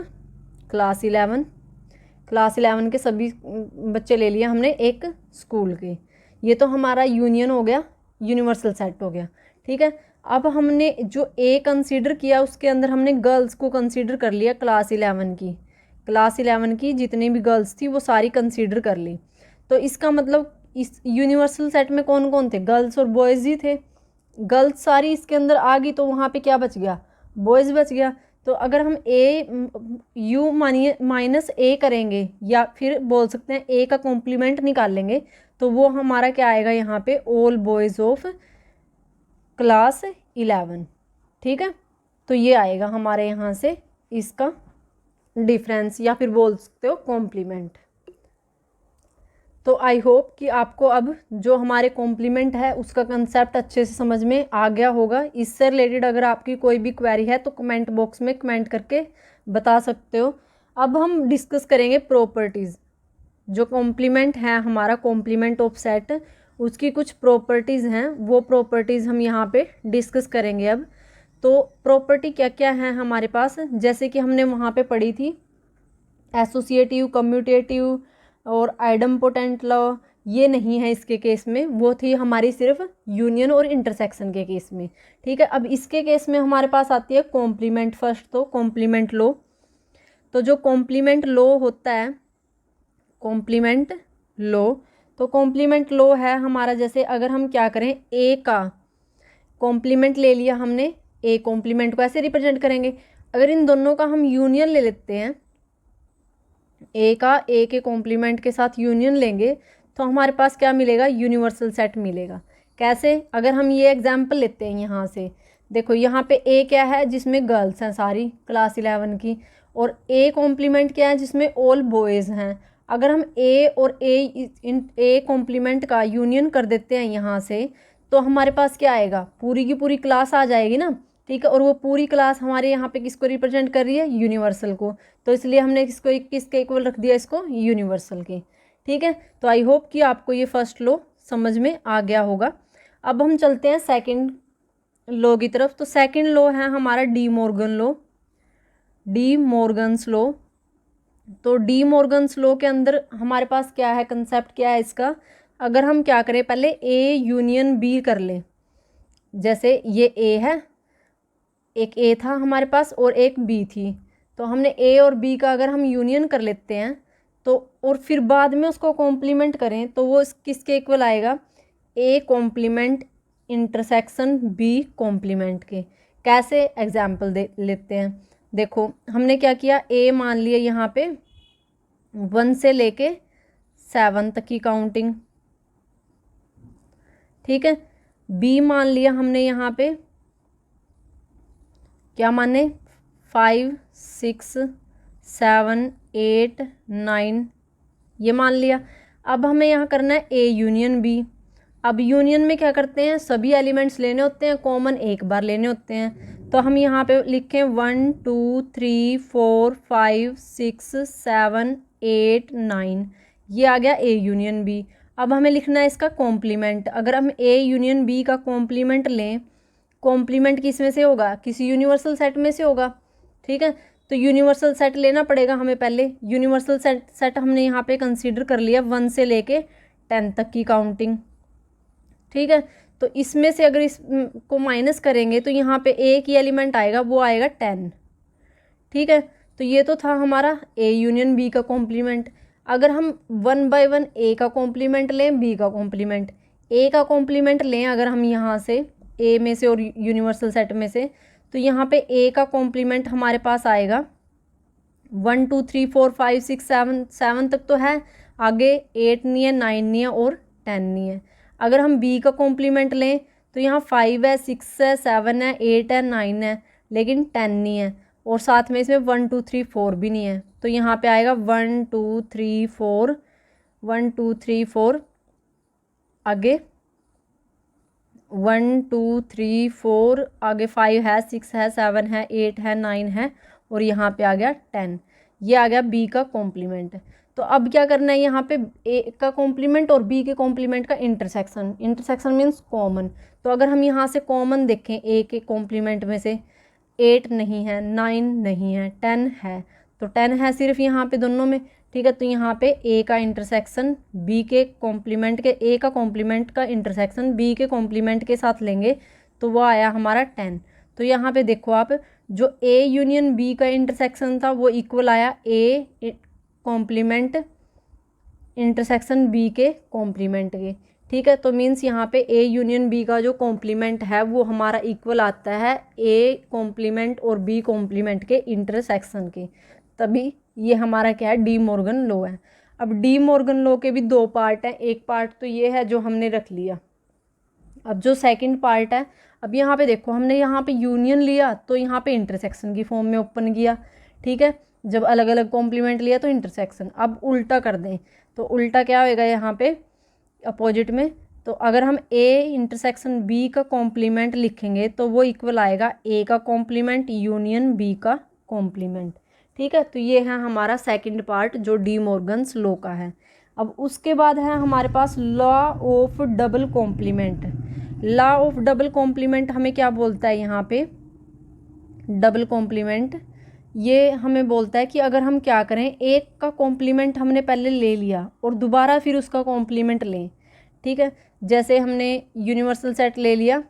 क्लास 11 के सभी बच्चे ले लिए हमने एक स्कूल के। ये तो हमारा यूनियन हो गया, यूनिवर्सल सेट हो गया। ठीक है, अब हमने जो ए कंसीडर किया उसके अंदर हमने गर्ल्स को कंसीडर कर लिया, क्लास 11 की जितनी भी गर्ल्स थी वो सारी कंसीडर कर ली। तो इसका मतलब इस यूनिवर्सल सेट में कौन कौन थे, गर्ल्स और बॉयज़ ही थे। गर्ल्स सारी इसके अंदर आ गई तो वहाँ पे क्या बच गया, बॉयज़ बच गया। तो अगर हम ए यू मानिए माइनस ए करेंगे या फिर बोल सकते हैं ए का कॉम्प्लीमेंट निकालेंगे, तो वो हमारा क्या आएगा यहाँ पे, ऑल बॉयज़ ऑफ क्लास 11। ठीक है, तो ये आएगा हमारे यहाँ से इसका डिफरेंस या फिर बोल सकते हो कॉम्प्लीमेंट। तो आई होप कि आपको अब जो हमारे कॉम्प्लीमेंट है उसका कंसेप्ट अच्छे से समझ में आ गया होगा। इससे रिलेटेड अगर आपकी कोई भी क्वेरी है तो कमेंट बॉक्स में कमेंट करके बता सकते हो। अब हम डिस्कस करेंगे प्रॉपर्टीज़। जो कॉम्प्लीमेंट है हमारा, कॉम्प्लीमेंट ऑफ सेट, उसकी कुछ प्रॉपर्टीज़ हैं, वो प्रॉपर्टीज़ हम यहाँ पे डिस्कस करेंगे अब। तो प्रॉपर्टी क्या क्या है हमारे पास, जैसे कि हमने वहाँ पे पढ़ी थी एसोसिएटिव, कम्यूटेटिव और आइडम्पोटेंट लॉ, ये नहीं है इसके केस में, वो थी हमारी सिर्फ यूनियन और इंटरसेक्शन के केस में। ठीक है, अब इसके केस में हमारे पास आती है कॉम्प्लीमेंट। फर्स्ट तो कॉम्प्लीमेंट लॉ। तो जो कॉम्प्लीमेंट लॉ होता है, कॉम्प्लीमेंट लॉ, तो कॉम्प्लीमेंट लॉ है हमारा, जैसे अगर हम क्या करें, ए का कॉम्प्लीमेंट ले लिया हमने, ए कॉम्प्लीमेंट को ऐसे रिप्रेजेंट करेंगे। अगर इन दोनों का हम यूनियन ले लेते हैं, ए का ए के कॉम्प्लीमेंट के साथ यूनियन लेंगे तो हमारे पास क्या मिलेगा, यूनिवर्सल सेट मिलेगा। कैसे, अगर हम ये एग्जांपल लेते हैं यहाँ से, देखो यहाँ पे ए क्या है, जिसमें गर्ल्स हैं सारी क्लास 11 की, और ए कॉम्प्लीमेंट क्या है, जिसमें ऑल बॉयज़ हैं। अगर हम ए और ए कॉम्प्लीमेंट का यूनियन कर देते हैं यहाँ से, तो हमारे पास क्या आएगा, पूरी की पूरी क्लास आ जाएगी ना। ठीक है, और वो पूरी क्लास हमारे यहाँ पे किसको रिप्रेजेंट कर रही है, यूनिवर्सल को। तो इसलिए हमने इसको किसके इक्वल रख दिया, इसको यूनिवर्सल के। ठीक है, तो आई होप कि आपको ये फर्स्ट लॉ समझ में आ गया होगा। अब हम चलते हैं सेकंड लॉ की तरफ। तो सेकंड लॉ है हमारा De Morgan law, D Morgan's law. तो डी मॉर्गन्स लॉ के अंदर हमारे पास क्या है, कंसेप्ट क्या है इसका, अगर हम क्या करें, पहले ए यूनियन बी कर लें। जैसे ये ए है, एक ए था हमारे पास और एक बी थी, तो हमने ए और बी का अगर हम यूनियन कर लेते हैं तो, और फिर बाद में उसको कॉम्प्लीमेंट करें, तो वो किसके इक्वल आएगा, A complement intersection B complement के। कैसे, एग्जाम्पल दे लेते हैं। देखो हमने क्या किया, ए मान लिया यहाँ पे 1 से लेके 7 तक की काउंटिंग। ठीक है, बी मान लिया हमने यहाँ पे क्या माने, 5, 6, 7, 8, 9 ये मान लिया। अब हमें यहाँ करना है ए यूनियन बी। अब यूनियन में क्या करते हैं, सभी एलिमेंट्स लेने होते हैं, कॉमन एक बार लेने होते हैं। तो हम यहाँ पे लिखें 1, 2, 3, 4, 5, 6, 7, 8, 9, ये आ गया ए यूनियन बी। अब हमें लिखना है इसका कॉम्प्लीमेंट। अगर हम ए यूनियन बी का कॉम्प्लीमेंट लें, कॉम्प्लीमेंट किस में से होगा, किसी यूनिवर्सल सेट में से होगा। ठीक है, तो यूनिवर्सल सेट लेना पड़ेगा हमें पहले। यूनिवर्सल सेट हमने यहाँ पे कंसीडर कर लिया 1 से लेके 10 तक की काउंटिंग। ठीक है, तो इसमें से अगर इस को माइनस करेंगे तो यहाँ पे एक ही एलिमेंट आएगा, वो आएगा 10। ठीक है, तो ये तो था हमारा ए यूनियन बी का कॉम्प्लीमेंट। अगर हम 1 बाय 1 ए का कॉम्प्लीमेंट लें, बी का कॉम्प्लीमेंट, ए का कॉम्प्लीमेंट लें अगर हम यहाँ से ए में से और यूनिवर्सल सेट में से, तो यहाँ पे ए का कॉम्प्लीमेंट हमारे पास आएगा 1 2 3 4 5 6 7 तक तो है, आगे 8 नहीं है, 9 नहीं है और 10 नहीं है। अगर हम बी का कॉम्प्लीमेंट लें तो यहाँ 5 है, 6 है, 7 है, 8 है, 9 है, लेकिन 10 नहीं है, और साथ में इसमें 1 2 3 4 भी नहीं है। तो यहाँ पे आएगा 1 2 3 4, 1 2 3 4, आगे 1 2 3 4, आगे 5 है, 6 है, 7 है, 8 है, 9 है, और यहाँ पे आ गया 10। ये आ गया बी का कॉम्प्लीमेंट। तो अब क्या करना है, यहाँ पे ए का कॉम्प्लीमेंट और बी के कॉम्प्लीमेंट का इंटरसेक्शन। Intersection means common. तो अगर हम यहाँ से कॉमन देखें ए के कॉम्प्लीमेंट में से, 8 नहीं है, 9 नहीं है, 10 है, तो 10 है सिर्फ यहाँ पे दोनों में। ठीक है, तो यहाँ पे ए का इंटरसेक्शन बी के कॉम्प्लीमेंट के, ए का कॉम्प्लीमेंट का इंटरसेक्शन बी के कॉम्प्लीमेंट के साथ लेंगे तो वो आया हमारा 10। तो यहाँ पे देखो आप, जो ए यूनियन बी का इंटरसेक्शन था वो इक्वल आया ए कॉम्प्लीमेंट इंटरसेक्शन बी के कॉम्प्लीमेंट के। ठीक है, तो मीन्स यहाँ पे ए यूनियन बी का जो कॉम्प्लीमेंट है वो हमारा इक्वल आता है ए कॉम्प्लीमेंट और बी कॉम्प्लीमेंट के इंटरसेक्शन के, तभी ये हमारा क्या है, डी मॉर्गन लॉ है। अब डी मॉर्गन लॉ के भी दो पार्ट हैं, एक पार्ट तो ये है जो हमने रख लिया। अब जो सेकंड पार्ट है, अब यहाँ पे देखो हमने यहाँ पे यूनियन लिया तो यहाँ पे इंटरसेक्शन की फॉर्म में ओपन किया। ठीक है, जब अलग अलग कॉम्प्लीमेंट लिया तो इंटरसेक्शन। अब उल्टा कर दें तो उल्टा क्या होएगा, यहाँ पे अपोजिट में, तो अगर हम ए इंटरसेक्शन बी का कॉम्प्लीमेंट लिखेंगे तो वो इक्वल आएगा ए का कॉम्प्लीमेंट यूनियन बी का कॉम्प्लीमेंट। ठीक है, तो ये है हमारा सेकंड पार्ट जो डी मॉर्गन्स लॉ का है। अब उसके बाद है हमारे पास law of double complement. Law of double complement हमें क्या बोलता है, यहाँ पे डबल कॉम्प्लीमेंट ये हमें बोलता है कि अगर हम क्या करें, एक का कॉम्प्लीमेंट हमने पहले ले लिया और दोबारा फिर उसका कॉम्प्लीमेंट लें। ठीक है, जैसे हमने यूनिवर्सल सेट ले लिया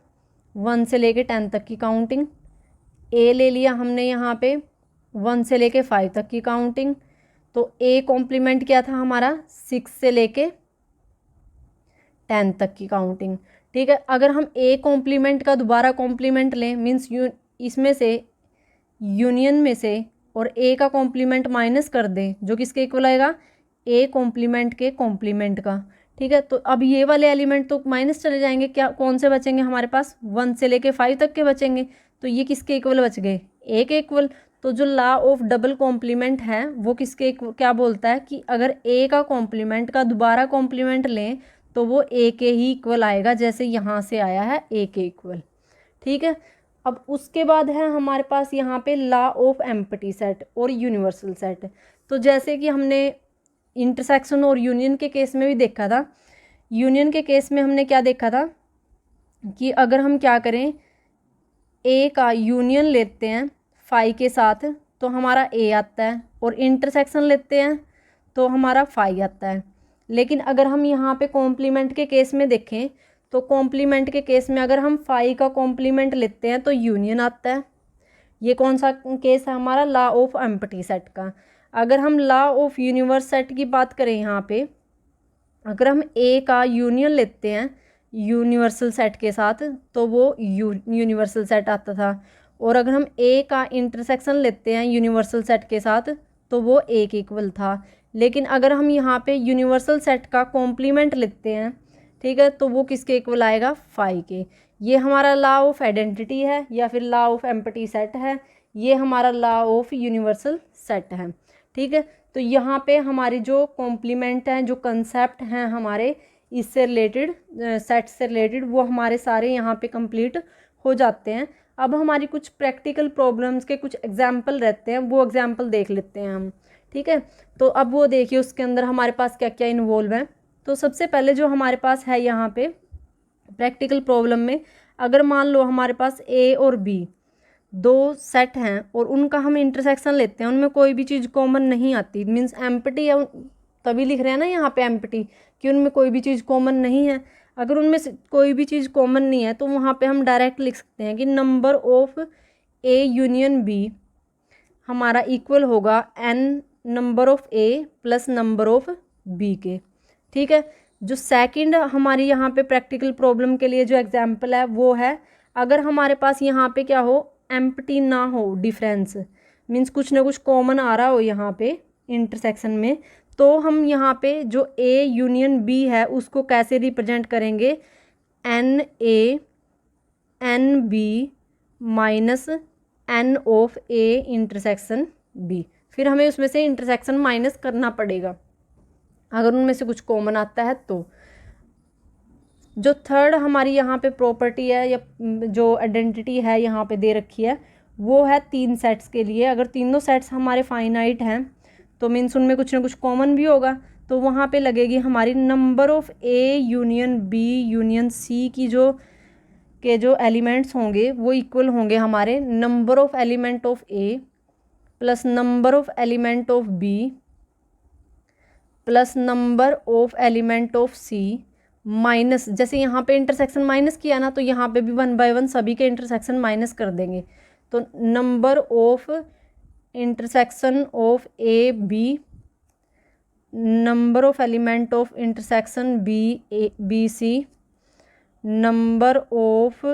1 से लेके 10 तक की काउंटिंग, ए ले लिया हमने यहाँ पे 1 से लेके 5 तक की काउंटिंग, तो ए कॉम्प्लीमेंट क्या था हमारा 6 से लेके 10 तक की काउंटिंग। ठीक है, अगर हम ए कॉम्प्लीमेंट का दोबारा कॉम्प्लीमेंट लें, मीन्स इसमें से यूनियन में से और ए का कॉम्प्लीमेंट माइनस कर दें, जो किसके इक्वल आएगा, ए कॉम्प्लीमेंट के कॉम्प्लीमेंट का। ठीक है, तो अब ये वाले एलिमेंट तो माइनस चले जाएंगे, क्या कौन से बचेंगे हमारे पास, 1 से लेके 5 तक के बचेंगे, तो ये किसके इक्वल बच गए, ए के इक्वल। तो जो लॉ ऑफ डबल कॉम्प्लीमेंट है वो किसके क्या बोलता है कि अगर ए का कॉम्प्लीमेंट का दोबारा कॉम्प्लीमेंट लें तो वो ए के ही इक्वल आएगा, जैसे यहाँ से आया है ए के इक्वल। ठीक है, अब उसके बाद है हमारे पास यहाँ पे लॉ ऑफ एम्प्टी सेट और यूनिवर्सल सेट। तो जैसे कि हमने इंटरसेक्शन और यूनियन के केस में भी देखा था, यूनियन के केस में हमने क्या देखा था कि अगर हम क्या करें, ए का यूनियन लेते हैं 5 के साथ तो हमारा ए आता है, और इंटरसेक्शन लेते हैं तो हमारा 5 आता है। लेकिन अगर हम यहाँ पे कॉम्प्लीमेंट के केस में देखें तो कॉम्प्लीमेंट के केस में अगर हम 5 का कॉम्प्लीमेंट लेते हैं तो यूनियन आता है। ये कौन सा केस है हमारा, लॉ ऑफ एम्प्टी सेट का। अगर हम लॉ ऑफ यूनिवर्स सेट की बात करें, यहाँ पे अगर हम ए का यूनियन लेते हैं यूनिवर्सल सेट के साथ तो वो यूनिवर्सल सेट आता था, और अगर हम ए का इंटरसेक्शन लेते हैं यूनिवर्सल सेट के साथ तो वो ए के इक्वल था। लेकिन अगर हम यहाँ पे यूनिवर्सल सेट का कॉम्प्लीमेंट लेते हैं, ठीक है, तो वो किसके इक्वल आएगा, 5 के। ये हमारा लॉ ऑफ आइडेंटिटी है या फिर लॉ ऑफ एम्प्टी सेट है, ये हमारा लॉ ऑफ यूनिवर्सल सेट है। ठीक है, तो यहाँ पे हमारी जो कॉम्प्लीमेंट हैं, जो कंसेप्ट हैं हमारे इससे रिलेटेड, सेट से रिलेटेड, वो हमारे सारे यहाँ पे कंप्लीट हो जाते हैं। अब हमारी कुछ प्रैक्टिकल प्रॉब्लम्स के कुछ एग्जाम्पल रहते हैं, वो एग्जाम्पल देख लेते हैं हम। ठीक है, तो अब वो देखिए उसके अंदर हमारे पास क्या क्या इन्वॉल्व है। तो सबसे पहले जो हमारे पास है यहाँ पे प्रैक्टिकल प्रॉब्लम में, अगर मान लो हमारे पास ए और बी दो सेट हैं और उनका हम इंटरसेक्शन लेते हैं, उनमें कोई भी चीज़ कॉमन नहीं आती, मीन्स एम्प्टी है, तभी लिख रहे हैं ना यहाँ पे एम्प्टी कि उनमें कोई भी चीज़ कॉमन नहीं है। अगर उनमें से कोई भी चीज़ कॉमन नहीं है तो वहाँ पे हम डायरेक्ट लिख सकते हैं कि number of A union B हमारा इक्वल होगा n number of A plus number of B के। ठीक है, जो सेकंड हमारी यहाँ पे प्रैक्टिकल प्रॉब्लम के लिए जो एग्जांपल है वो है, अगर हमारे पास यहाँ पे क्या हो, एम्प्टी ना हो, डिफरेंस मीन्स कुछ ना कुछ कॉमन आ रहा हो यहाँ पे इंटरसेक्शन में, तो हम यहाँ पे जो ए यूनियन बी है उसको कैसे रिप्रेजेंट करेंगे, n A n B minus n of A intersection B. फिर हमें उसमें से इंटरसेक्शन माइनस करना पड़ेगा अगर उनमें से कुछ कॉमन आता है तो। जो थर्ड हमारी यहाँ पे प्रॉपर्टी है या जो आइडेंटिटी है यहाँ पे दे रखी है वो है 3 सेट्स के लिए। अगर तीनों सेट्स हमारे फाइनाइट हैं तो मीन्स उनमें कुछ ना कुछ कॉमन भी होगा, तो वहाँ पे लगेगी हमारी number of A union B union C की जो एलिमेंट्स होंगे वो इक्वल होंगे हमारे number of element of A plus number of element of B plus number of element of C minus, जैसे यहाँ पे इंटरसेक्शन माइनस किया ना तो यहाँ पे भी 1 बाय 1 सभी के इंटरसेक्शन माइनस कर देंगे, तो number of intersection of A B number of element of intersection B C number of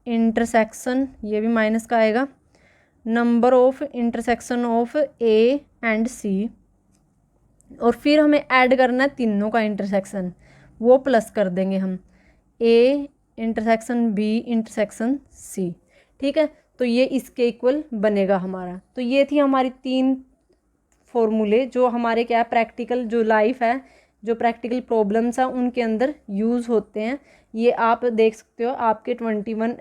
intersection, ये भी माइनस का आएगा, number of intersection of A and C, और फिर हमें ऐड करना है तीनों का इंटरसेक्शन, वो प्लस कर देंगे हम A intersection B intersection C. ठीक है, तो ये इसके इक्वल बनेगा हमारा। तो ये थी हमारी 3 फॉर्मूले जो हमारे क्या प्रैक्टिकल जो लाइफ है, जो प्रैक्टिकल प्रॉब्लम्स हैं उनके अंदर यूज़ होते हैं। ये आप देख सकते हो आपके 21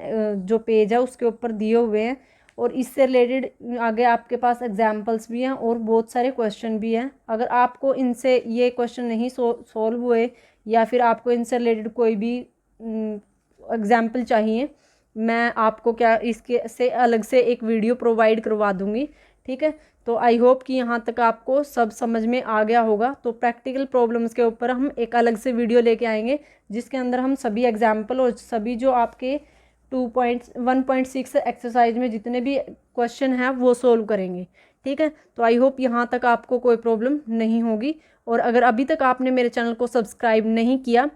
जो पेज है उसके ऊपर दिए हुए हैं, और इससे रिलेटेड आगे आपके पास एग्जाम्पल्स भी हैं और बहुत सारे क्वेश्चन भी हैं। अगर आपको इनसे ये क्वेश्चन नहीं सॉल्व हुए या फिर आपको इनसे रिलेटेड कोई भी एग्जाम्पल चाहिए, मैं आपको क्या इसके से अलग से एक वीडियो प्रोवाइड करवा दूँगी। ठीक है, तो आई होप कि यहाँ तक आपको सब समझ में आ गया होगा। तो प्रैक्टिकल प्रॉब्लम्स के ऊपर हम एक अलग से वीडियो लेके आएंगे जिसके अंदर हम सभी एग्जाम्पल और सभी जो आपके 1.6 एक्सरसाइज में जितने भी क्वेश्चन हैं वो सोल्व करेंगे। ठीक है, तो आई होप यहाँ तक आपको कोई प्रॉब्लम नहीं होगी। और अगर अभी तक आपने मेरे चैनल को सब्सक्राइब नहीं किया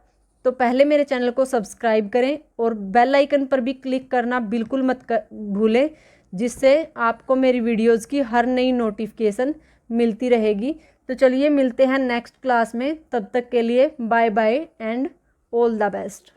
तो पहले मेरे चैनल को सब्सक्राइब करें और बेल आइकन पर भी क्लिक करना बिल्कुल मत भूलें, जिससे आपको मेरी वीडियोज़ की हर नई नोटिफिकेशन मिलती रहेगी। तो चलिए मिलते हैं नेक्स्ट क्लास में, तब तक के लिए bye bye and all the best.